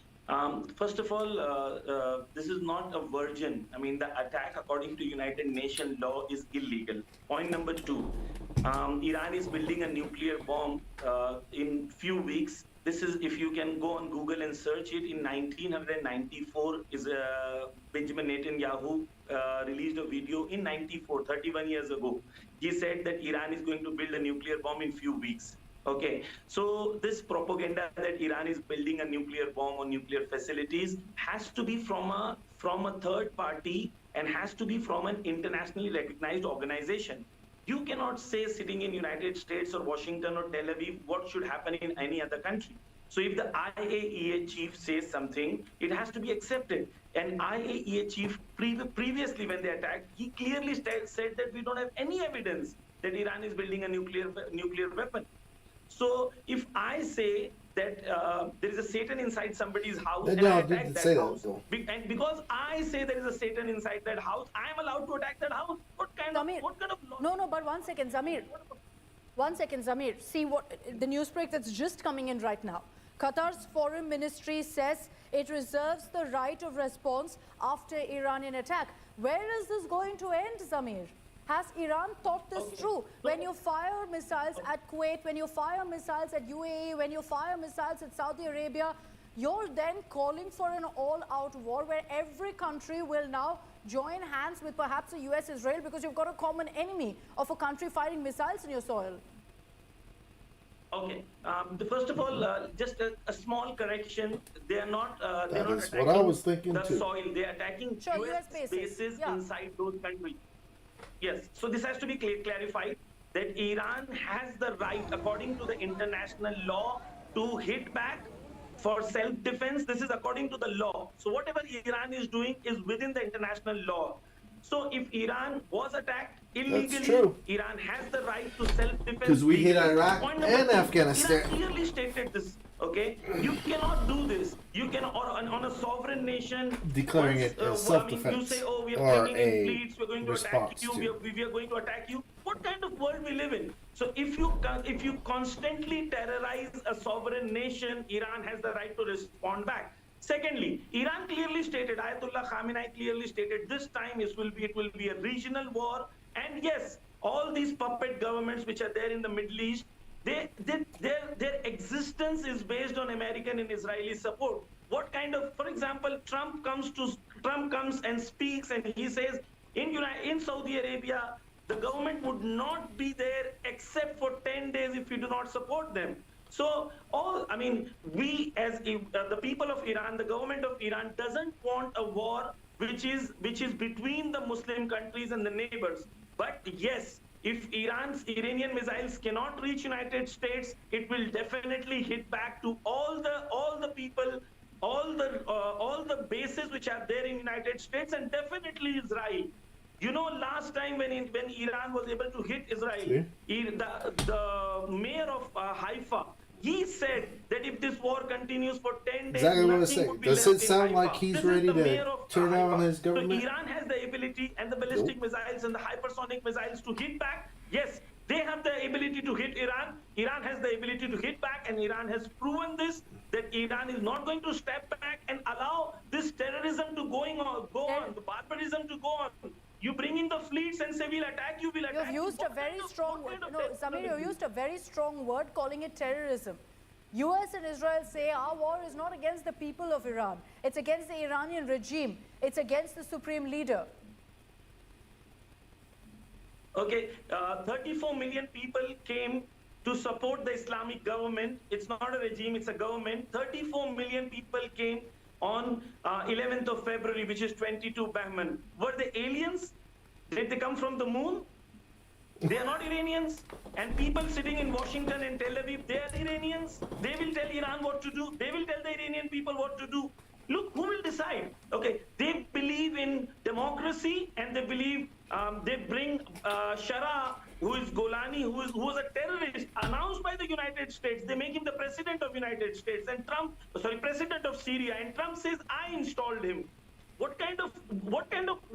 First of all, this is not a virgin. I mean, the attack according to United Nations law is illegal. Point number two, Iran is building a nuclear bomb in few weeks. This is, if you can go on Google and search it, in 1994 is Benjamin Netanyahu released a video in 94, 31 years ago. He said that Iran is going to build a nuclear bomb in few weeks. Okay, so this propaganda that Iran is building a nuclear bomb or nuclear facilities has to be from a third party and has to be from an internationally recognized organization. You cannot say sitting in United States or Washington or Tel Aviv what should happen in any other country. So if the IAEA chief says something, it has to be accepted. And IAEA chief previously when they attacked, he clearly said that we don't have any evidence that Iran is building a nuclear weapon. So if I say that there is a Satan inside somebody's house and I attack that house, and because I say there is a Satan inside that house, I am allowed to attack that house. What kind of law? No, but 1 second, Zamir. 1 second, Zamir. See what the news break that's just coming in right now. Qatar's foreign ministry says it reserves the right of response after Iranian attack. Where is this going to end, Zamir? Has Iran thought this through? When you fire missiles at Kuwait, when you fire missiles at UAE, when you fire missiles at Saudi Arabia, you're then calling for an all-out war where every country will now join hands with perhaps the US, Israel, because you've got a common enemy of a country firing missiles in your soil. Okay. First of all, just a small correction. They are not. They're not attacking what I was thinking the too. soil. They are attacking US bases inside those countries. Yes. So this has to be clarified that Iran has the right, according to the international law, to hit back for self-defense. This is according to the law. So whatever Iran is doing is within the international law. So if Iran was attacked illegally, Iran has the right to self-defense. Because we hit Iraq and Afghanistan. Iran clearly stated this. Okay, you cannot do this. You can on a sovereign nation declaring it as self-defense you say, oh, we are or bringing in fleets, we're going to attack you, to. we are going to attack you. What kind of world we live in? So if you constantly terrorize a sovereign nation, Iran has the right to respond back. Secondly, Iran clearly stated, Ayatollah Khamenei clearly stated, this time it will be a regional war. And yes, all these puppet governments which are there in the Middle East, their existence is based on American and Israeli support. What kind of, for example, Trump comes and speaks and he says, in Saudi Arabia, the government would not be there except for 10 days if you do not support them. So we as the people of Iran, the government of Iran doesn't want a war which is between the Muslim countries and the neighbors. But yes, if Iranian missiles cannot reach United States, it will definitely hit back to all the people, all the bases which are there in United States, and definitely Israel. You know, last time when Iran was able to hit Israel, the mayor of Haifa, he said that if this war continues for 10 days, exactly what I nothing say. would be Does left it sound in like Haifa. he's This ready is the to mayor of turn Haifa. on his government? So Iran has the ability and the ballistic missiles and the hypersonic missiles to hit back. Yes, they have the ability to hit Iran. Iran has the ability to hit back, and Iran has proven this, that Iran is not going to step back and allow this terrorism to go on, the barbarism to go on. You bring in the fleets and say we'll attack you, we'll attack you. You've used a very strong word. No, Zamir, you used a very strong word calling it terrorism. US and Israel say our war is not against the people of Iran. It's against the Iranian regime. It's against the supreme leader. Okay, 34 million people came to support the Islamic government. It's not a regime, it's a government. 34 million people came on 11th of February, which is 22 Bahman. Were they aliens? Did they come from the moon? They are not Iranians. And people sitting in Washington and Tel Aviv, they are Iranians. They will tell Iran what to do. They will tell the Iranian people what to do. Look, who will decide? Okay, they believe in democracy and they believe they bring Shara, who is Golani, who was a terrorist, announced by the United States. They make him the president of United States and president of Syria. And Trump says, I installed him. What kind of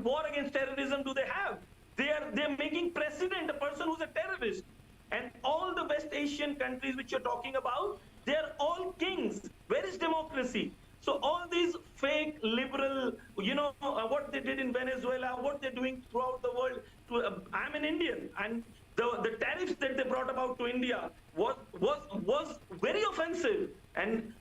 war against terrorism do they have? They're making president a person who's a terrorist. And all the West Asian countries which you're talking about, they're all kings. Where is democracy? So all these fake liberal, what they did in Venezuela, what they're doing throughout the world. I'm an Indian, and the tariffs that they brought about to India was very offensive. And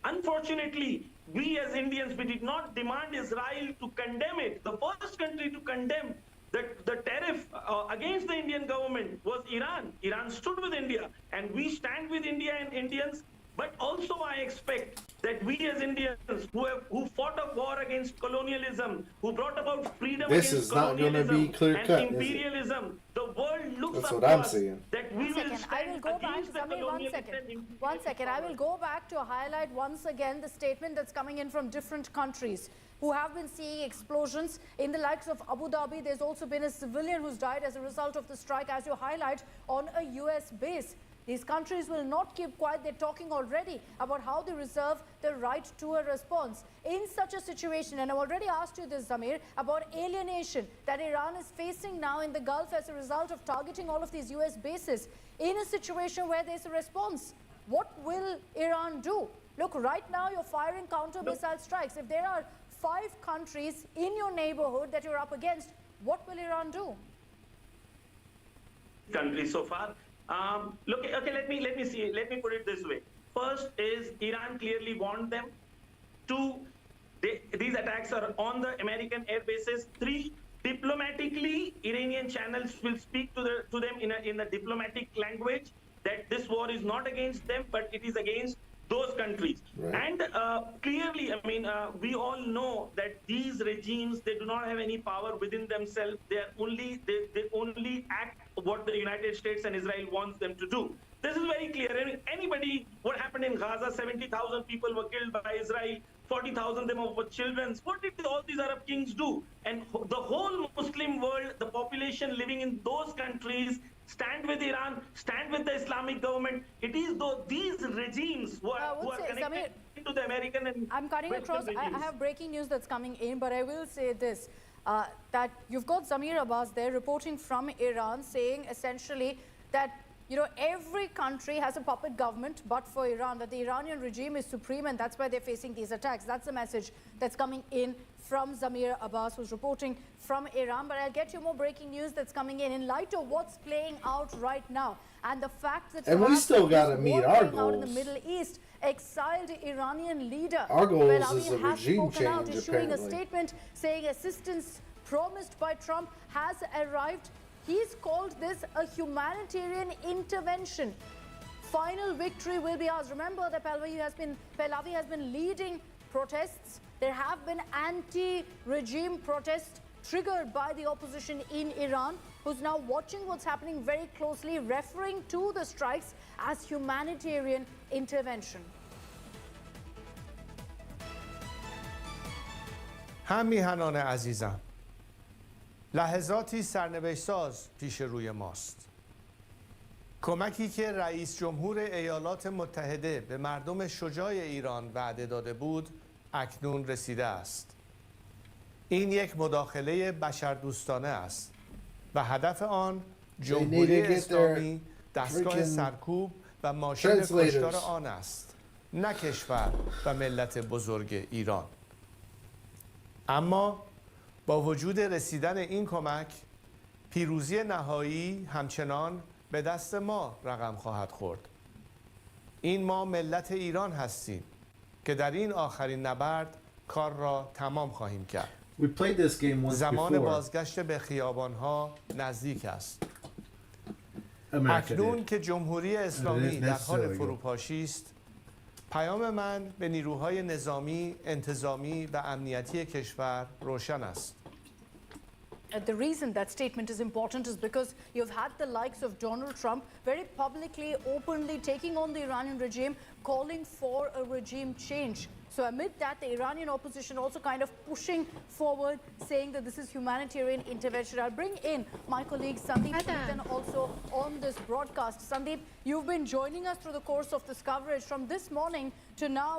unfortunately, we as Indians, we did not demand Israel to condemn it. The first country to condemn the tariff against the Indian government was Iran. Iran stood with India, and we stand with India and Indians. But also I expect that we as Indians who fought a war against colonialism, who brought about freedom This against is not going to be colonialism clear and cut, imperialism, the world looks That's up what to I'm us saying. that we will stand I will go back, against the Zamir, colonialism. one second. I will go back to highlight once again the statement that's coming in from different countries who have been seeing explosions in the likes of Abu Dhabi. There's also been a civilian who's died as a result of the strike, as you highlight, on a US base. These countries will not keep quiet. They're talking already about how they reserve the right to a response. In such a situation, and I've already asked you this, Zamir, about alienation that Iran is facing now in the Gulf as a result of targeting all of these US bases. In a situation where there's a response, what will Iran do? Look, right now you're firing counter-missile strikes. If there are 5 countries in your neighborhood that you're up against, what will Iran do? Countries so far. Look, okay, let me put it this way. First is Iran clearly warned them. 2, these attacks are on the American air bases. 3, diplomatically, Iranian channels will speak to them in a diplomatic language that this war is not against them, but it is against those countries. Right. And clearly, we all know that these regimes, they do not have any power within themselves. They only act what the United States and Israel wants them to do. This is very clear. What happened in Gaza, 70,000 people were killed by Israel, 40,000 of them were children. What did all these Arab kings do? And the whole Muslim world, the population living in those countries, stand with Iran, stand with the Islamic government. It is these regimes who are connected Zamir, to the American and I'm cutting Western across. I regimes. have breaking news that's coming in, but I will say this, that you've got Zamir Abbas there reporting from Iran saying essentially that every country has a puppet government, but for Iran, that the Iranian regime is supreme and that's why they're facing these attacks. That's the message that's coming in from Zamir Abbas, who's reporting from Iran. But I'll get you more breaking news that's coming in light of what's playing out right now and the fact that And we still gotta meet our out in the goals. Middle East. Exiled Iranian leader Our goals Pahlavi is a has regime spoken out, change, issuing a apparently. statement saying assistance promised by Trump has arrived. He's called this a humanitarian intervention. Final victory will be ours. Remember that Pahlavi has been leading protests. There have been anti-regime protests triggered by the opposition in Iran, who's now watching what's happening very closely, referring to the strikes as humanitarian intervention. هم میهنان عزیزم، لحظاتی سرنوشت ساز پیش روی ماست. کمکی که رئیس جمهور ایالات متحده به مردم شجاع ایران وعده داده بود اکنون رسیده است. این یک مداخله بشردوستانه است و هدف آن جمهوری اسلامی دستگاه سرکوب و ماشین کشتار آن است، نه کشور و ملت بزرگ ایران. اما با وجود رسیدن این کمک، پیروزی نهایی همچنان به دست ما رقم خواهد خورد. این ما ملت ایران هستیم که در این آخرین نبرد کار را تمام خواهیم کرد. We played this game once زمان before. بازگشت به خیابانها نزدیک است. America اکنون did. که جمهوری اسلامی didn't در حال necessarily go. فروپاشی است، پیام من به نیروهای نظامی، انتظامی و امنیتی کشور روشن است. The reason that statement is important is because you've had the likes of Donald Trump very publicly, openly taking on the Iranian regime, calling for a regime change. So amid that, the Iranian opposition also kind of pushing forward, saying that this is humanitarian intervention. I'll bring in my colleague Sandeep Ketan also on this broadcast. Sandeep, you've been joining us through the course of this coverage from this morning to now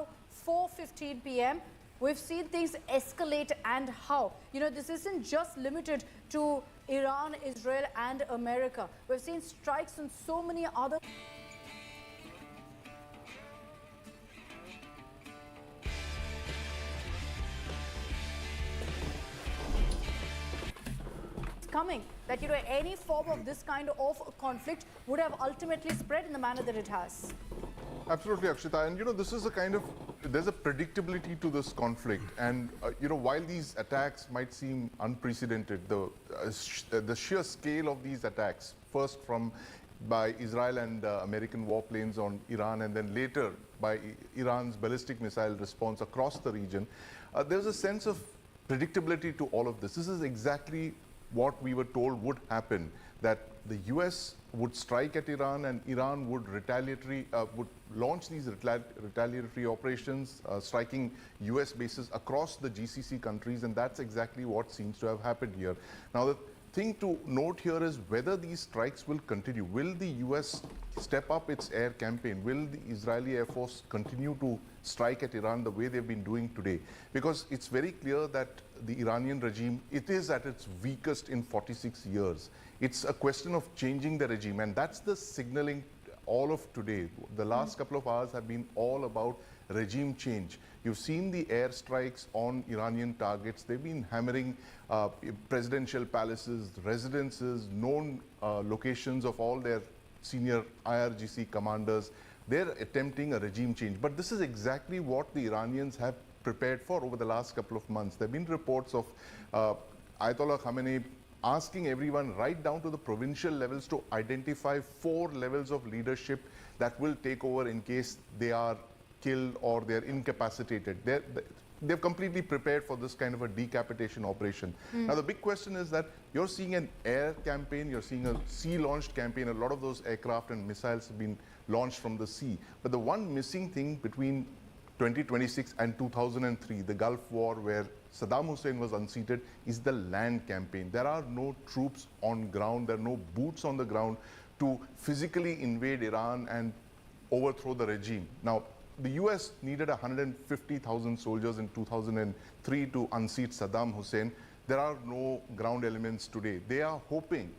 4:15 p.m. We've seen things escalate, and how. You know, this isn't just limited to Iran, Israel and America. We've seen strikes in so many other coming, that, you know, any form of this kind of conflict would have ultimately spread in the manner that it has. Absolutely, Akshita. And you know, this is a kind of, there's a predictability to this conflict. And you know, while these attacks might seem unprecedented, the sheer scale of these attacks, first by Israel and American warplanes on Iran, and then later by Iran's ballistic missile response across the region, there's a sense of predictability to all of this. This is exactly what we were told would happen, that the US would strike at Iran and Iran would launch these retaliatory operations, striking US bases across the GCC countries, and that's exactly what seems to have happened here. Now, the thing to note here is whether these strikes will continue. Will the US step up its air campaign? Will the Israeli Air Force continue to strike at Iran the way they've been doing today? Because it's very clear that the Iranian regime, it is at its weakest in 46 years. It's a question of changing the regime, and that's the signaling all of today. The last couple of hours have been all about regime change. You've seen the airstrikes on Iranian targets. They've been hammering presidential palaces, residences, known locations of all their senior IRGC commanders. They're attempting a regime change. But this is exactly what the Iranians have prepared for over the last couple of months. There have been reports of Ayatollah Khamenei asking everyone right down to the provincial levels to identify 4 levels of leadership that will take over in case they are killed or they're incapacitated. They've completely prepared for this kind of a decapitation operation. Now, the big question is that you're seeing an air campaign, you're seeing a sea-launched campaign. A lot of those aircraft and missiles have been launched from the sea. But the one missing thing between 2026 and 2003, the Gulf War, where Saddam Hussein was unseated, is the land campaign. There are no troops on ground, there are no boots on the ground to physically invade Iran and overthrow the regime. Now, the US needed 150,000 soldiers in 2003 to unseat Saddam Hussein. There are no ground elements today. They are hoping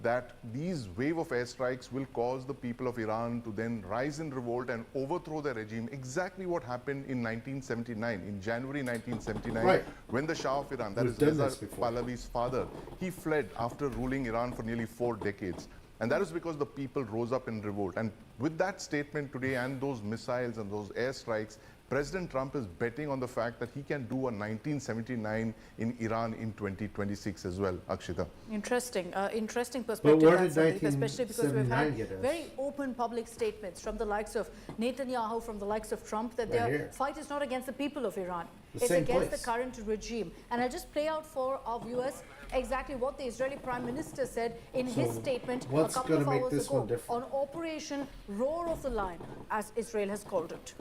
that these wave of airstrikes will cause the people of Iran to then rise in revolt and overthrow the regime. Exactly what happened in 1979, in January 1979, right, when the Shah of Iran, that is Reza Pahlavi's father, he fled after ruling Iran for nearly 4 decades. And that is because the people rose up in revolt. And with that statement today and those missiles and those airstrikes, President Trump is betting on the fact that he can do a 1979 in Iran in 2026 as well, Akshita. Interesting, interesting perspective. But where did Sandeep, especially because we've 1979 had get us? very open public statements from the likes of Netanyahu, from the likes of Trump, that their here. fight is not against the people of Iran. The It's same against place. the current regime. And I'll just play out for our viewers exactly what the Israeli Prime Minister said in his So statement a what's couple of gonna make hours this ago one different? on Operation Roar of the Lion, as Israel has called it.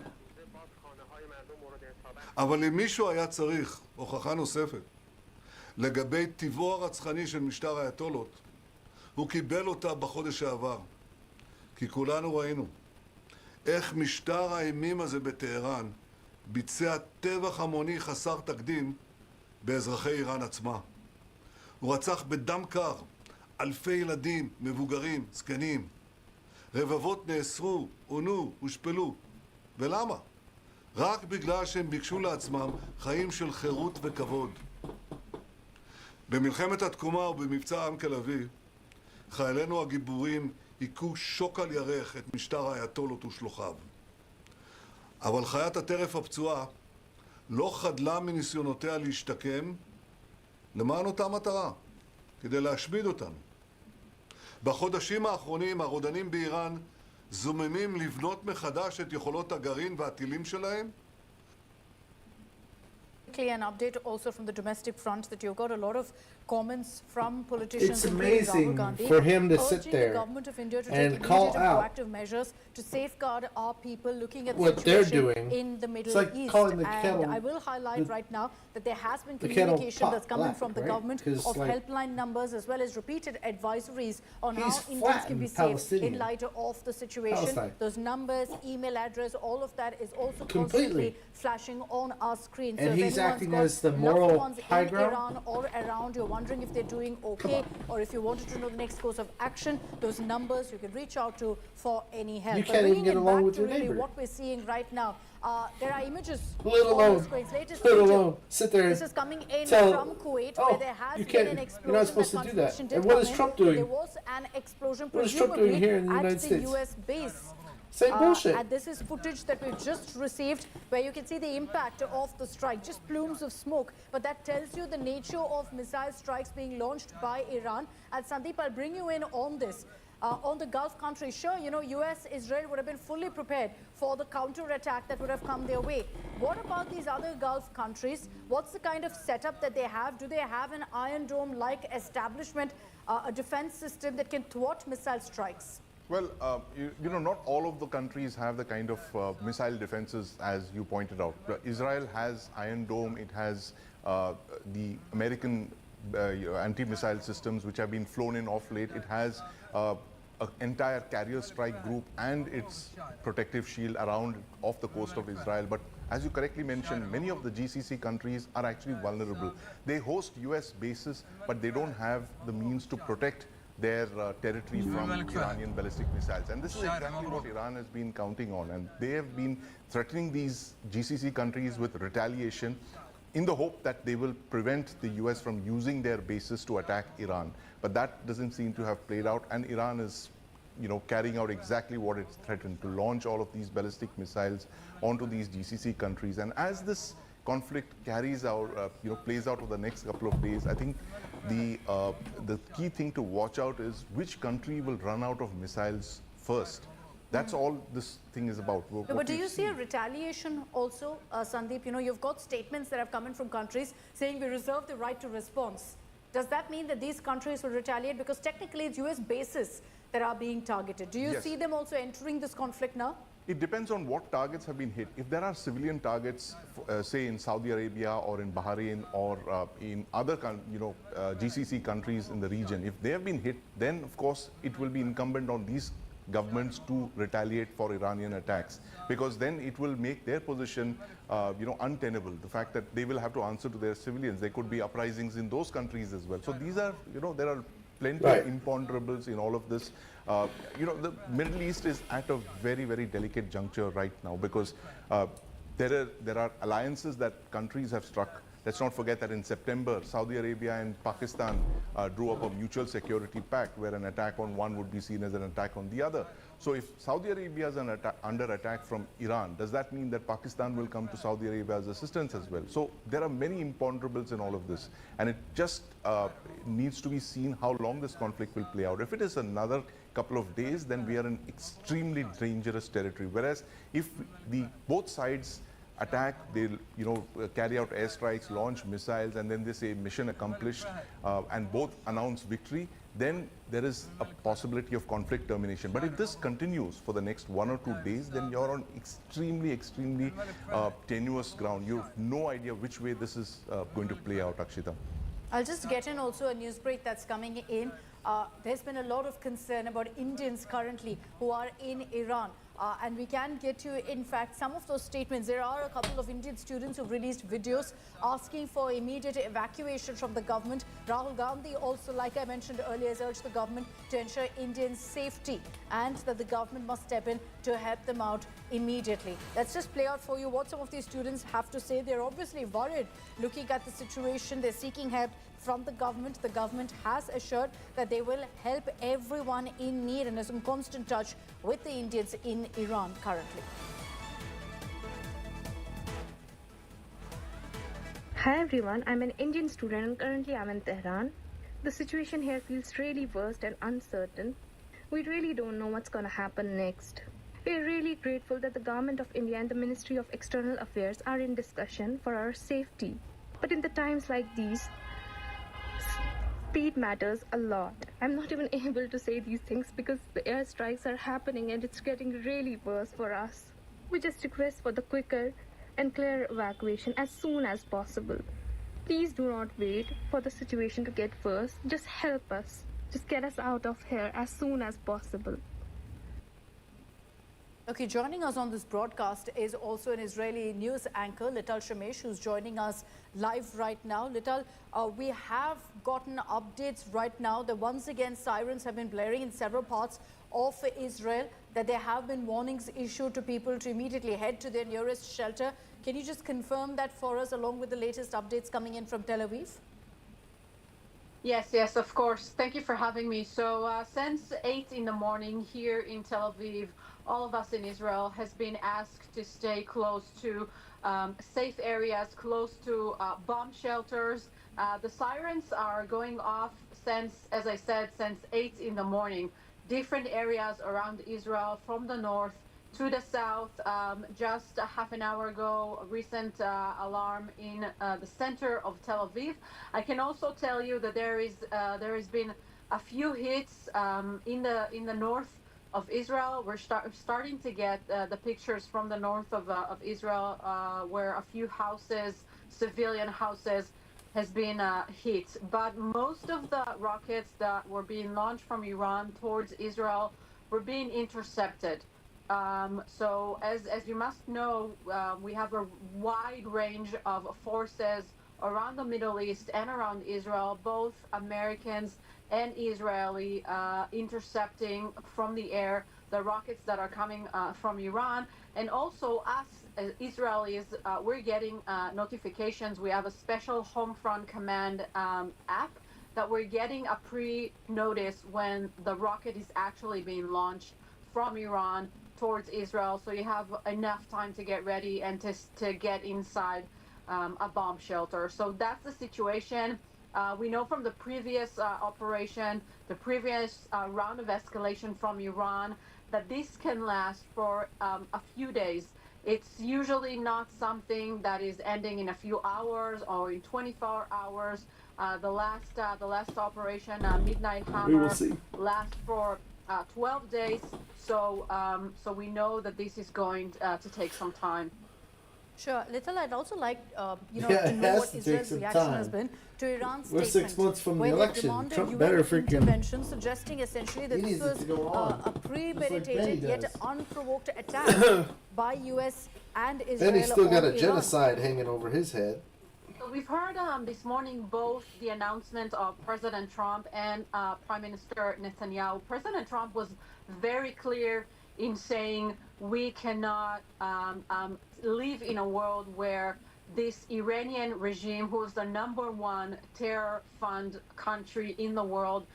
אבל אם מישהו היה צריך הוכחה נוספת לגבי טיבו הרצחני של משטר האייתולות, הוא קיבל אותה בחודש שעבר. כי כולנו ראינו איך משטר האימים הזה בטהרן ביצע טבח המוני חסר תקדים באזרחי איראן עצמה. הוא רצח בדם קר אלפי ילדים, מבוגרים, זקנים. רבבות נאסרו, עונו, הושפלו. ולמה? רק בגלל שהם ביקשו לעצמם חיים של חירות וכבוד. במלחמת התקומה ובמבצע עם כלביא, חיילינו הגיבורים היכו שוק על ירך את משטר האייתולות ושלוחיו. אבל חיית הטרף הפצועה לא חדלה מניסיונותיה להשתקם למען אותה מטרה, כדי להשמיד אותנו. בחודשים האחרונים הרודנים באיראן זוממים לבנות מחדש את יכולות הגרעין והטילים שלהם. An update also from the domestic front that you've got a lot of comments from politicians. It's including Rahul amazing Gandhi, for him to sit urging there the government of India to and take call immediate and out proactive measures to safeguard our people, looking at the what they're situation doing. in the Middle It's like East. calling the And kettle- I will highlight right now that there has been the kettle communication pot that's coming black, from the right? government 'Cause, of like, helpline numbers as well as repeated advisories on how He's Indians can be flattened safe in Palestinian. light of the situation. Palestine. Those numbers, email address, all of that is also Completely. constantly flashing on our screen. And if he's anyone's acting got as the loved moral ones high in ground. Iran or around, you're wondering if they're doing okay, or if you wanted to know the next course of action, those numbers you can reach out to for any help. You But can't even bringing get it along back with to your really neighbor. what we're seeing right now, there are images Let on the alone, screens. Latest let video. alone sit there. This is coming in tell- from Kuwait, oh, where there has you been can't- an you're explosion. not supposed that to do that. confirmation did And what come is in. Trump doing? There was an explosion What is Trump doing presumably here in the at United the States? US base. Same bullshit. And this is footage that we've just received where you can see the impact of the strike, just plumes of smoke. But that tells you the nature of missile strikes being launched by Iran. And Sandeep, I'll bring you in on this. On the Gulf countries, sure, you know, US, Israel would have been fully prepared for the counter-attack that would have come their way. What about these other Gulf countries? What's the kind of setup that they have? Do they have an Iron Dome-like establishment, a defense system that can thwart missile strikes? Well, you know, not all of the countries have the kind of missile defenses as you pointed out. Israel has Iron Dome, it has the American anti-missile systems which have been flown in off late. It has an entire carrier strike group and its protective shield around off the coast of Israel. But as you correctly mentioned, many of the GCC countries are actually vulnerable. They host US bases, but they don't have the means to protect their territory from Iranian ballistic missiles. And this is exactly what Iran has been counting on. And they have been threatening these GCC countries with retaliation in the hope that they will prevent the US from using their bases to attack Iran. But that doesn't seem to have played out, and Iran is, you know, carrying out exactly what it's threatened, to launch all of these ballistic missiles onto these GCC countries. And as this conflict carries out, plays out over the next couple of days, I think the key thing to watch out is which country will run out of missiles first. That's all this thing is about. No, but do you see a retaliation also, Sandeep? You know, you've got statements that have come in from countries saying we reserve the right to response. Does that mean that these countries will retaliate? Because technically it's US bases that are being targeted. Do you Yes. see them also entering this conflict now? It depends on what targets have been hit. If there are civilian targets, say in Saudi Arabia or in Bahrain or in other GCC countries in the region, if they have been hit, then of course it will be incumbent on these governments to retaliate for Iranian attacks, because then it will make their position untenable. The fact that they will have to answer to their civilians. There could be uprisings in those countries as well. So these are, there are plenty Right. of imponderables in all of this. The Middle East is at a very, very delicate juncture right now, because there are alliances that countries have struck. Let's not forget that in September, Saudi Arabia and Pakistan drew up a mutual security pact where an attack on one would be seen as an attack on the other. So if Saudi Arabia is under attack from Iran, does that mean that Pakistan will come to Saudi Arabia's assistance as well? So there are many imponderables in all of this. And it just needs to be seen how long this conflict will play out. If it is another couple of days, then we are in extremely dangerous territory. Whereas if both sides attack, they'll carry out airstrikes, launch missiles, and then they say mission accomplished, and both announce victory, then there is a possibility of conflict termination. But if this continues for the next 1 or 2 days, then you're on extremely, extremely tenuous ground. You have no idea which way this is going to play out, Akshita. I'll just get in also a news break that's coming in. There's been a lot of concern about Indians currently who are in Iran. And we can get to, in fact, some of those statements. There are a couple of Indian students who've released videos asking for immediate evacuation from the government. Rahul Gandhi also, like I mentioned earlier, has urged the government to ensure Indians' safety and that the government must step in to help them out immediately. Let's just play out for you what some of these students have to say. They're obviously worried looking at the situation. They're seeking help from the government. The government has assured that they will help everyone in need and is in constant touch with the Indians in Iran currently. Hi everyone, I'm an Indian student and currently I'm in Tehran. The situation here feels really worse and uncertain. We really don't know what's going to happen next. We are really grateful that the Government of India and the Ministry of External Affairs are in discussion for our safety. But in the times like these, speed matters a lot. I'm not even able to say these things because the airstrikes are happening and it's getting really worse for us. We just request for the quicker and clear evacuation as soon as possible. Please do not wait for the situation to get worse. Just help us. Just get us out of here as soon as possible. Okay, joining us on this broadcast is also an Israeli news anchor, Lital Shemesh, who's joining us live right now. Lital, we have gotten updates right now that once again sirens have been blaring in several parts of Israel, that there have been warnings issued to people to immediately head to their nearest shelter. Can you just confirm that for us along with the latest updates coming in from Tel Aviv? Yes, of course. Thank you for having me. So since 8 in the morning here in Tel Aviv, all of us in Israel has been asked to stay close to safe areas, close to bomb shelters. The sirens are going off since, as I said, since 8 in the morning. Different areas around Israel, from the north to the south. Just a half an hour ago, a recent alarm in the center of Tel Aviv. I can also tell you that there has been a few hits in the north of Israel. We're starting to get the pictures from the north of Israel where a few houses, civilian houses, has been hit. But most of the rockets that were being launched from Iran towards Israel were being intercepted. So as you must know, we have a wide range of forces around the Middle East and around Israel, both Americans and Israeli, intercepting from the air the rockets that are coming from Iran. And also us as Israelis, we're getting notifications. We have a special Homefront Command app that we're getting a pre-notice when the rocket is actually being launched from Iran towards Israel. So you have enough time to get ready and to get inside a bomb shelter. So that's the situation. We know from the previous operation, the previous round of escalation from Iran, that this can last for a few days. It's usually not something that is ending in a few hours or in 24 hours. The last operation, Midnight Hammer, lasts for 12 days. So we know that this is going to take some time. Sure. Lital, I'd also like to know has what to Israel's take some reaction time. has been to Iran's We're statement. 6 months from the where they election. demanded Trump UN better freaking- intervention, suggesting essentially that He this needs it was to go on. a premeditated Benny yet does. unprovoked attack by US and Israel. Then he's still got on a Iran. genocide hanging over his head. So we've heard this morning both the announcement of President Trump and Prime Minister Netanyahu. President Trump was very clear in saying we cannot live in a world where this Iranian regime, who is the #1 terror fund country in the world,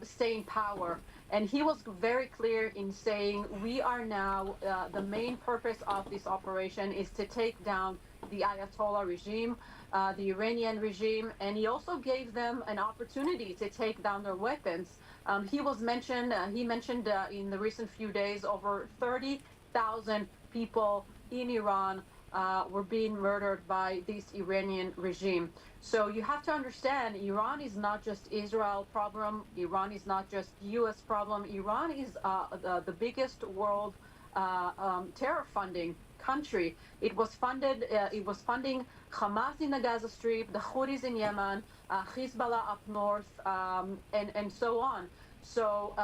stay in power. And he was very clear in saying we are now, the main purpose of this operation is to take down the Ayatollah regime, the Iranian regime, and he also gave them an opportunity to take down their weapons. He mentioned in the recent few days over 30,000 people in Iran were being murdered by this Iranian regime. So you have to understand, Iran is not just Israel problem. Iran is not just U.S. problem. Iran is the biggest world terror funding country. It was funded. It was funding Hamas in the Gaza Strip, the Houthis in Yemen, Hezbollah up north, and so on. So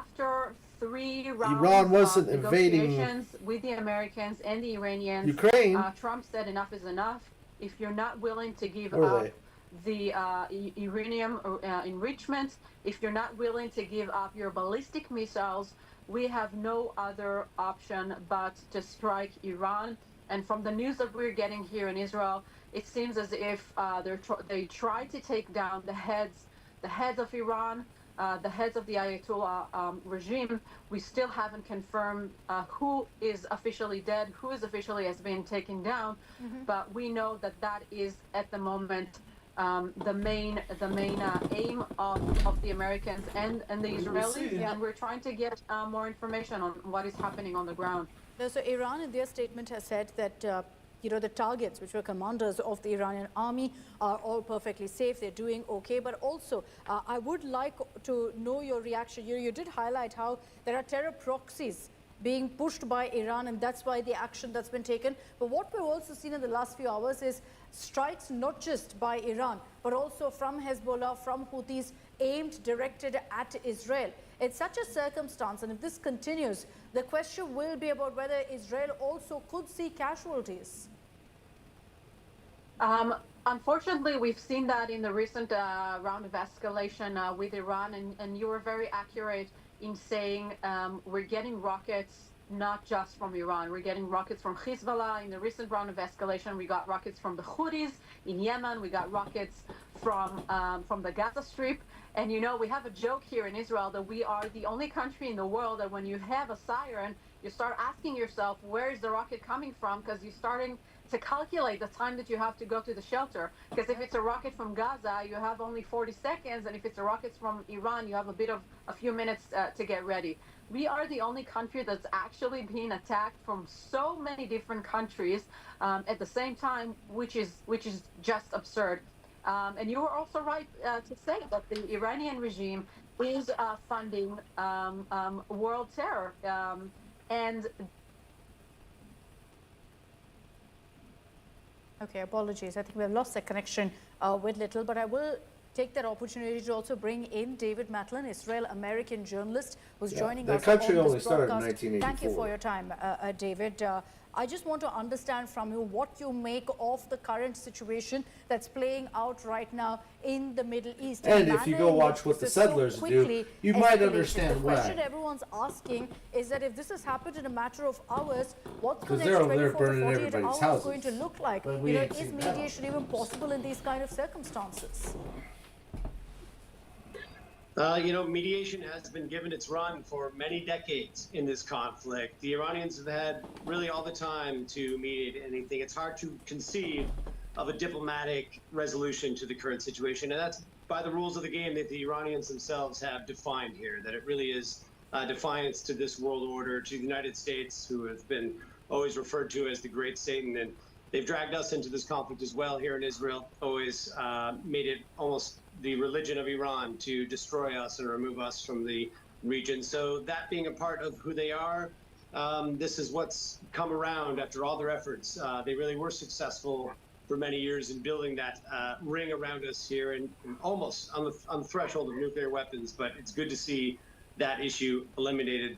after 3 rounds Iran wasn't of invading negotiations with the Americans and the Iranians, Ukraine. Trump said enough is enough. If you're not willing to give Were up they? the uranium enrichment, if you're not willing to give up your ballistic missiles, we have no other option but to strike Iran. And from the news that we're getting here in Israel, it seems as if they try to take down the heads of Iran, the heads of the Ayatollah regime. We still haven't confirmed who is officially dead, who is officially has been taken down, but we know that that is at the moment the main aim of the Americans and the Israelis, and we're trying to get more information on what is happening on the ground. So Iran in their statement has said that the targets, which were commanders of the Iranian army, are all perfectly safe. They're doing okay. But also, I would like to know your reaction. You did highlight how there are terror proxies being pushed by Iran, and that's why the action that's been taken. But what we've also seen in the last few hours is strikes not just by Iran, but also from Hezbollah, from Houthis, aimed, directed at Israel. It's such a circumstance, and if this continues, the question will be about whether Israel also could see casualties. Unfortunately, we've seen that in the recent round of escalation with Iran, and you were very accurate in saying we're getting rockets not just from Iran. We're getting rockets from Hezbollah. In the recent round of escalation, we got rockets from the Houthis. In Yemen, we got rockets from the Gaza Strip. And we have a joke here in Israel that we are the only country in the world that when you have a siren, you start asking yourself, where is the rocket coming from? Because you're starting to calculate the time that you have to go to the shelter. Because if it's a rocket from Gaza, you have only 40 seconds. And if it's a rocket from Iran, you have a few minutes to get ready. We are the only country that's actually being attacked from so many different countries at the same time, which is just absurd. And you were also right to say that the Iranian regime is funding world terror. Okay, apologies. I think we have lost that connection with Little, but I will take that opportunity to also bring in David Matlin, Israel-American journalist, who's joining us on this country only started in broadcast. 1984. Thank you for your time, David. I just want to understand from you what you make of the current situation that's playing out right now in the Middle East. And if you go watch what the settlers do, you might understand why. The question everyone's asking is that if this has happened in a matter of hours, what's the next they're over there 24 to burning 48 everybody's hours houses. going to look like? But we ain't Is seen that. mediation even possible in these kind of circumstances? Mediation has been given its run for many decades in this conflict. The Iranians have had really all the time to mediate anything. It's hard to conceive of a diplomatic resolution to the current situation. And that's by the rules of the game that the Iranians themselves have defined here, that it really is defiance to this world order, to the United States, who have been always referred to as the Great Satan. And they've dragged us into this conflict as well here in Israel, always made it almost the religion of Iran to destroy us and remove us from the region. So that being a part of who they are, this is what's come around after all their efforts. They really were successful for many years in building that ring around us here and almost on the threshold of nuclear weapons. But it's good to see that issue eliminated.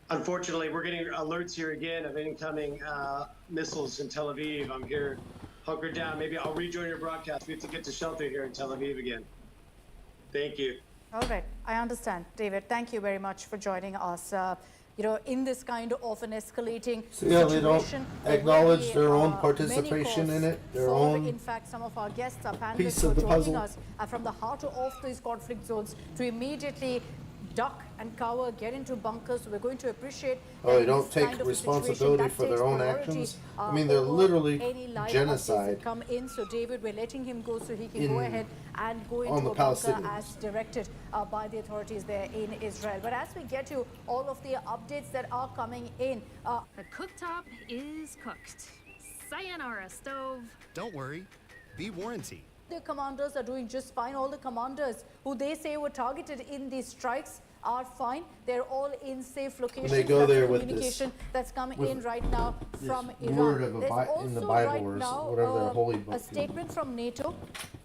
Unfortunately, we're getting alerts here again of incoming missiles in Tel Aviv. I'm here hunkered down. Maybe I'll rejoin your broadcast. We have to get to shelter here in Tel Aviv again. Thank you. All right, I understand, David. Thank you very much for joining us. In this kind of an escalating Yeah, situation, they don't acknowledge their own participation in it, their own in fact, some of our guests, our panelists, piece who are of the joining puzzle. us from the heart of these conflict zones to immediately duck and cover, get into bunkers. So we're going to appreciate. Oh, they that in don't this take kind of a responsibility situation, for that their takes own priority, actions. I mean, they're over literally any live updates genocide that come in. So David, we're letting him go so he can in- go ahead and go on into the a bunker Palestinians. as directed by the authorities there in Israel. But as we get to all of the updates that are coming in, the cooktop is cooked. Sayonara, stove. Don't worry, be warranty. the commanders are doing just fine. All the commanders who they say were targeted in these strikes are fine. They're all in safe locations. They go That's there the with communication this- that's coming with in right now from Iran. word of a There's in the also Bible right or now whatever their holy book a is. statement from NATO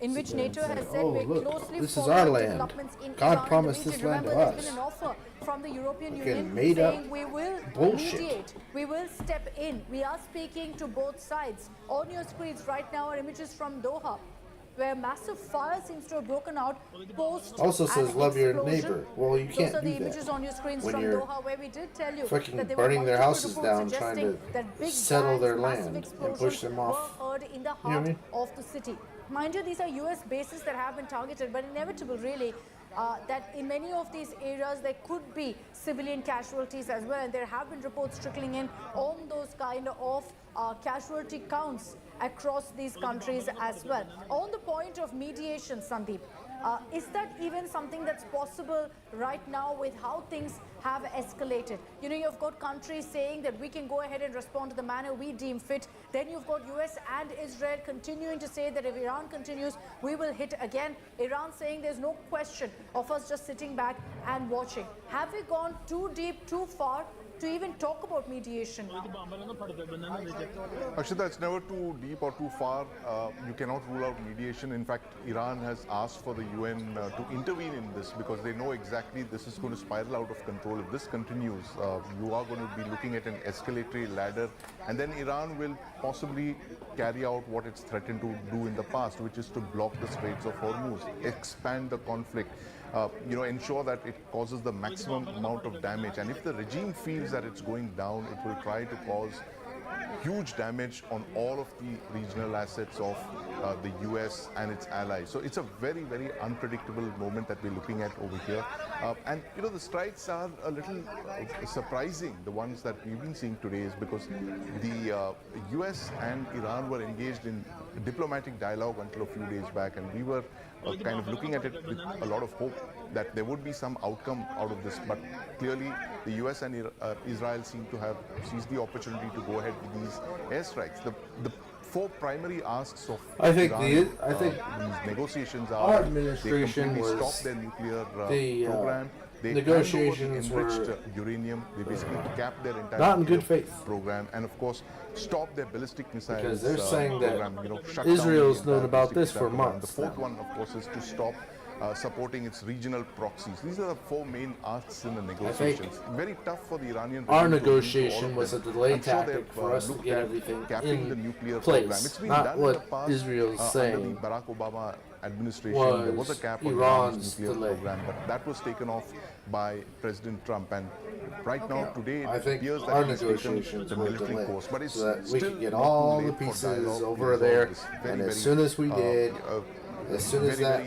in which Sit there and NATO has say, said "Oh, we're look, closely this is following our land. developments in God Iran promised in the this region." land to Remember, there's us. been an offer from the European Fucking Union made up saying we will bullshit. mediate, we will step in. We are speaking to both sides. On your screens right now are images from Doha, where massive fire seems to have broken out post Also says an love your explosion. neighbor. Well, you Those can't are do the that images on your screens when from you're Doha, where we did tell you fucking that there were burning their multiple houses reports down, trying suggesting to that big settle bangs, their massive land and push explosions them off. were heard in the You know what I heart mean? of the city. Mind you, these are US bases that have been targeted, but inevitable really that in many of these areas there could be civilian casualties as well, and there have been reports trickling in on those kind of casualty counts across these countries as well. On the point of mediation, Sandeep, is that even something that's possible right now with how things have escalated? You know, you've got countries saying that we can go ahead and respond to the manner we deem fit. Then you've got US and Israel continuing to say that if Iran continues, we will hit again. Iran saying there's no question of us just sitting back and watching. Have we gone too deep, too far to even talk about mediation now? Akshita, it's never too deep or too far. You cannot rule out mediation. In fact, Iran has asked for the UN to intervene in this because they know exactly this is going to spiral out of control. If this continues, you are going to be looking at an escalatory ladder, and then Iran will possibly carry out what it's threatened to do in the past, which is to block the Straits of Hormuz, expand the conflict. Ensure that it causes the maximum amount of damage. And if the regime feels that it's going down, it will try to cause huge damage on all of the regional assets of the US and its allies. So it's a very, very unpredictable moment that we're looking at over here. The strikes are a little surprising. The ones that we've been seeing today is because the US and Iran were engaged in diplomatic dialogue until a few days back, and we were kind of looking at it with a lot of hope that there would be some outcome out of this. But clearly, the US and Israel seem to have seized the opportunity to go ahead with these airstrikes. The four primary asks of these negotiations are: our administration they completely was stop their nuclear the program. They negotiations hand over the enriched were uranium. They basically cap their entire not in good faith program, and of course stop their ballistic missiles because they're saying that program. Shut down Israel's the known about ballistic this for program. months. The fourth one, of course, is to stop supporting its regional proxies. These are the four main asks in the negotiations. Very tough for the Iranian our regime to agree to all negotiation of was a them. delay I'm sure tactic they've, for us to looked get at everything capping in the nuclear place, program. It's been not done what in the past, Israel's under saying the Barack Obama administration. There was a cap on Iran's Iran's nuclear delay. program, but that was taken off by President Trump. And right now, today, I it think appears our that he's taken negotiations the were military delayed course. But it's so that we still could get not all too the late for pieces dialogue to over resolve there, this. and as soon as we did, as soon as that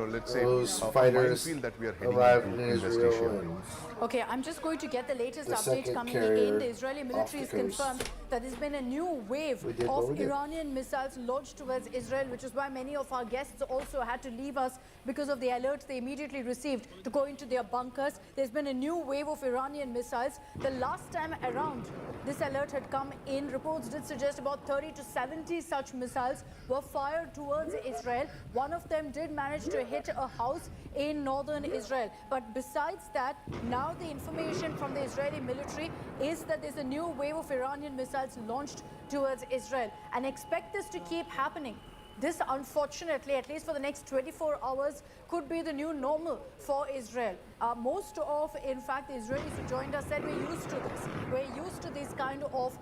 let's say those a fighters minefield that we are heading arrived into in investigation. Israel and Okay, I'm just going to get the latest The update second coming carrier in. The Israeli military off has the coast. confirmed that there's been a new wave We did what we of did. Iranian missiles launched towards Israel, which is why many of our guests also had to leave us because of the alert they immediately received to go into their bunkers. There's been a new wave of Iranian missiles. The last time around this alert had come in, reports did suggest about 30 to 70 such missiles were fired towards Israel. One of them did manage to hit a house in northern Israel. But besides that, now the information from the Israeli military is that there's a new wave of Iranian missiles launched towards Israel. And expect this to keep happening. This, unfortunately, at least for the next 24 hours, could be the new normal for Israel. Most of, in fact, the Israelis who joined us said we're used to this. We're used to this kind of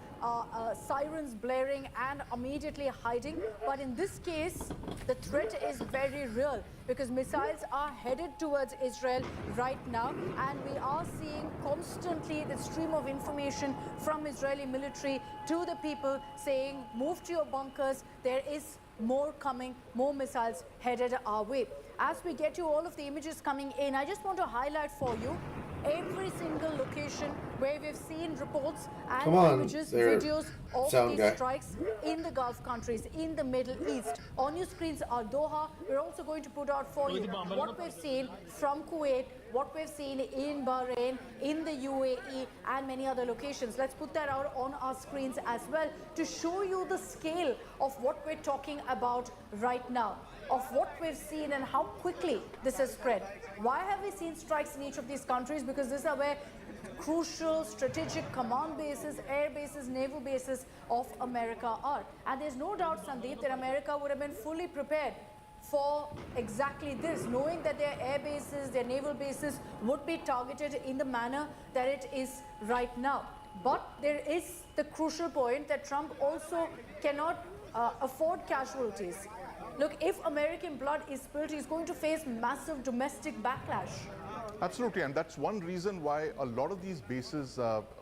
sirens blaring and immediately hiding. But in this case, the threat is very real because missiles are headed towards Israel right now. And we are seeing constantly the stream of information from Israeli military to the people saying, move to your bunkers. There is more coming, more missiles headed our way. As we get you all of the images coming in, I just want to highlight for you every single location where we've seen reports and Come on, images, there, videos of sound these guy. strikes in the Gulf countries, in the Middle East. On your screens are Doha. We're also going to put out for you what we've seen from Kuwait, what we've seen in Bahrain, in the UAE, and many other locations. Let's put that out on our screens as well to show you the scale of what we're talking about right now, of what we've seen and how quickly this has spread. Why have we seen strikes in each of these countries? Because these are where crucial strategic command bases, air bases, naval bases of America are. And there's no doubt, Sandeep, that America would have been fully prepared for exactly this, knowing that their air bases, their naval bases would be targeted in the manner that it is right now. But there is the crucial point that Trump also cannot afford casualties. Look, if American blood is spilled, he's going to face massive domestic backlash. Absolutely, and that's one reason why a lot of these bases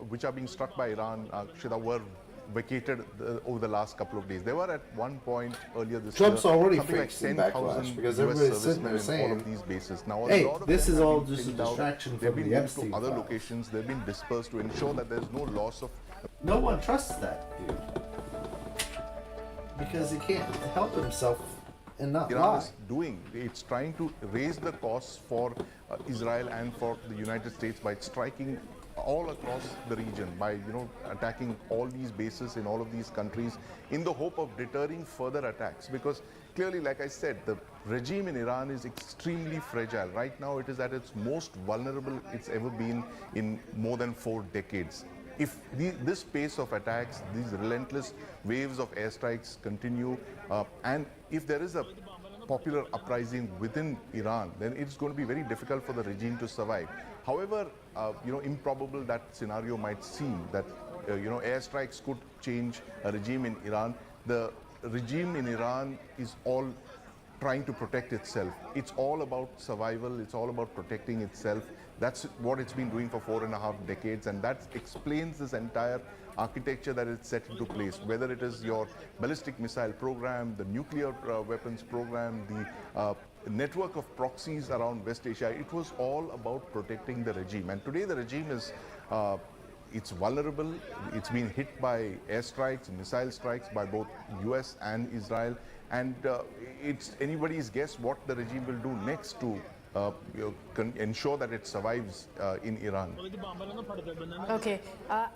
which are being struck by Iran, Shida, were vacated over the last couple of days. They were at one point earlier this Trump's year, already something like facing 10,000 backlash because US everybody's sitting servicemen there in all saying, of these bases. Now, hey, a lot of this them is have all been just a thinned out. distraction They've from been the moved to Epstein other files. locations. They've been dispersed to ensure that there's no loss of. No one trusts that dude. because he can't help himself and not Iran lie. is doing. It's trying to raise the costs for Israel and for the United States by striking all across the region, by attacking all these bases in all of these countries in the hope of deterring further attacks. Because clearly, like I said, the regime in Iran is extremely fragile. Right now, it is at its most vulnerable it's ever been in more than 4 decades. If this pace of attacks, these relentless waves of airstrikes continue, and if there is a popular uprising within Iran, then it's going to be very difficult for the regime to survive. However, improbable that scenario might seem, that airstrikes could change a regime in Iran, the regime in Iran is all trying to protect itself. It's all about survival. It's all about protecting itself. That's what it's been doing for 4.5 decades, and that explains this entire architecture that it's set into place, whether it is your ballistic missile program, the nuclear weapons program, the network of proxies around West Asia. It was all about protecting the regime. And today the regime is it's vulnerable. It's been hit by airstrikes and missile strikes by both US and Israel. And it's anybody's guess what the regime will do next to ensure that it survives in Iran. Okay,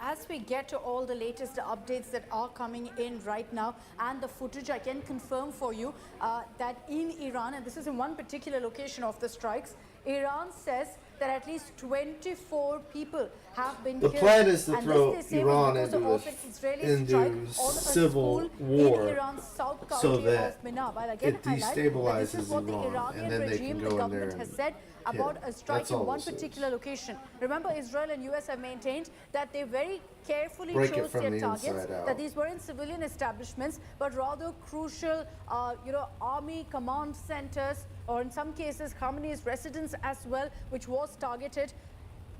as we get to all the latest updates that are coming in right now and the footage, I can confirm for you that in Iran, and this is in one particular location of the strikes, Iran says that at least 24 people have been killed. The plan is to And throw this, they say, Iran was because of an Israeli into strike on a civil school war in Iran's south so county that of Minnah. I'll again it highlight that this is destabilizes what the Iran, Iranian and then they regime, can the go in government there has and said about a strike That's in all one this is. particular location. Remember, Israel and US have maintained that they very carefully Break it chose from their the targets, inside out. that these weren't civilian establishments, but rather crucial, army command centers, or in some cases, Khamenei's residence as well, which was targeted.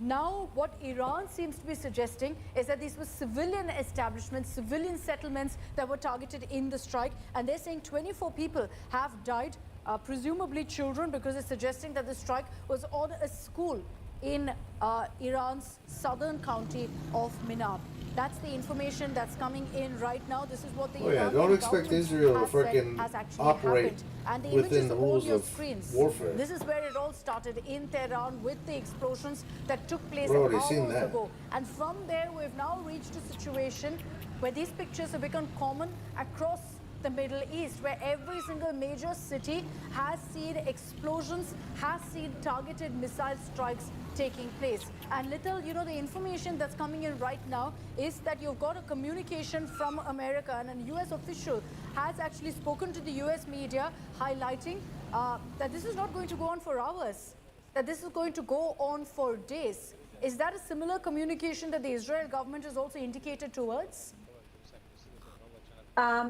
Now, what Iran seems to be suggesting is that these were civilian establishments, civilian settlements that were targeted in the strike, and they're saying 24 people have died, presumably children, because it's suggesting that the strike was on a school in Iran's southern county of Minnah. That's the information that's coming in right now. This is what the Iranian don't expect government Israel to has said frickin' has actually operate happened. And the within images the are on rules your of screens. warfare. This is where it all started in Tehran with the explosions that took place We've already seen hours that. ago. And from there, we've now reached a situation where these pictures have become common across the Middle East, where every single major city has seen explosions, has seen targeted missile strikes taking place. And the information that's coming in right now is that you've got a communication from America, and a US official has actually spoken to the US media, highlighting that this is not going to go on for hours, that this is going to go on for days. Is that a similar communication that the Israel government has also indicated towards?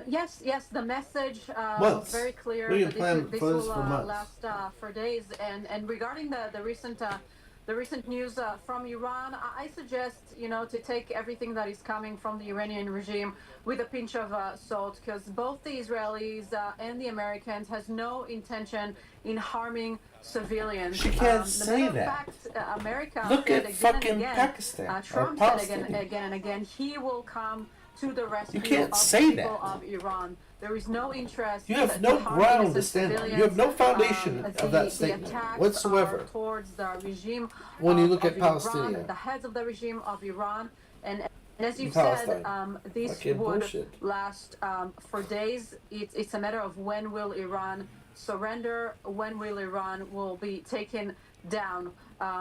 Yes, the message was Months. very clear. We can that plan this for this will for months. last for days. And regarding the recent news from Iran, I suggest to take everything that is coming from the Iranian regime with a pinch of salt, because both the Israelis and the Americans has no intention in harming civilians. She can't the say matter of that. fact, America Look said at again fucking and again, Pakistan, or Trump said Palestine. again and again, he will come to the rescue can't of say the people that. of Iran. There is no interest. You have to no harm ground innocent to stand on. civilians. You have no foundation of that The statement attacks whatsoever. are towards the regime When you of- look at of Iran, Palestinians. the heads of the regime of Iran, and as you In said, Palestine. this Fucking would bullshit. last for days. It's a matter of when will Iran surrender, when will Iran will be taken down,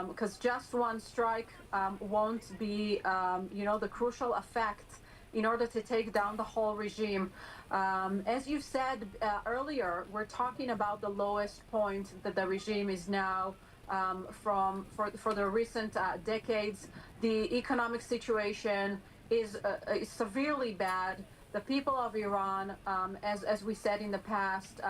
because just one strike won't be, the crucial effect in order to take down the whole regime. As you said earlier, we're talking about the lowest point that the regime is now for the recent decades. The economic situation is severely bad. The people of Iran, as we said in the past,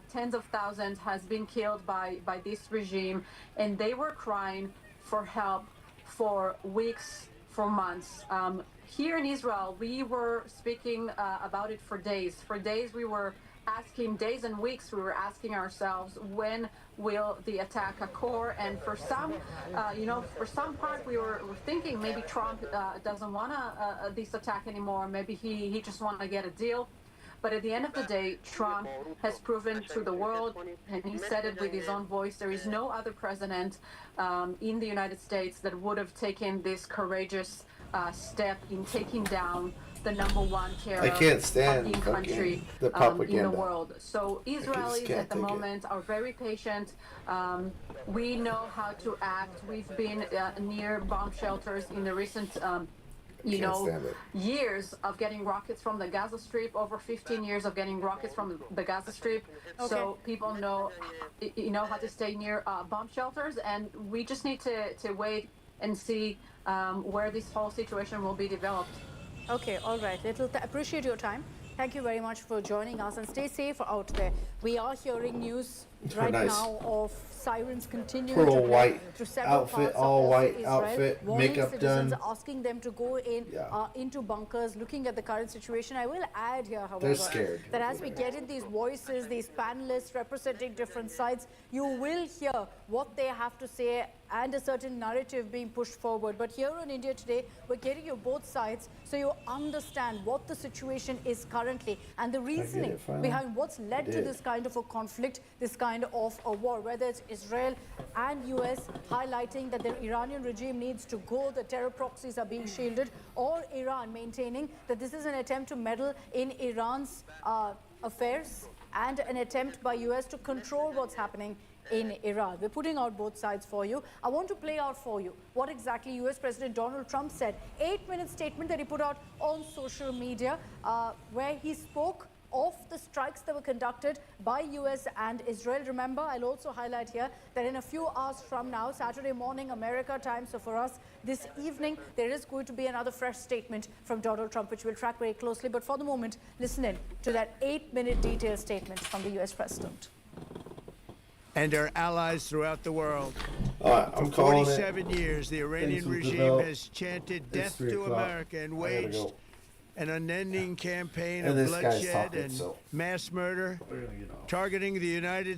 tens of thousands has been killed by this regime, and they were crying for help for weeks, for months. Here in Israel, we were speaking about it for days. For days, we were asking, days and weeks, we were asking ourselves, when will the attack occur? And for some, for some part, we were thinking maybe Trump doesn't want this attack anymore. Maybe he just want to get a deal. But at the end of the day, Trump has proven to the world, and he said it with his own voice, there is no other president in the United States that would have taken this courageous step in taking down the #1 terror I can't stand fucking country the in propaganda. the world. So Israelis can't at the take it. moment are very patient. We know how to act. We've been near bomb shelters in the recent stand it. years of getting rockets from the Gaza Strip, over 15 years of getting rockets from the Gaza Strip. So people know how to stay near bomb shelters, and we just need to wait and see where this whole situation will be developed. Okay, all right. Appreciate your time. Thank you very much for joining us, and stay safe out there. We are hearing news right Nice. now of sirens continuing Poor to old play white through several outfit, parts all of white Israel, outfit, warning makeup citizens, done. asking them to go in into bunkers, looking at the current situation. I will add here, however, scared. that as we get in these voices, these panelists representing different sides, you will hear what they have to say and a certain narrative being pushed forward. But here on India Today, we're getting you both sides so you understand what the situation is currently and the reasoning finally? behind what's led to did. this kind of a conflict, this kind of a war, whether it's Israel and US highlighting that the Iranian regime needs to go, the terror proxies are being shielded, or Iran maintaining that this is an attempt to meddle in Iran's affairs and an attempt by US to control what's happening in Iran. We're putting out both sides for you. I want to play out for you what exactly US President Donald Trump said. 8-minute statement that he put out on social media where he spoke of the strikes that were conducted by US and Israel. Remember, I'll also highlight here that in a few hours from now, Saturday morning, America time, so for us this evening, there is going to be another fresh statement from Donald Trump, which we'll track very closely. But for the moment, listen in to that 8-minute detailed statement from the US President. And our allies throughout the world. I'm For calling 47 years, the Iranian Things will regime develop. has chanted It's death 3 to o'clock. America and I gotta waged go. an unending campaign And of this guy's bloodshed talking, and so mass murder, we're gonna get off. targeting the United